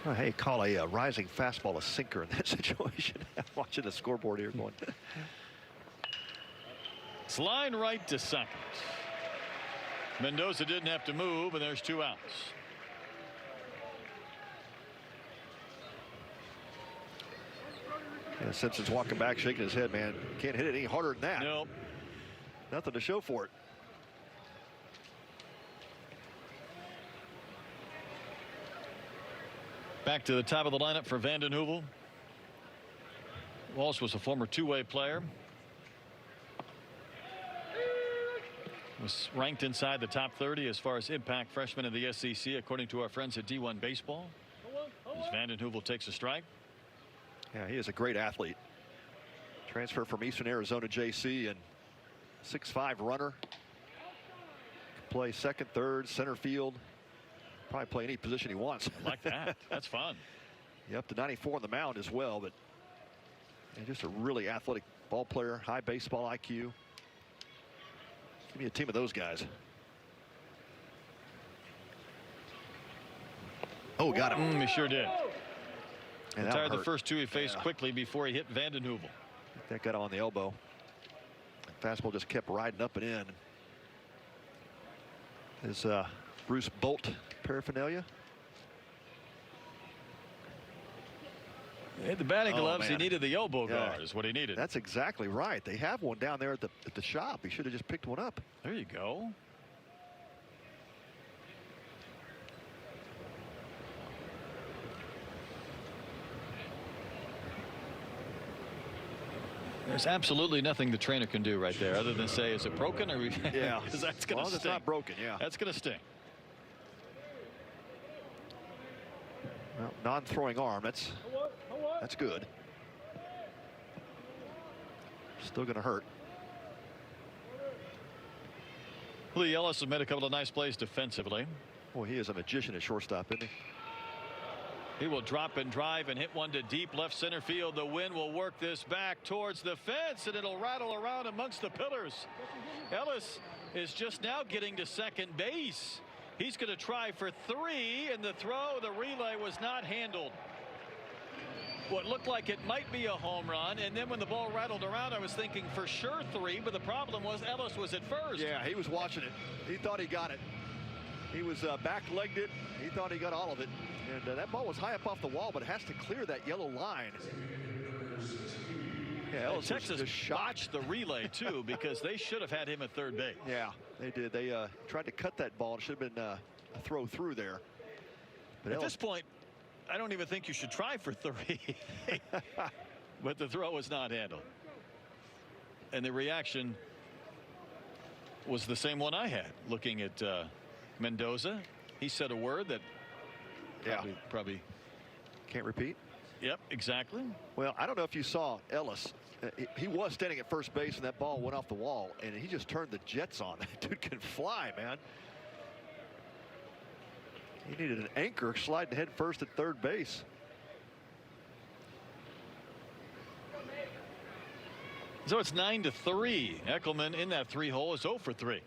Speaker 1: Oh, hey, call a rising fastball a sinker in that situation. Watching the scoreboard here going.
Speaker 2: It's line right to second. Mendoza didn't have to move, and there's 2 outs.
Speaker 1: Yeah, Simpson's walking back, shaking his head, man. Can't hit it any harder than that.
Speaker 2: Nope.
Speaker 1: Nothing to show for it.
Speaker 2: Back to the top of the lineup for Vanden Heuvel. Walsh was a former two-way player. Was ranked inside the top 30 as far as impact freshman in the SEC, according to our friends at D1 Baseball. As Vanden Heuvel takes a strike.
Speaker 1: Yeah, he is a great athlete. Transfer from Eastern Arizona JC, and 6'5" runner. Can play second, third, center field. Probably play any position he wants.
Speaker 2: I like that. That's fun.
Speaker 1: Yeah, up to 94 on the mound as well, but just a really athletic ball player, high baseball IQ. Give me a team of those guys. Oh, got him.
Speaker 2: He sure did.
Speaker 1: And
Speaker 2: retired the first 2 he faced quickly before he hit Vanden Heuvel.
Speaker 1: That got on the elbow. Fastball just kept riding up and in. Is Bruce Bolt paraphernalia?
Speaker 2: He had the batting gloves. He needed the elbow guard is what he needed.
Speaker 1: That's exactly right. They have one down there at the shop. He should have just picked one up.
Speaker 2: There you go. There's absolutely nothing the trainer can do right there other than say, is it broken? Or
Speaker 1: yeah,
Speaker 2: because that's going to sting.
Speaker 1: It's not broken. Yeah,
Speaker 2: that's going to sting.
Speaker 1: Well, non-throwing arm. That's good. Still going to hurt.
Speaker 2: Lee Ellis has made a couple of nice plays defensively.
Speaker 1: Boy, he is a magician at shortstop, isn't he?
Speaker 2: He will drop and drive and hit one to deep left center field. The wind will work this back towards the fence, and it'll rattle around amongst the pillars. Ellis is just now getting to second base. He's going to try for 3, and the relay was not handled. What looked like it might be a home run, and then when the ball rattled around, I was thinking for sure 3, but the problem was Ellis was at first.
Speaker 1: Yeah, he was watching it. He thought he got it. He was back-legged it. He thought he got all of it. And that ball was high up off the wall, but it has to clear that yellow line. Yeah, Ellis
Speaker 2: Texas botched the relay, too, because they should have had him at third base.
Speaker 1: Yeah, they did. They tried to cut that ball. It should have been a throw through there. But
Speaker 2: at this point, I don't even think you should try for 3. But the throw was not handled. And the reaction was the same one I had looking at Mendoza. He said a word that probably
Speaker 1: can't repeat.
Speaker 2: Yep, exactly.
Speaker 1: Well, I don't know if you saw Ellis. He was standing at first base, and that ball went off the wall, and he just turned the jets on. That dude can fly, man. He needed an anchor sliding head first at third base.
Speaker 2: So it's 9-3. Eckelman in that 3-hole is 0 for 3.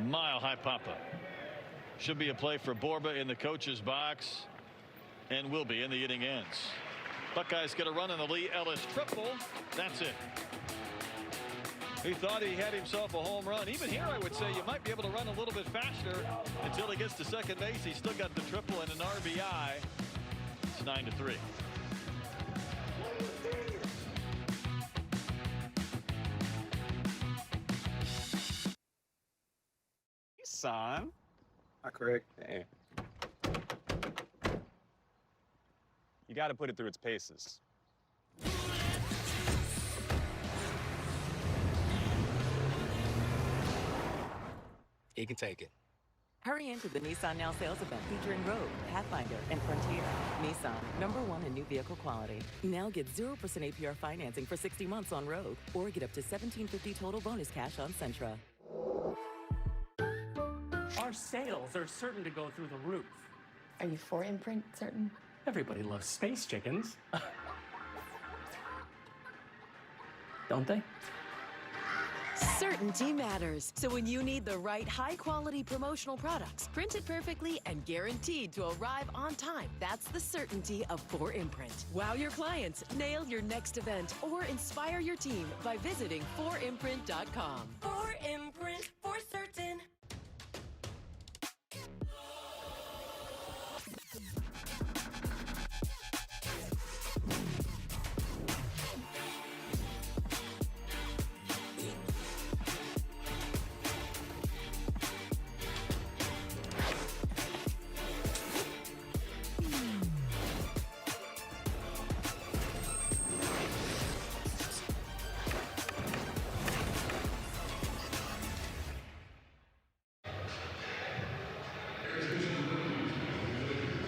Speaker 2: Mile high pop-up. Should be a play for Borba in the coach's box, and will be, and the inning ends. Buckeyes get a run on the Lee Ellis triple. That's it. He thought he had himself a home run. Even here, I would say you might be able to run a little bit faster until he gets to second base. He's still got the triple and an RBI. It's 9-3.
Speaker 20: Son. Correct. Hey. You got to put it through its paces. He can take it.
Speaker 21: Hurry into the Nissan Now sales event featuring Rogue, Pathfinder, and Frontier. Nissan, #1 in new vehicle quality. Now get 0% APR financing for 60 months on Rogue, or get up to $1,750 total bonus cash on Sentra.
Speaker 14: Our sales are certain to go through the roof.
Speaker 15: Are you for Imprint certain?
Speaker 14: Everybody loves space chickens. Don't they?
Speaker 16: Certainty matters. So when you need the right high-quality promotional products, printed perfectly and guaranteed to arrive on time, that's the certainty of 4imprint. Wow your clients, nail your next event, or inspire your team by visiting 4imprint.com. 4imprint, for certain.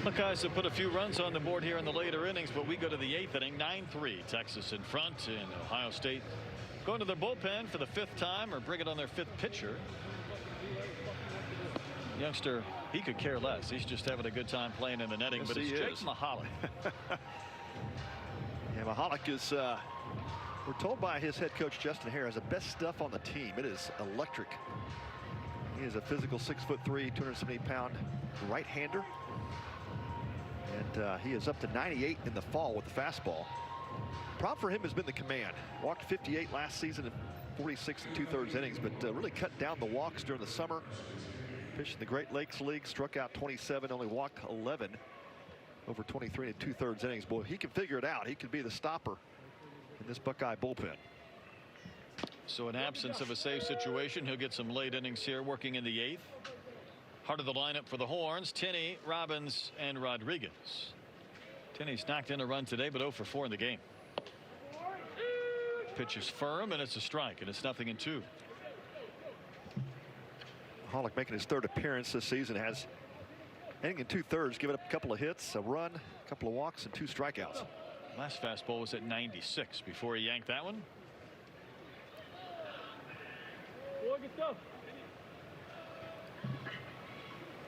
Speaker 2: Buckeyes have put a few runs on the board here in the later innings, but we go to the 8th inning. 9-3. Texas in front, and Ohio State going to their bullpen for the 5th time, or bring it on their 5th pitcher. Youngster, he could care less. He's just having a good time playing in the netting.
Speaker 1: Yes,
Speaker 2: but it's Jake
Speaker 1: is.
Speaker 2: Mahalik.
Speaker 1: Yeah, Mahalik is, we're told by his head coach Justin Hare, has the best stuff on the team. It is electric. He is a physical 6'3", 270-pound right-hander. And he is up to 98 in the fall with the fastball. Problem for him has been the command. Walked 58 last season in 46 2/3 innings, but really cut down the walks during the summer. Pitched in the Great Lakes League, struck out 27, only walked 11 over 23 2/3 innings. Boy, he can figure it out. He could be the stopper in this Buckeye bullpen.
Speaker 2: So in absence of a save situation, he'll get some late innings here, working in the 8th. Heart of the lineup for the Horns: Tinney, Robbins, and Rodriguez. Tinney's knocked in a run today, but 0 for 4 in the game. Pitch is firm, and it's a strike, and it's 0-2.
Speaker 1: Mahalik making his 3rd appearance this season, has inning in 2/3, given up a couple of hits, a run, a couple of walks, and 2 strikeouts.
Speaker 2: Last fastball was at 96 before he yanked that one.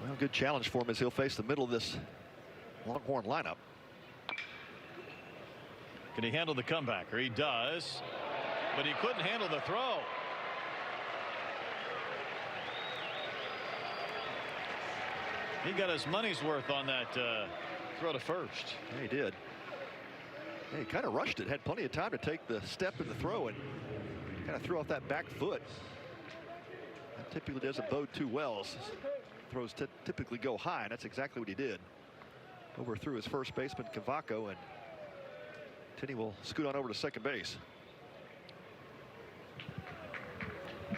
Speaker 1: Well, good challenge for him as he'll face the middle of this Longhorn lineup.
Speaker 2: Can he handle the comebacker? He does, but he couldn't handle the throw. He got his money's worth on that throw to first.
Speaker 1: Yeah, he did. Yeah, he kind of rushed it, had plenty of time to take the step in the throw, and kind of threw off that back foot. That typically doesn't bode too well. Throws typically go high, and that's exactly what he did. Overthrew his first baseman Cavaco, and Tinney will scoot on over to second base.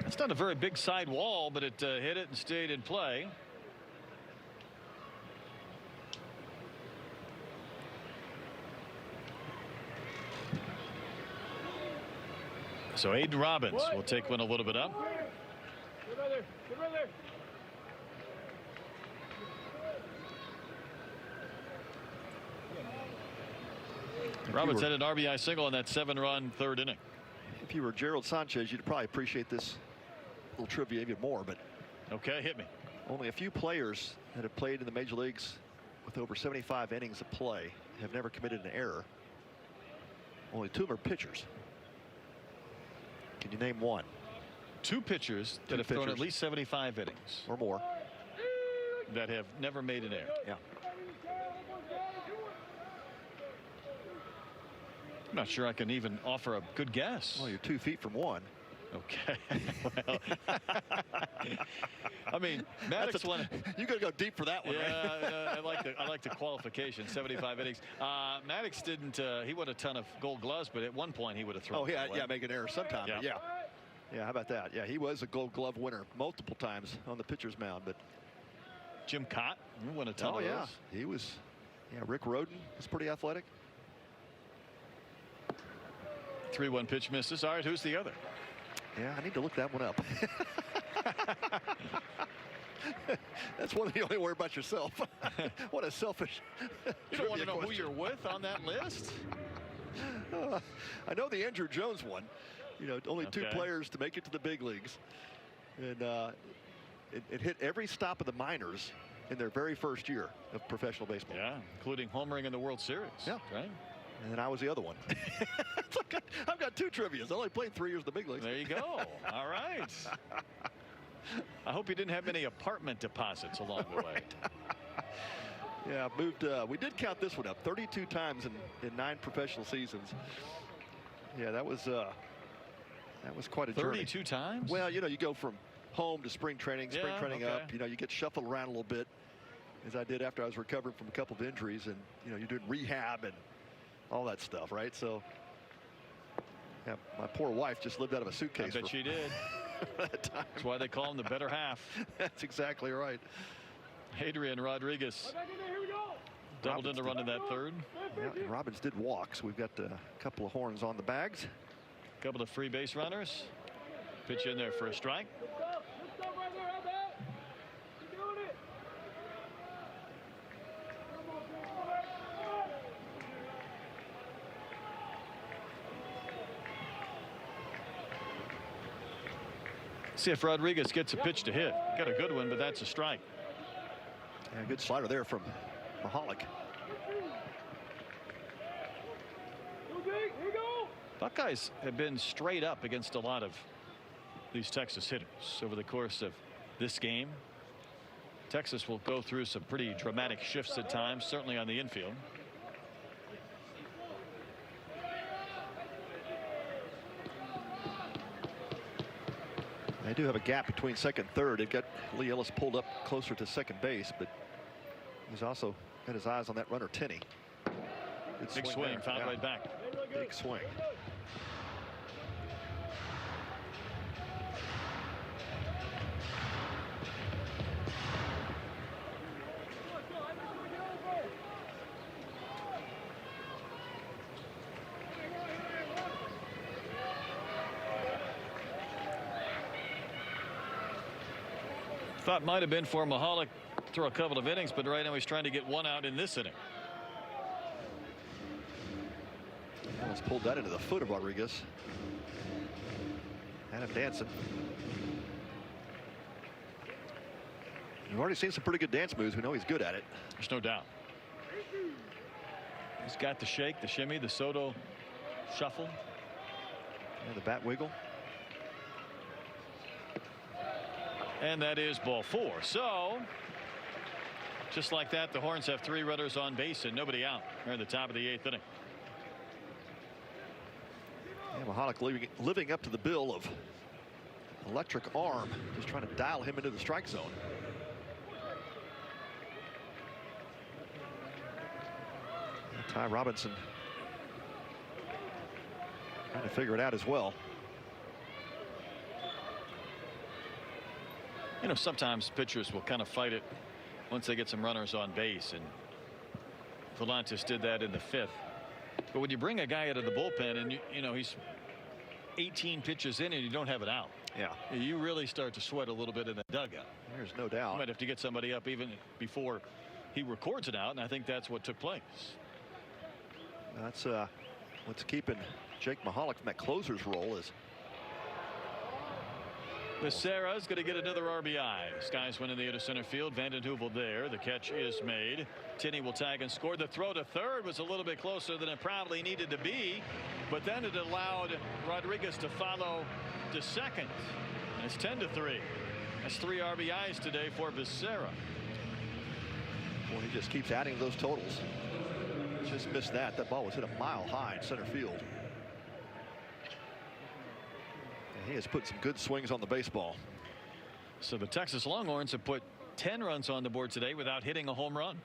Speaker 2: It's not a very big side wall, but it hit it and stayed in play. So Aiden Robbins will take one a little bit up. Robbins had an RBI single in that 7-run 3rd inning.
Speaker 1: If you were Gerald Sanchez, you'd probably appreciate this little trivia even more, but
Speaker 2: okay, hit me.
Speaker 1: Only a few players that have played in the major leagues with over 75 innings of play have never committed an error. Only 2 of them are pitchers. Can you name one?
Speaker 2: 2 pitchers that have thrown at least 75 innings
Speaker 1: or more
Speaker 2: that have never made an error.
Speaker 1: Yeah.
Speaker 2: I'm not sure I can even offer a good guess.
Speaker 1: Well, you're 2 feet from one.
Speaker 2: Okay. Well, I mean, Maddox won.
Speaker 1: You got to go deep for that one.
Speaker 2: Yeah, right? I like the qualification. 75 innings. Maddox didn't. He won a ton of Gold Gloves, but at one point he would have thrown.
Speaker 1: Oh yeah, yeah, make an error sometime.
Speaker 2: Yeah.
Speaker 1: Yeah. How about that? Yeah, he was a Gold Glove winner multiple times on the pitcher's mound. But
Speaker 2: Jim Cott won a ton.
Speaker 1: Oh
Speaker 2: of
Speaker 1: yeah,
Speaker 2: those.
Speaker 1: he was. Yeah, Rick Roden was pretty athletic.
Speaker 2: 3-1 pitch misses. All right, who's the other?
Speaker 1: Yeah, I need to look that one up. That's one you only worry about yourself. What a selfish.
Speaker 2: You don't want to know who you're with on that list?
Speaker 1: I know the Andrew Jones one. You know, only two players to make it to the big leagues. And it hit every stop of the minors in their very first year of professional baseball.
Speaker 2: Yeah, including homering in the World Series.
Speaker 1: Yeah.
Speaker 2: Right.
Speaker 1: And then I was the other one. I've got 2 trivias. I only played 3 years in the big leagues.
Speaker 2: There you go. All right. I hope you didn't have many apartment deposits along the way.
Speaker 1: Yeah, moved. We did count this one up 32 times in 9 professional seasons. Yeah, that was quite a journey.
Speaker 2: 32 times?
Speaker 1: Well, you know, you go from home to spring training, up. You know, you get shuffled around a little bit, as I did after I was recovering from a couple of injuries, and you know, you're doing rehab and all that stuff, right? So, yeah, my poor wife just lived out of a suitcase.
Speaker 2: I bet she did.
Speaker 1: That time.
Speaker 2: That's why they call him the better half.
Speaker 1: That's exactly right.
Speaker 2: Adrian Rodriguez doubled into running that third.
Speaker 1: Yeah, and Robbins did walk, so we've got a couple of horns on the bags.
Speaker 2: A couple of free base runners. Pitch in there for a strike. See if Rodriguez gets a pitch to hit. Got a good one, but that's a strike.
Speaker 1: Yeah, good slider there from Mahalik.
Speaker 2: Buckeyes have been straight up against a lot of these Texas hitters over the course of this game. Texas will go through some pretty dramatic shifts at times, certainly on the infield.
Speaker 1: They do have a gap between second and third. They've got Lee Ellis pulled up closer to second base, but he's also got his eyes on that runner, Tenney.
Speaker 2: Big swing, found right back.
Speaker 1: Big swing.
Speaker 2: Thought might have been for Mahalik through a couple of innings, but right now he's trying to get one out in this inning.
Speaker 1: Almost pulled that into the foot of Rodriguez. Had him dancing. We've already seen some pretty good dance moves. We know he's good at it.
Speaker 2: There's no doubt. He's got the shake, the shimmy, the Soto shuffle.
Speaker 1: And the bat wiggle.
Speaker 2: And that is ball 4. So just like that, the Horns have 3 runners on base and nobody out. They're in the top of the 8th inning.
Speaker 1: Yeah, Mahalik living up to the bill of electric arm, just trying to dial him into the strike zone. Ty Robinson trying to figure it out as well.
Speaker 2: You know, sometimes pitchers will kind of fight it once they get some runners on base, and Volantis did that in the 5th. But when you bring a guy out of the bullpen and you know he's 18 pitches in and you don't have it out, you really start to sweat a little bit in the dugout.
Speaker 1: There's no doubt.
Speaker 2: You might have to get somebody up even before he records it out, and I think that's what took place.
Speaker 1: That's what's keeping Jake Mahalik from that closer's role is.
Speaker 2: Becerra's going to get another RBI. Skies went in the center field. Vanden Heuvel there. The catch is made. Tenney will tag and score. The throw to third was a little bit closer than it probably needed to be, but then it allowed Rodriguez to follow to second. And it's 10-3. That's 3 RBIs today for Becerra.
Speaker 1: Boy, he just keeps adding those totals. Just missed that. That ball was hit a mile high in center field. And he has put some good swings on the baseball.
Speaker 2: So the Texas Longhorns have put 10 runs on the board today without hitting a home run.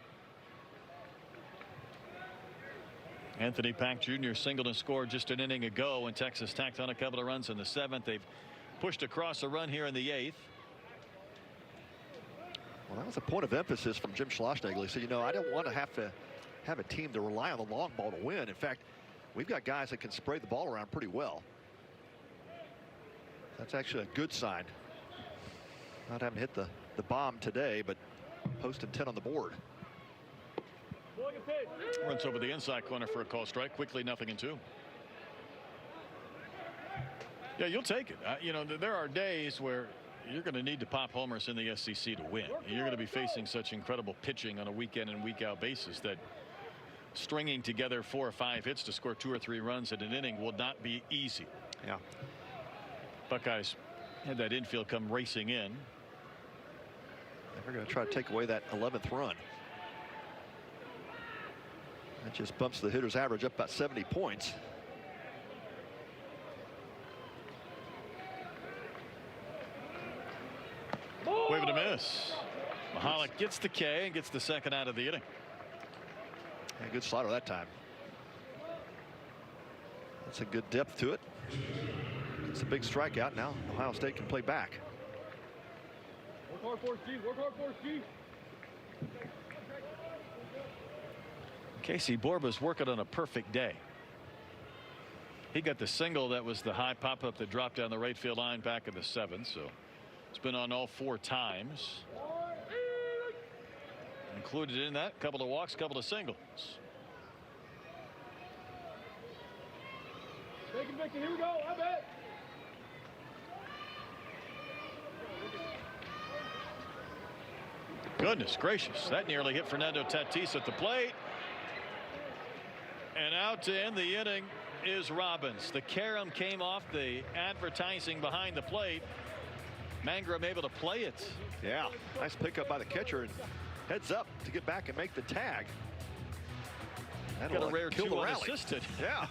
Speaker 2: Anthony Pack Jr. singled and scored just an inning ago when Texas tacked on a couple of runs in the 7th. They've pushed across a run here in the 8th.
Speaker 1: Well, that was a point of emphasis from Jim Schlossnagle. He said, you know, I don't want to have a team to rely on the long ball to win. In fact, we've got guys that can spray the ball around pretty well. That's actually a good sign. Not having hit the bomb today, but posting 10 on the board.
Speaker 2: Runs over the inside corner for a call strike. Quickly 0-2. Yeah, you'll take it. You know, there are days where you're going to need to pop homers in the SEC to win. You're going to be facing such incredible pitching on a week in and week out basis that stringing together 4 or 5 hits to score 2 or 3 runs in an inning will not be easy.
Speaker 1: Yeah.
Speaker 2: Buckeyes had that infield come racing in.
Speaker 1: They're going to try to take away that 11th run. That just bumps the hitter's average up about 70 points.
Speaker 2: Wave and a miss. Mahalik gets the K and gets the second out of the inning.
Speaker 1: And good slider that time. That's a good depth to it. It's a big strikeout. Now Ohio State can play back.
Speaker 4: Work hard for G. Work hard for G.
Speaker 2: Casey Borba's working on a perfect day. He got the single that was the high pop up that dropped down the right field line back in the 7th. So it's been on all 4 times. Included in that, couple of walks, couple of singles.
Speaker 4: Take it, Vicky. Here we go. I bet.
Speaker 2: Goodness gracious, that nearly hit Fernando Tatis at the plate. And out to end the inning is Robbins. The carom came off the advertising behind the plate. Mangrum able to play it.
Speaker 1: Yeah, nice pickup by the catcher and heads up to get back and make the tag.
Speaker 2: Got a rare 2 unassisted.
Speaker 1: Yeah.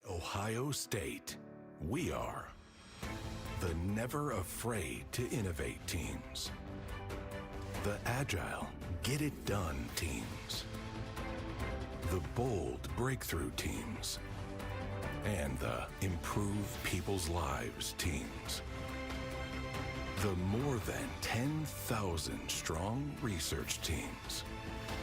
Speaker 12: Ohio State. We are the never afraid to innovate teams. The agile, get it done teams. The bold breakthrough teams. And the improve people's lives teams. The more than 10,000 strong research teams.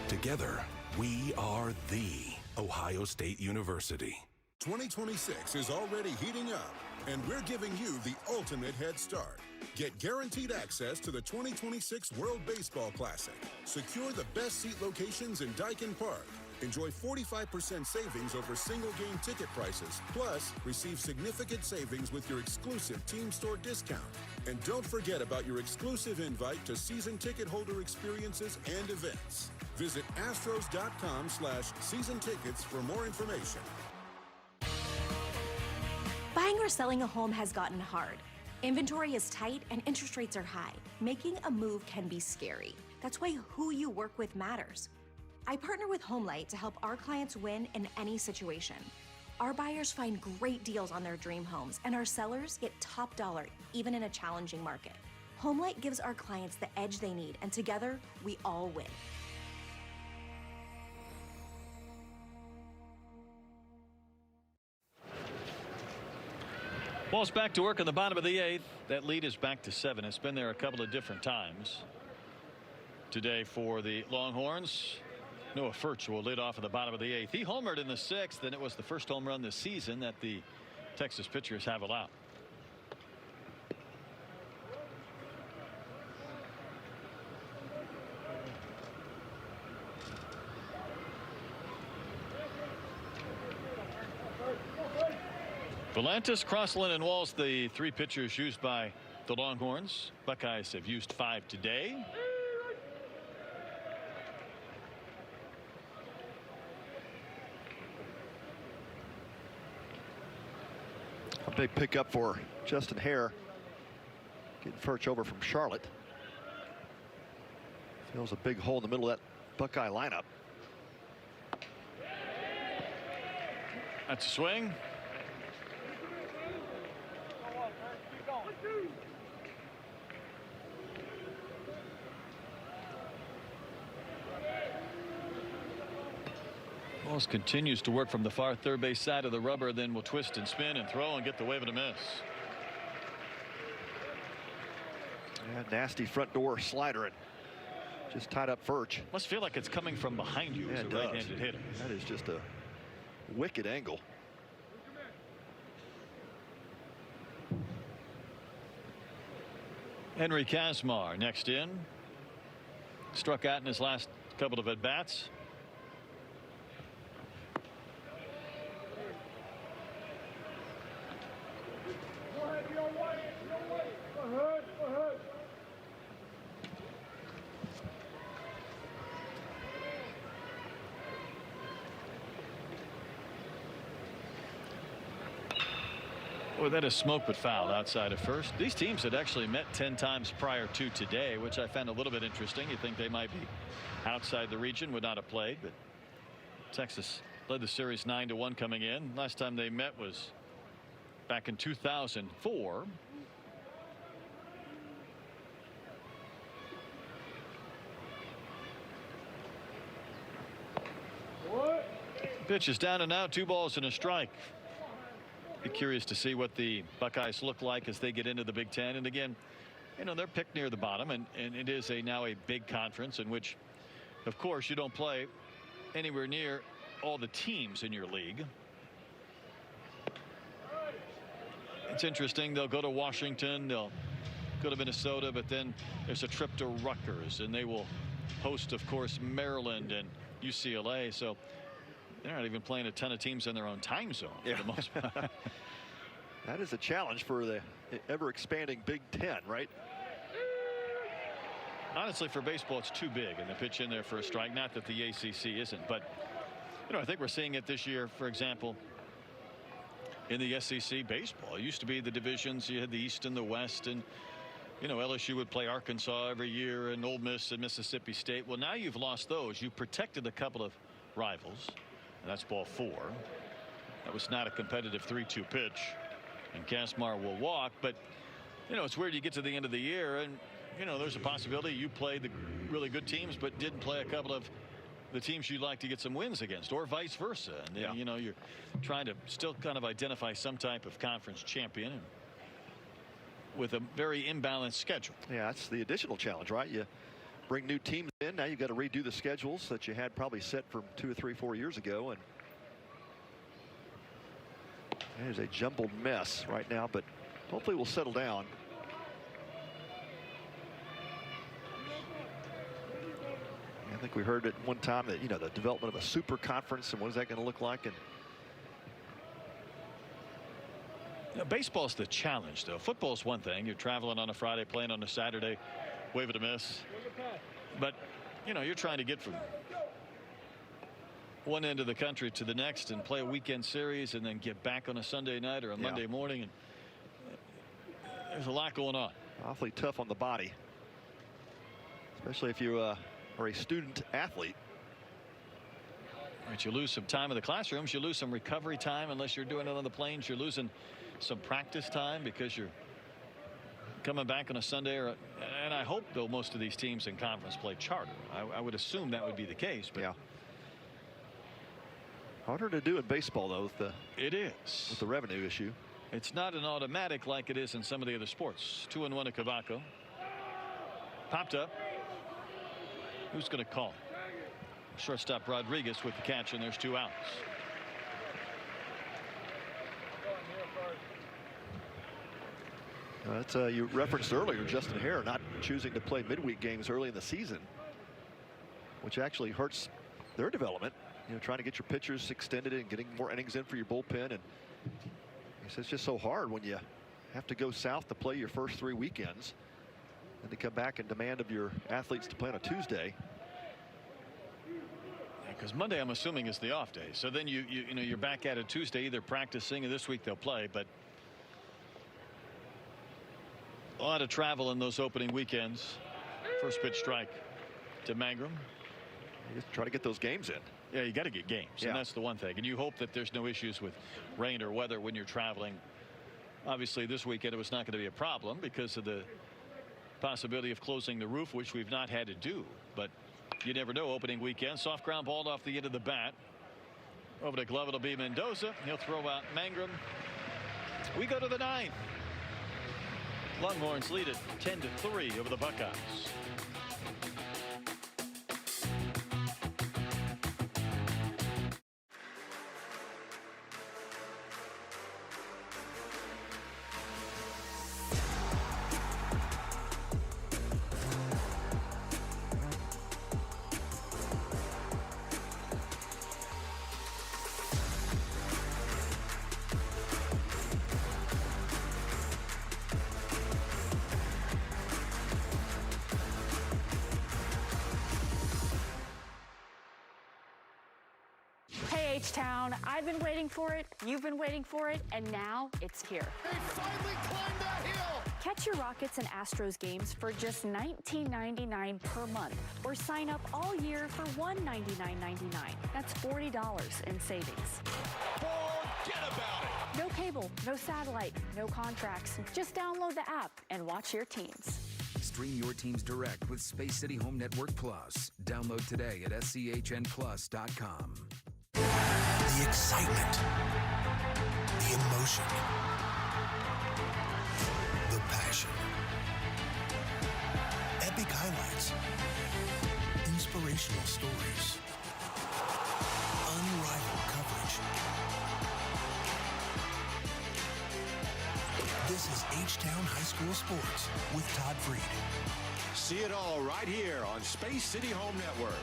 Speaker 12: Together, we are the Ohio State University.
Speaker 17: 2026 is already heating up, and we're giving you the ultimate head start. Get guaranteed access to the 2026 World Baseball Classic. Secure the best seat locations in Daikin Park. Enjoy 45% savings over single-game ticket prices. Plus, receive significant savings with your exclusive team store discount. And don't forget about your exclusive invite to season ticket holder experiences and events. Visit astros.com/season tickets for more information.
Speaker 18: Buying or selling a home has gotten hard. Inventory is tight and interest rates are high. Making a move can be scary. That's why who you work with matters. I partner with HomeLight to help our clients win in any situation. Our buyers find great deals on their dream homes, and our sellers get top dollar, even in a challenging market. HomeLight gives our clients the edge they need, and together, we all win.
Speaker 2: Ball's back to work in the bottom of the 8th. That lead is back to 7. It's been there a couple of different times today for the Longhorns. Noah Furch will lead off in the bottom of the 8th. He homered in the 6th, and it was the first home run this season that the Texas pitchers have allowed. Volantis, Crossland, and Walls, the 3 pitchers used by the Longhorns. Buckeyes have used 5 today.
Speaker 1: A big pickup for Justin Hare. Getting Furch over from Charlotte. Fills a big hole in the middle of that Buckeye lineup.
Speaker 2: That's a swing. Walls continues to work from the far third base side of the rubber, then will twist and spin and throw and get the wave and a miss.
Speaker 1: Yeah, nasty front door slider and just tied up Furch.
Speaker 2: Must feel like it's coming from behind you as a right-handed hitter.
Speaker 1: That is just a wicked angle.
Speaker 2: Henry Kazmar next in. Struck out in his last couple of at-bats. Boy, that is smoke but foul outside of first. These teams had actually met 10 times prior to today, which I found a little bit interesting. You think they might be outside the region, would not have played, but Texas led the series 9-1 coming in. Last time they met was back in 2004. Pitch is down and out, 2 balls and a strike. Be curious to see what the Buckeyes look like as they get into the Big Ten. And again, you know, they're picked near the bottom, and it is now a big conference in which, of course, you don't play anywhere near all the teams in your league. It's interesting. They'll go to Washington, they'll go to Minnesota, but then there's a trip to Rutgers, and they will host, of course, Maryland and UCLA. So they're not even playing a ton of teams in their own time zone for the most part.
Speaker 1: That is a challenge for the ever-expanding Big Ten, right?
Speaker 2: Honestly, for baseball, it's too big, and the pitch in there for a strike. Not that the ACC isn't, but you know, I think we're seeing it this year. For example, in the SEC baseball, it used to be the divisions. You had the East and the West, and you know, LSU would play Arkansas every year, and Ole Miss and Mississippi State. Well, now you've lost those. You protected a couple of rivals. And that's ball 4. That was not a competitive 3-2 pitch, and Kazmar will walk. But you know, it's weird. You get to the end of the year, and you know, there's a possibility you played the really good teams, but didn't play a couple of the teams you'd like to get some wins against, or vice versa. And then, you know, you're trying to still kind of identify some type of conference champion with a very imbalanced schedule.
Speaker 1: Yeah, that's the additional challenge, right? You bring new teams in. Now you've got to redo the schedules that you had probably set from 2 or 3, 4 years ago. And there's a jumbled mess right now, but hopefully we'll settle down. I think we heard at one time that, you know, the development of a super conference, and what is that going to look like? And
Speaker 2: you know, baseball's the challenge, though. Football's one thing. You're traveling on a Friday, playing on a Saturday, wave it a miss. But you know, you're trying to get from one end of the country to the next and play a weekend series and then get back on a Sunday night or a Monday morning, and there's a lot going on.
Speaker 1: Awfully tough on the body, especially if you are a student athlete.
Speaker 2: Right, you lose some time in the classrooms, you lose some recovery time. Unless you're doing it on the planes, you're losing some practice time because you're coming back on a Sunday. And I hope, though, most of these teams in conference play charter. I would assume that would be the case. But
Speaker 1: yeah, harder to do in baseball, though, with the revenue issue.
Speaker 2: It's not an automatic like it is in some of the other sports. 2-1 to Cabaco. Popped up. Who's going to call? Shortstop Rodriguez with the catch, and there's 2 outs.
Speaker 1: That's you referenced earlier, Justin Hare not choosing to play midweek games early in the season, which actually hurts their development. You know, trying to get your pitchers extended and getting more innings in for your bullpen. And he says it's just so hard when you have to go south to play your first 3 weekends and to come back and demand of your athletes to play on a Tuesday.
Speaker 2: Because Monday, I'm assuming, is the off day. So then you know, you're back at it Tuesday, either practicing, or this week they'll play. But A lot of travel in those opening weekends. First pitch strike to Mangrum.
Speaker 1: Just try to get those games in.
Speaker 2: Yeah, you got to get games, and that's the one thing. And you hope that there's no issues with rain or weather when you're traveling. Obviously, this weekend it was not going to be a problem because of the possibility of closing the roof, which we've not had to do. But you never know. Opening weekend, soft ground ball off the end of the bat. Over to glove, it'll be Mendoza. He'll throw out Mangrum. We go to the ninth. Longhorns lead it 10-3 over the Buckeyes.
Speaker 6: Hey, H-Town, I've been waiting for it, you've been waiting for it, and now it's here.
Speaker 4: They finally climbed that hill!
Speaker 6: Catch your Rockets and Astros games for just $19.99 per month, or sign up all year for $199.99. That's $40 in savings.
Speaker 4: Forget about it!
Speaker 6: No cable, no satellite, no contracts. Just download the app and watch your teams.
Speaker 23: Stream your teams direct with Space City Home Network Plus. Download today at SCHNplus.com.
Speaker 12: The excitement, the emotion, the passion, epic highlights, inspirational stories, unrivaled coverage. This is H-Town High School Sports with Todd Freed.
Speaker 4: See it all right here on Space City Home Network.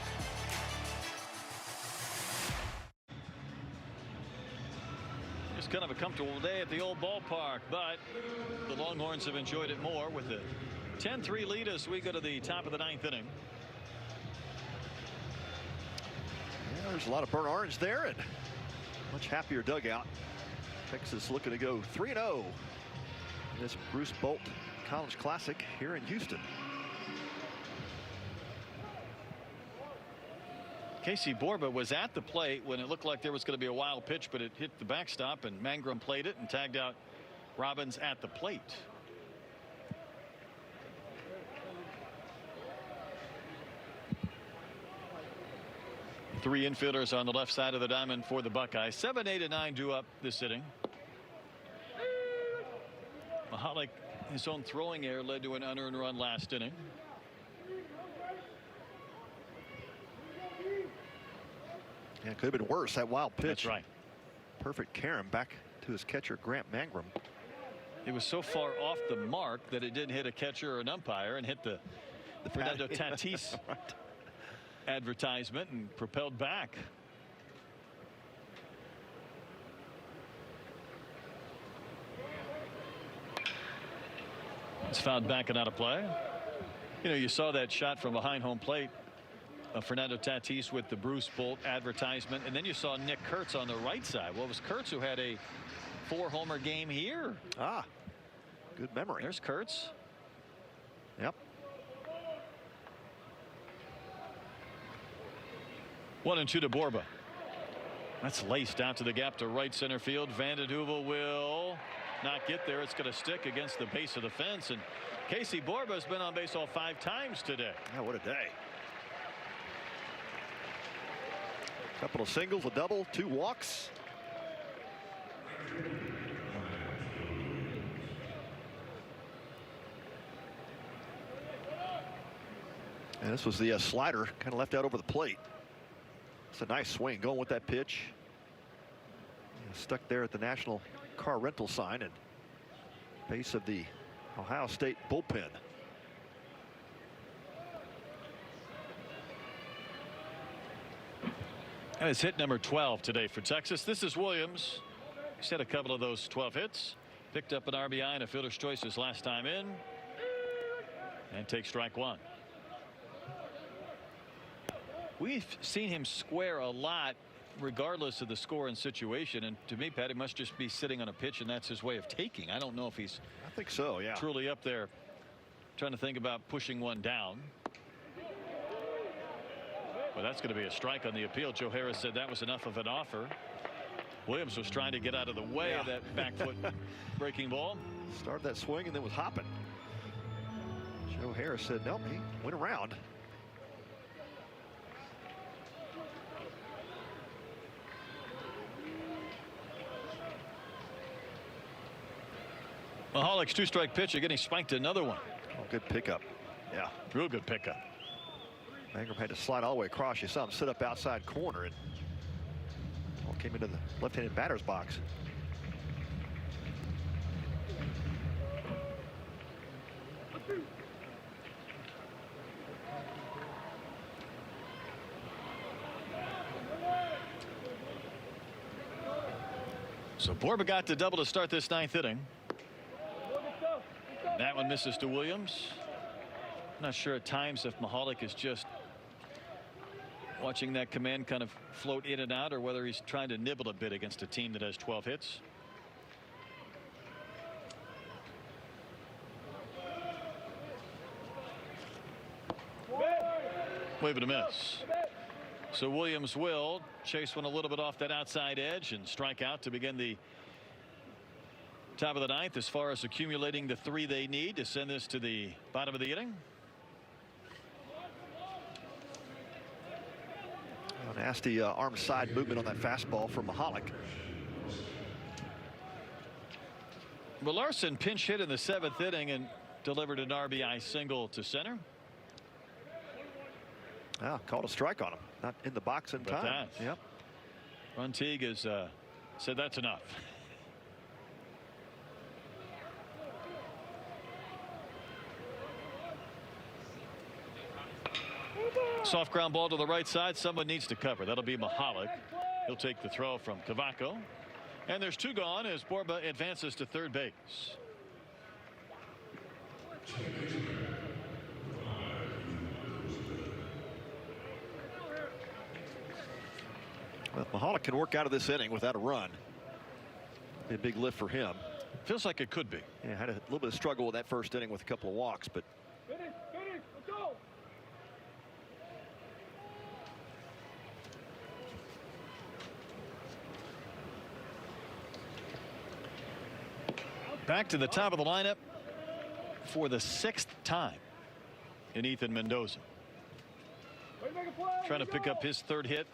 Speaker 2: Just kind of a comfortable day at the old ballpark, but the Longhorns have enjoyed it more with the 10-3 lead as we go to the top of the ninth inning.
Speaker 1: Yeah, there's a lot of burnt orange there and much happier dugout. Texas looking to go 3-0 in this Bruce Bolt College Classic here in Houston.
Speaker 2: Casey Borba was at the plate when it looked like there was going to be a wild pitch, but it hit the backstop, and Mangrum played it and tagged out Robbins at the plate. Three infielders on the left side of the diamond for the Buckeyes. 7, 8, and 9 due up this inning. Mahalik, his own throwing error led to an unearned run last inning.
Speaker 1: Yeah, it could have been worse. That wild pitch.
Speaker 2: That's right.
Speaker 1: Perfect carom back to his catcher, Grant Mangrum.
Speaker 2: It was so far off the mark that it didn't hit a catcher or an umpire and hit the Fernando Tatis
Speaker 1: right.
Speaker 2: advertisement and propelled back. It's fouled back and out of play. You know, you saw that shot from behind home plate of Fernando Tatis with the Bruce Bolt advertisement, and then you saw Nick Kurtz on the right side. Well, it was Kurtz who had a 4-homer game here.
Speaker 1: Ah, good memory.
Speaker 2: There's Kurtz.
Speaker 1: Yep.
Speaker 2: 1-2 to Borba. That's laced out to the gap to right center field. Vanden Heuvel will not get there. It's going to stick against the base of the fence, and Casey Borba has been on base all 5 times today.
Speaker 1: Yeah, what a day. Couple of singles, a double, 2 walks. And this was the slider, kind of left out over the plate. It's a nice swing going with that pitch. Stuck there at the National Car Rental sign and base of the Ohio State bullpen.
Speaker 2: And it's hit number 12 today for Texas. This is Williams. He's had a couple of those 12 hits. Picked up an RBI and a fielder's choice his last time in. And takes strike 1. We've seen him square a lot regardless of the score and situation. And to me, Pat, he must just be sitting on a pitch, and that's his way of taking. I don't know if he's
Speaker 1: I think so, yeah.
Speaker 2: truly up there trying to think about pushing one down. Well, that's going to be a strike on the appeal. Joe Harris said that was enough of an offer. Williams was trying to get out of the way of that back foot breaking ball.
Speaker 1: Started that swing and then was hopping. Joe Harris said nope, he went around.
Speaker 2: Mahalik 2-strike pitcher getting spiked another one.
Speaker 1: Oh, good pickup. Yeah,
Speaker 2: real good pickup.
Speaker 1: Mangrum had to slide all the way across. You saw him sit up outside corner and came into the left-handed batter's box.
Speaker 2: So Borba got the double to start this 9th inning. That one misses to Williams. Not sure at times if Mahalik is just watching that command kind of float in and out, or whether he's trying to nibble a bit against a team that has 12 hits. Wave and a miss. So Williams will chase one a little bit off that outside edge and strike out to begin the top of the 9th, as far as accumulating the 3 they need to send this to the bottom of the inning.
Speaker 1: A nasty arm side movement on that fastball from Mahalik.
Speaker 2: Well, Larson pinch hit in the 7th inning and delivered an RBI single to center.
Speaker 1: Called a strike on him. Not in the box in time. Yep.
Speaker 2: Runteague has said that's enough. Soft ground ball to the right side. Someone needs to cover. That'll be Mahalik. He'll take the throw from Cavaco. And there's 2 gone as Borba advances to third base.
Speaker 1: Well, Mahalik can work out of this inning without a run. Be a big lift for him.
Speaker 2: Feels like it could be.
Speaker 1: Yeah, had a little bit of struggle with that first inning with a couple of walks, but
Speaker 4: Let's go.
Speaker 2: Back to the top of the lineup for the 6th time in Ethan Mendoza. Trying to pick up his 3rd hit.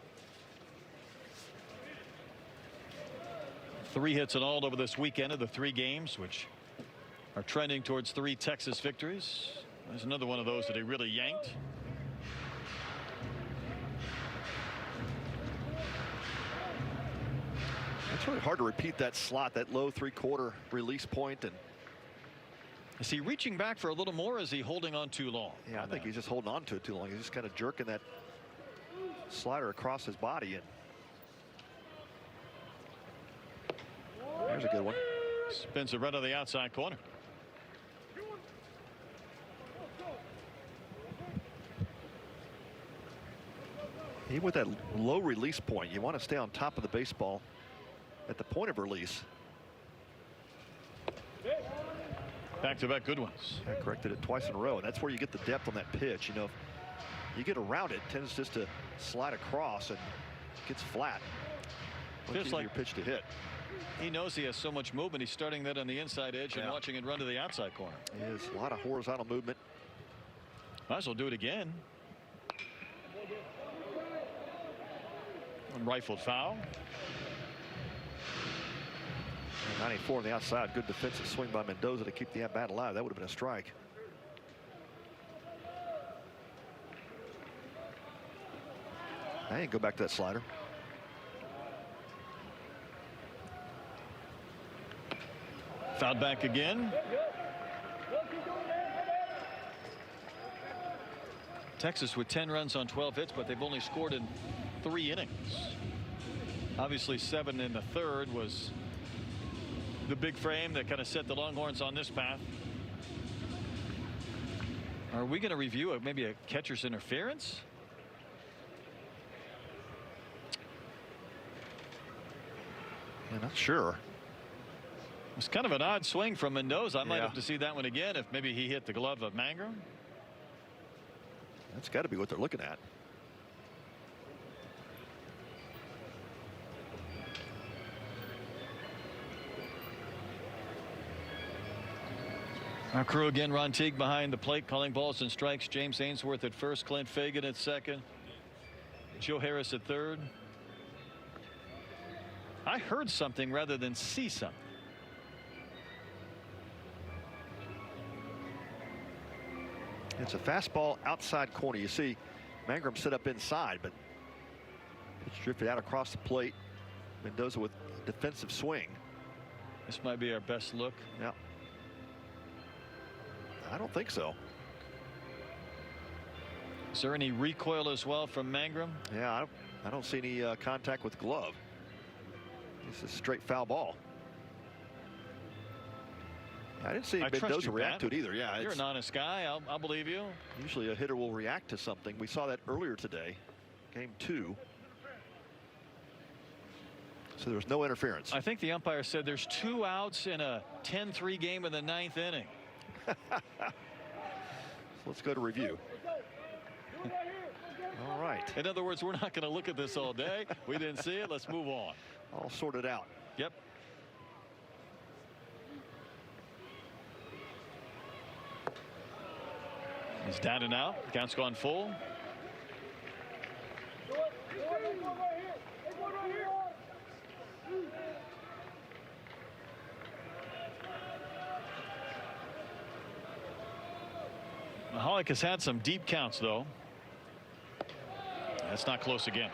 Speaker 2: 3 hits in all over this weekend of the 3 games, which are trending towards 3 Texas victories. There's another one of those that he really yanked.
Speaker 1: It's really hard to repeat that slot, that low 3/4 release point. And
Speaker 2: is he reaching back for a little more, or is he holding on too long?
Speaker 1: Yeah, I think he's just holding on to it too long. He's just kind of jerking that slider across his body. And there's a good one.
Speaker 2: Spins a run on the outside corner.
Speaker 1: Even with that low release point, you want to stay on top of the baseball at the point of release.
Speaker 2: Back-to-back good ones.
Speaker 1: I corrected it twice in a row, and that's where you get the depth on that pitch. You know, if you get around it, tends just to slide across and gets flat.
Speaker 2: Feels like
Speaker 1: your pitch to hit.
Speaker 2: He knows he has so much movement. He's starting that on the inside edge and watching it run to the outside corner.
Speaker 1: He has a lot of horizontal movement.
Speaker 2: Might as well do it again. One rifled foul.
Speaker 1: 94 on the outside. Good defensive swing by Mendoza to keep the at-bat alive. That would have been a strike. I ain't go back to that slider.
Speaker 2: Fouled back again. Texas with 10 runs on 12 hits, but they've only scored in 3 innings. Obviously 7 in the 3rd was the big frame that kind of set the Longhorns on this path. Are we going to review maybe a catcher's interference?
Speaker 1: I'm not sure.
Speaker 2: It's kind of an odd swing from Mendoza. I might have to see that one again if maybe he hit the glove of Mangrum.
Speaker 1: That's got to be what they're looking at.
Speaker 2: Our crew again, Ron Teague behind the plate calling balls and strikes. James Ainsworth at first, Clint Fagan at second, Joe Harris at third. I heard something rather than see something.
Speaker 1: It's a fastball outside corner. You see Mangrum set up inside, but it's drifted out across the plate. Mendoza with defensive swing.
Speaker 2: This might be our best look.
Speaker 1: Yeah. I don't think so.
Speaker 2: Is there any recoil as well from Mangrum?
Speaker 1: Yeah, I don't see any contact with glove. It's a straight foul ball. I didn't see Mendoza react to it either. Yeah,
Speaker 2: you're an honest guy. I'll believe you.
Speaker 1: Usually a hitter will react to something. We saw that earlier today, game 2. So there was no interference.
Speaker 2: I think the umpire said there's 2 outs in a 10-3 game in the 9th inning.
Speaker 1: Let's go to review. All right.
Speaker 2: In other words, we're not going to look at this all day. We didn't see it. Let's move on.
Speaker 1: All sorted out.
Speaker 2: Yep. He's down and out. Count's gone full. Mahalik has had some deep counts, though. That's not close again.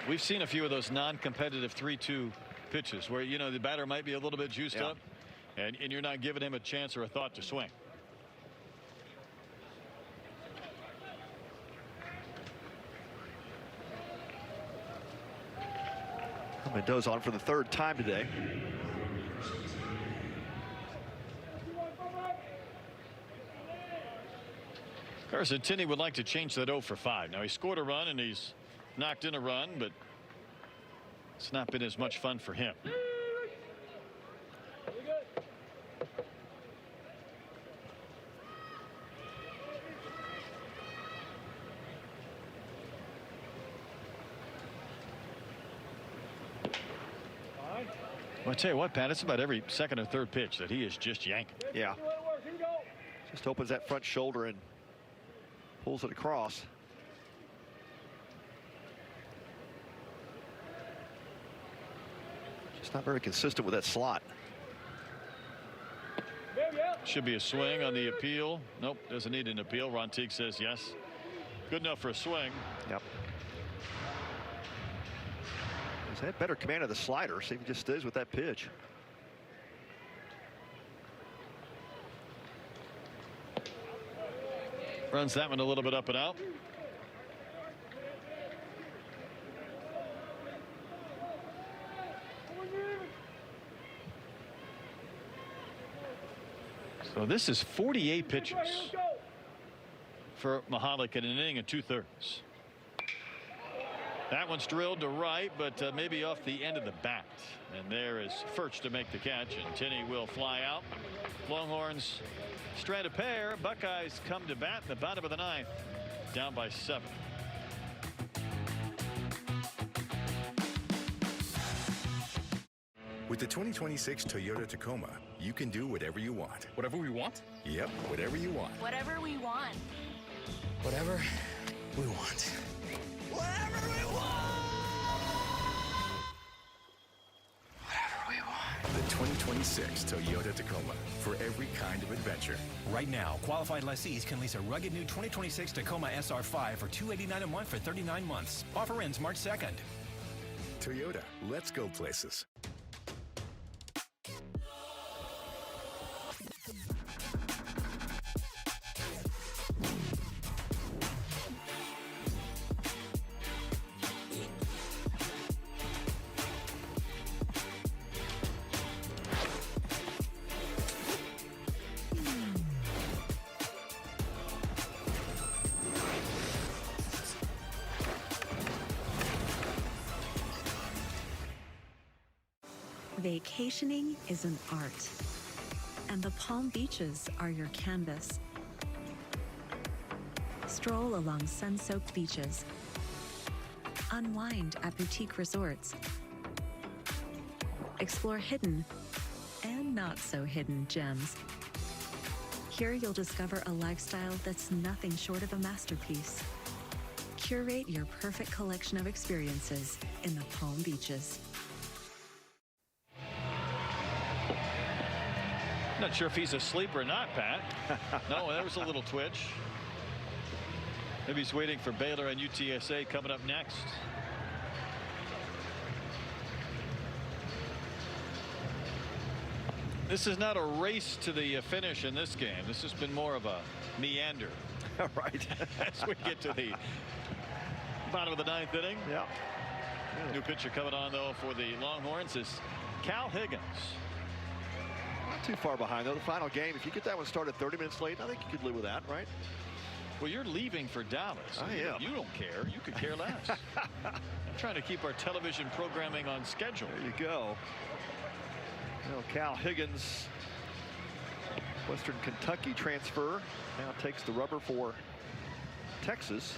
Speaker 2: We've seen a few of those non-competitive 3-2 pitches where, you know, the batter might be a little bit juiced up, and you're not giving him a chance or a thought to swing.
Speaker 1: Mendoza on for the 3rd time today.
Speaker 2: Carson Tinney would like to change that 0 for 5. Now he scored a run and he's knocked in a run, but it's not been as much fun for him. Well, I tell you what, Pat, it's about every second or third pitch that he is just yanking.
Speaker 1: Yeah. Just opens that front shoulder and pulls it across. Just not very consistent with that slot.
Speaker 2: Should be a swing on the appeal. Nope, doesn't need an appeal. Ron Teague says yes. Good enough for a swing.
Speaker 1: Yep. He's had better command of the slider. See if he just stays with that pitch.
Speaker 2: Runs that one a little bit up and out. So this is 48 pitches for Mahalik in an inning and 2/3. That one's drilled to right, but maybe off the end of the bat. And there is Furch to make the catch, and Tinney will fly out. Longhorns strand a pair. Buckeyes come to bat in the bottom of the 9th, down by 7.
Speaker 7: With the 2026 Toyota Tacoma, you can do whatever you want.
Speaker 8: Whatever we want?
Speaker 7: Yep, whatever you want.
Speaker 16: Whatever we want.
Speaker 8: Whatever we want.
Speaker 16: Whatever we want.
Speaker 8: Whatever we want.
Speaker 7: The 2026 Toyota Tacoma, for every kind of adventure.
Speaker 12: Right now, qualified lessees can lease a rugged new 2026 Tacoma SR5 for $289 a month for 39 months. Offer ends March 2nd.
Speaker 7: Toyota, let's go places.
Speaker 9: Vacationing is an art, and the Palm Beaches are your canvas. Stroll along sun-soaked beaches, unwind at boutique resorts, explore hidden and not so hidden gems. Here you'll discover a lifestyle that's nothing short of a masterpiece. Curate your perfect collection of experiences in the Palm Beaches.
Speaker 2: Not sure if he's asleep or not, Pat. No, there was a little twitch. Maybe he's waiting for Baylor and UTSA coming up next. This is not a race to the finish in this game. This has been more of a meander.
Speaker 1: Right.
Speaker 2: As we get to the bottom of the ninth inning.
Speaker 1: Yeah.
Speaker 2: New pitcher coming on, though, for the Longhorns is Cal Higgins.
Speaker 1: Not too far behind, though. The final game, if you get that one started 30 minutes late, I think you could live with that, right?
Speaker 2: Well, you're leaving for Dallas.
Speaker 1: I am.
Speaker 2: You don't care. You could care less. I'm trying to keep our television programming on schedule.
Speaker 1: There you go. You know, Cal Higgins, Western Kentucky transfer, now takes the rubber for Texas.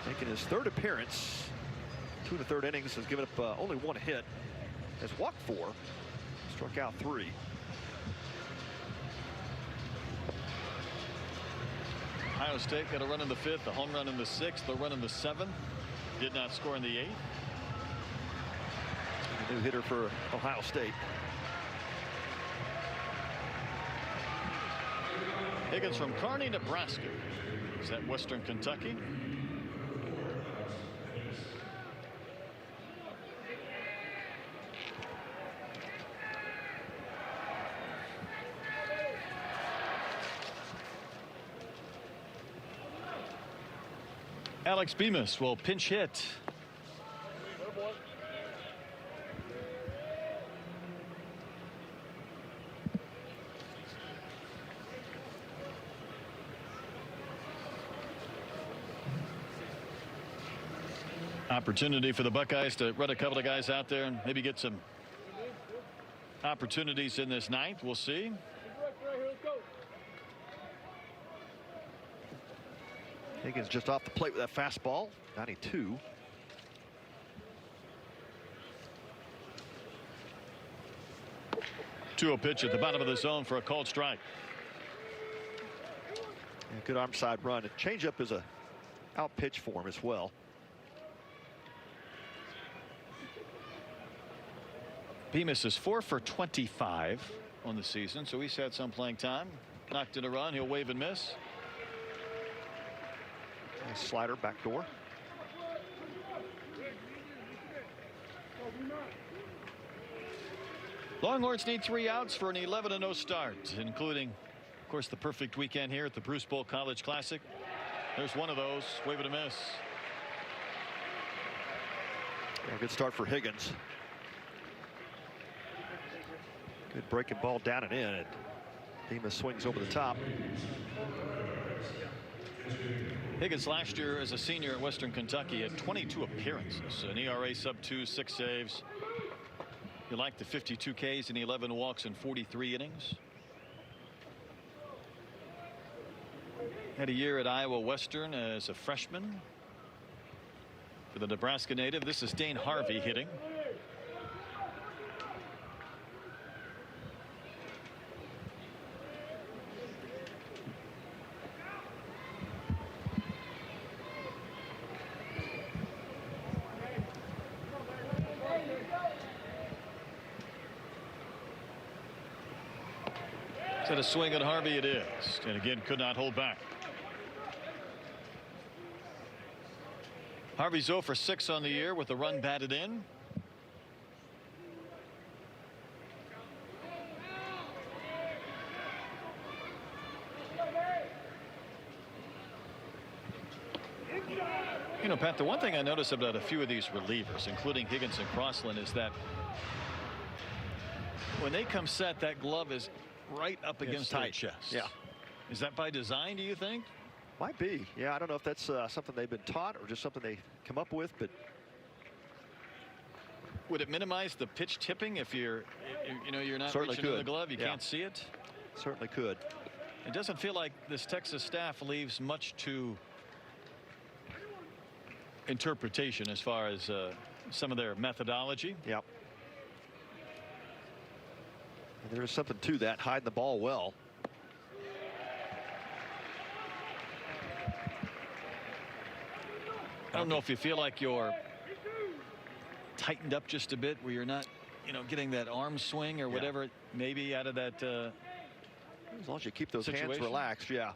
Speaker 1: Making his third appearance. 2 1/3 innings, has given up only 1 hit. Has walked 4, struck out 3.
Speaker 2: Ohio State got a run in the 5th, a home run in the 6th, a run in the 7th. Did not score in the 8th.
Speaker 1: A new hitter for Ohio State.
Speaker 2: Higgins from Kearney, Nebraska. Is that Western Kentucky? Alex Bemis will pinch hit. Opportunity for the Buckeyes to run a couple of guys out there and maybe get some opportunities in this ninth. We'll see.
Speaker 1: Higgins just off the plate with that fastball. 92.
Speaker 2: A pitch at the bottom of the zone for a called strike.
Speaker 1: Yeah, good arm side run. A changeup is a out pitch for him as well.
Speaker 2: Bemis is 4 for 25 on the season, so he's had some playing time. Knocked in a run. He'll wave and miss.
Speaker 1: Nice slider back door.
Speaker 2: Longhorns need 3 outs for an 11-0 start, including, of course, the perfect weekend here at the Bruce Bowl College Classic. There's one of those. Wave and a miss.
Speaker 1: Yeah, good start for Higgins. Good breaking ball down and in. And Bemis swings over the top.
Speaker 2: Higgins last year as a senior at Western Kentucky had 22 appearances, an ERA sub-2, 6 saves. You like the 52 Ks and 11 walks in 43 innings. Had a year at Iowa Western as a freshman. For the Nebraska native, this is Dane Harvey hitting. Is that a swing at Harvey? It is. And again, could not hold back. Harvey's 0 for 6 on the year with a run batted in. You know, Pat, the one thing I notice about a few of these relievers, including Higgins and Crossland, is that when they come set, that glove is right up against their chest.
Speaker 1: Yeah.
Speaker 2: Is that by design, do you think?
Speaker 1: Might be. Yeah, I don't know if that's something they've been taught or just something they come up with, but
Speaker 2: Would it minimize the pitch tipping if you're not
Speaker 1: Certainly
Speaker 2: reaching in the
Speaker 1: could.
Speaker 2: glove? You
Speaker 1: Yeah.
Speaker 2: can't see it.
Speaker 1: Certainly could.
Speaker 2: It doesn't feel like this Texas staff leaves much to interpretation as far as some of their methodology.
Speaker 1: Yep. And there is something to that, hiding the ball well.
Speaker 2: I don't know if you feel like you're tightened up just a bit where you're not, getting that arm swing or whatever it may be out of that.
Speaker 1: As long as you keep those hands
Speaker 2: situation.
Speaker 1: relaxed, yeah.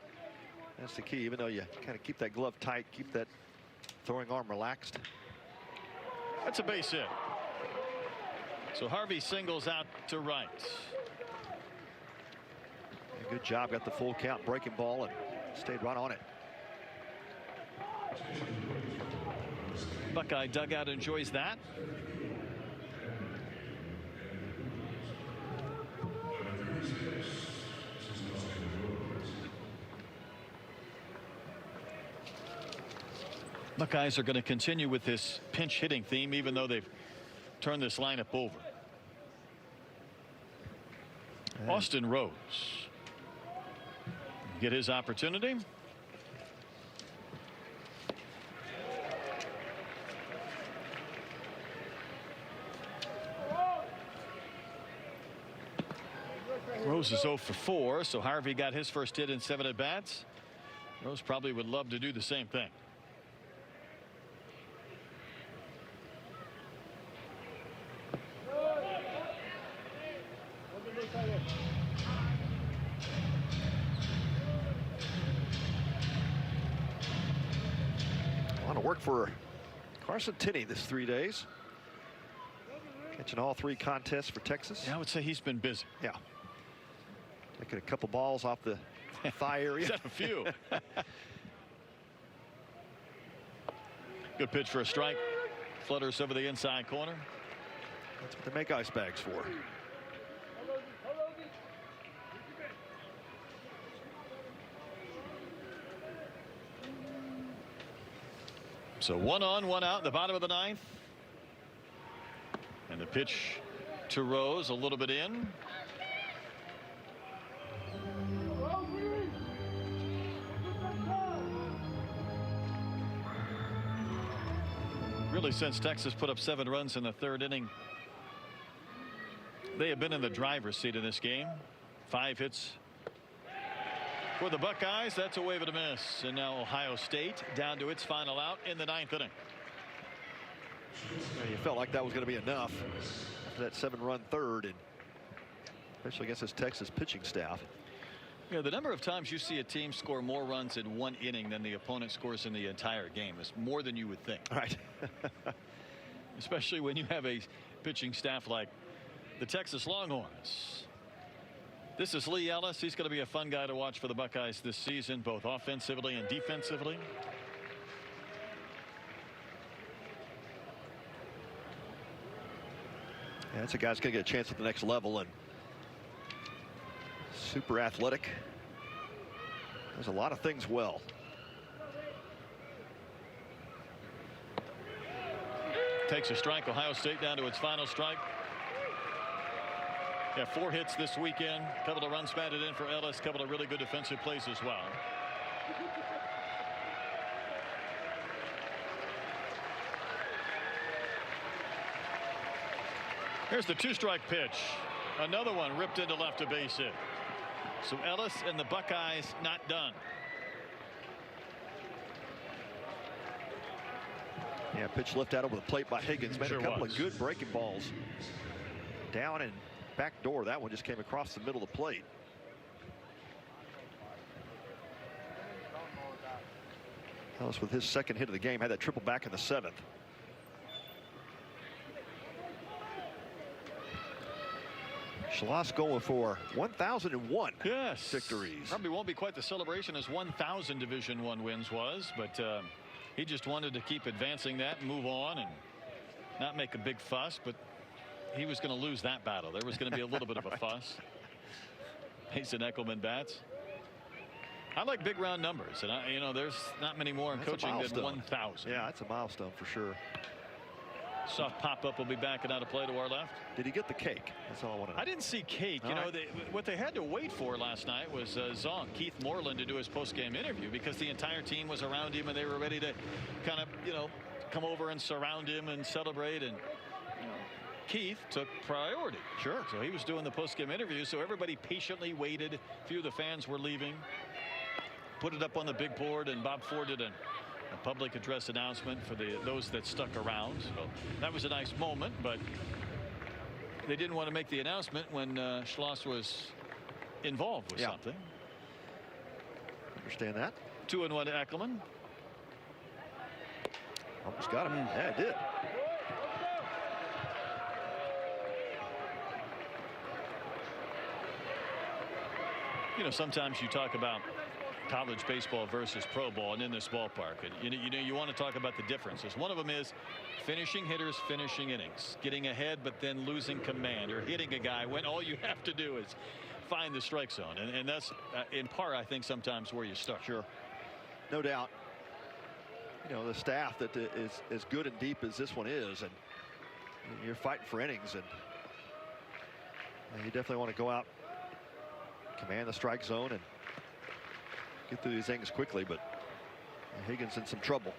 Speaker 1: That's the key. Even though you kind of keep that glove tight, keep that throwing arm relaxed.
Speaker 2: That's a base hit. So Harvey singles out to right.
Speaker 1: Good job. Got the full count, breaking ball, and stayed right on it.
Speaker 2: Buckeye dugout enjoys that. Buckeyes are going to continue with this pinch hitting theme, even though they've turned this lineup over. Austin Rose get his opportunity. Rose is 0 for 4, so Harvey got his first hit in 7 at-bats. Rose probably would love to do the same thing.
Speaker 1: A lot of work for Carson Tinney this 3 days. Catching all 3 contests for Texas.
Speaker 2: Yeah, I would say he's been busy.
Speaker 1: Yeah. Taking a couple balls off the thigh area.
Speaker 2: Is that a few? Good pitch for a strike. Flutters over the inside corner.
Speaker 1: That's what they make ice bags for.
Speaker 2: So 1 on, 1 out in the bottom of the 9th. And the pitch to Rose a little bit in. Really, since Texas put up 7 runs in the 3rd inning, they have been in the driver's seat in this game. 5 hits for the Buckeyes. That's a wave and a miss. And now Ohio State down to its final out in the 9th inning.
Speaker 1: You felt like that was going to be enough after that 7-run 3rd, and especially against this Texas pitching staff.
Speaker 2: Yeah, the number of times you see a team score more runs in 1 inning than the opponent scores in the entire game is more than you would think.
Speaker 1: Right.
Speaker 2: Especially when you have a pitching staff like the Texas Longhorns. This is Lee Ellis. He's going to be a fun guy to watch for the Buckeyes this season, both offensively and defensively.
Speaker 1: Yeah, that's a guy that's going to get a chance at the next level, and super athletic. Does a lot of things well.
Speaker 2: Takes a strike. Ohio State down to its final strike. Yeah, 4 hits this weekend. A couple of runs batted in for Ellis. A couple of really good defensive plays as well. Here's the 2-strike pitch. Another one ripped into left, a base hit. So Ellis and the Buckeyes not done.
Speaker 1: Yeah, pitch lift out over the plate by Higgins. Made
Speaker 2: Sure
Speaker 1: a couple
Speaker 2: was.
Speaker 1: of good breaking balls. Down and back door. That one just came across the middle of the plate. Ellis with his 2nd hit of the game had that triple back in the 7th. Schloss going for 1,001 victories.
Speaker 2: Probably won't be quite the celebration as 1,000 Division I wins was, but he just wanted to keep advancing that and move on and not make a big fuss, but he was going to lose that battle. There was going to be a little bit of a fuss. Mason Eckelman bats. I like big round numbers, and there's not many more in
Speaker 1: That's a
Speaker 2: coaching than
Speaker 1: milestone.
Speaker 2: 1,000.
Speaker 1: Yeah, that's a milestone for sure.
Speaker 2: Soft pop-up will be backing out of play to our left.
Speaker 1: Did he get the cake? That's all I want to know.
Speaker 2: I didn't see cake. You know, what they had to wait for last night was Zonk, Keith Moreland, to do his post-game interview, because the entire team was around him and they were ready to kind of, you know, come over and surround him and celebrate. And Keith took priority.
Speaker 1: Sure.
Speaker 2: So he was doing the post-game interview. So everybody patiently waited. A few of the fans were leaving. Put it up on the big board, and Bob Ford did a public address announcement for those that stuck around. So that was a nice moment, but they didn't want to make the announcement when Schloss was involved with something.
Speaker 1: Understand that.
Speaker 2: 2-1 to Eckelman.
Speaker 1: Almost got him. Yeah, it did.
Speaker 2: You know, sometimes you talk about college baseball versus pro ball, and in this ballpark, and you want to talk about the differences. One of them is finishing hitters finishing innings, getting ahead but then losing command, or hitting a guy when all you have to do is find the strike zone, and that's in part, I think, sometimes where you start.
Speaker 1: Sure, no doubt. You know, the staff that is as good and deep as this one is, and you're fighting for innings, and you definitely want to go out, command the strike zone, and get through these things quickly. But Higgins in some trouble.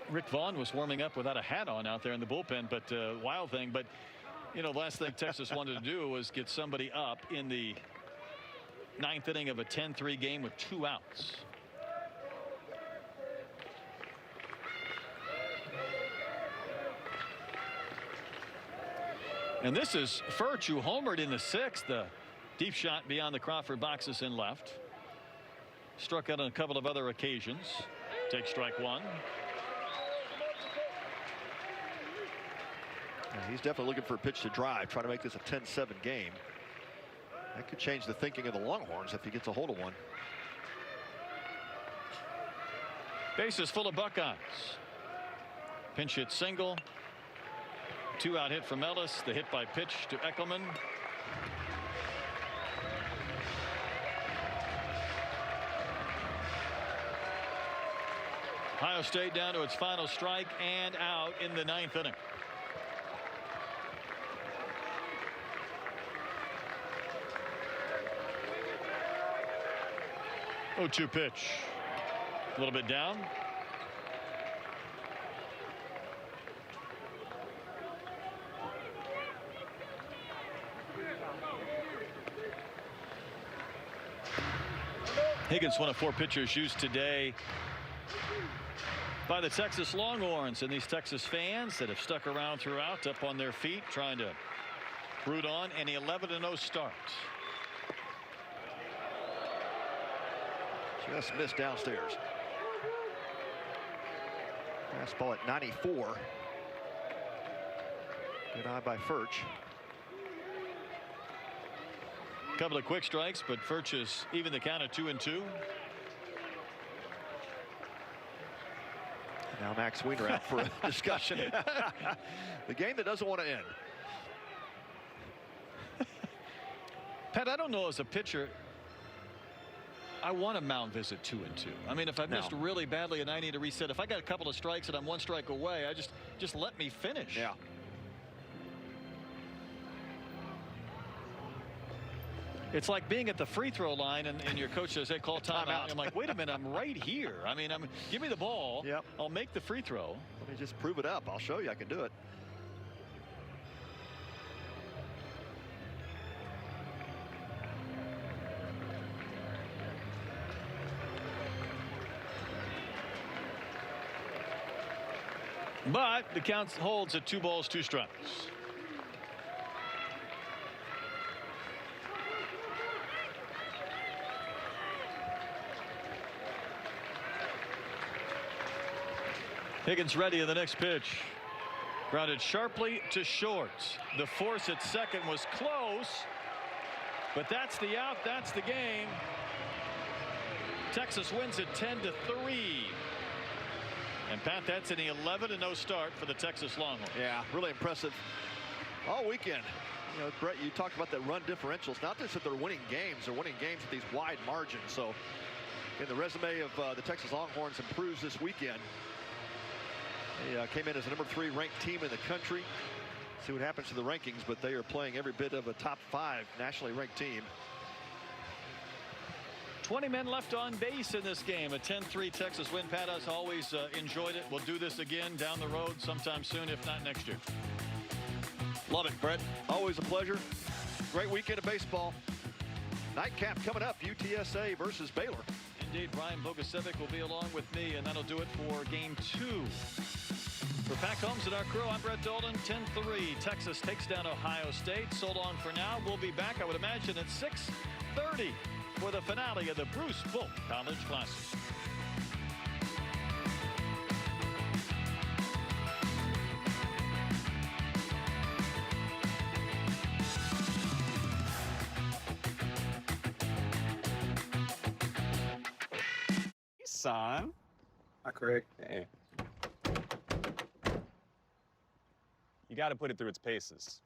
Speaker 2: Rick Vaughn was warming up without a hat on out there in the bullpen, but wild thing. But you know, the last thing Texas wanted to do was get somebody up in the 9th inning of a 10-3 game with 2 outs. And this is Furch, who homered in the 6th. The deep shot beyond the Crawford boxes in left. Struck out on a couple of other occasions. Take strike 1.
Speaker 1: He's definitely looking for a pitch to drive, trying to make this a 10-7 game. That could change the thinking of the Longhorns if he gets a hold of one.
Speaker 2: Bases full of Buckeyes. Pinch hit single. 2-out hit from Ellis. The hit by pitch to Eckelman. Ohio State down to its final strike and out in the 9th inning. Oh, 2 pitch. A little bit down. Higgins, one of 4 pitchers used today by the Texas Longhorns, and these Texas fans that have stuck around throughout, up on their feet, trying to root on an 11-0 start.
Speaker 1: Just missed downstairs. Fastball at 94. Good eye by Furch.
Speaker 2: Couple of quick strikes, but Furch is even the count at 2-2.
Speaker 1: Now Max Weiner out for a discussion. The game that doesn't want to end.
Speaker 2: Pat, I don't know, as a pitcher, I want a mound visit 2-2. I mean, if I missed really badly and I need to reset, if I got a couple of strikes and I'm 1 strike away, I just let me finish.
Speaker 1: Yeah.
Speaker 2: It's like being at the free throw line and your coach says, hey, call timeout. I'm like, wait a minute, I'm right here. I mean, give me the ball.
Speaker 1: Yep.
Speaker 2: I'll make the free throw.
Speaker 1: Let me just prove it up. I'll show you I can do it.
Speaker 2: But the count holds at 2 balls, 2 strikes. Higgins ready in the next pitch. Grounded sharply to short. The force at second was close, but that's the out. That's the game. Texas wins it 10-3. And Pat, that's an 11-0 start for the Texas Longhorns.
Speaker 1: Yeah, really impressive all weekend. You know, Brett, you talked about that run differentials. Not just that they're winning games, they're winning games with these wide margins. So, in the resume of the Texas Longhorns improves this weekend. They came in as the #3 ranked team in the country. See what happens to the rankings, but they are playing every bit of a top 5 nationally ranked team.
Speaker 2: 20 men left on base in this game. A 10-3 Texas win. Pat has always enjoyed it. We'll do this again down the road sometime soon, if not next year.
Speaker 1: Love it, Brett. Always a pleasure. Great weekend of baseball. Nightcap coming up, UTSA versus Baylor.
Speaker 2: Indeed, Brian Bogusevic will be along with me, and that'll do it for Game 2. For Pat Combs and our crew, I'm Brett Dolan. 10-3. Texas takes down Ohio State. So long for now. We'll be back, I would imagine, at 6:30 for the finale of the Bruce Polk College Classic.
Speaker 20: Son.
Speaker 10: Not correct.
Speaker 20: Hey. You got to put it through its paces.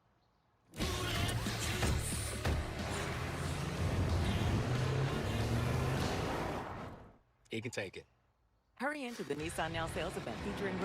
Speaker 8: He can take it.
Speaker 21: Hurry into the Nissan Now sales event featuring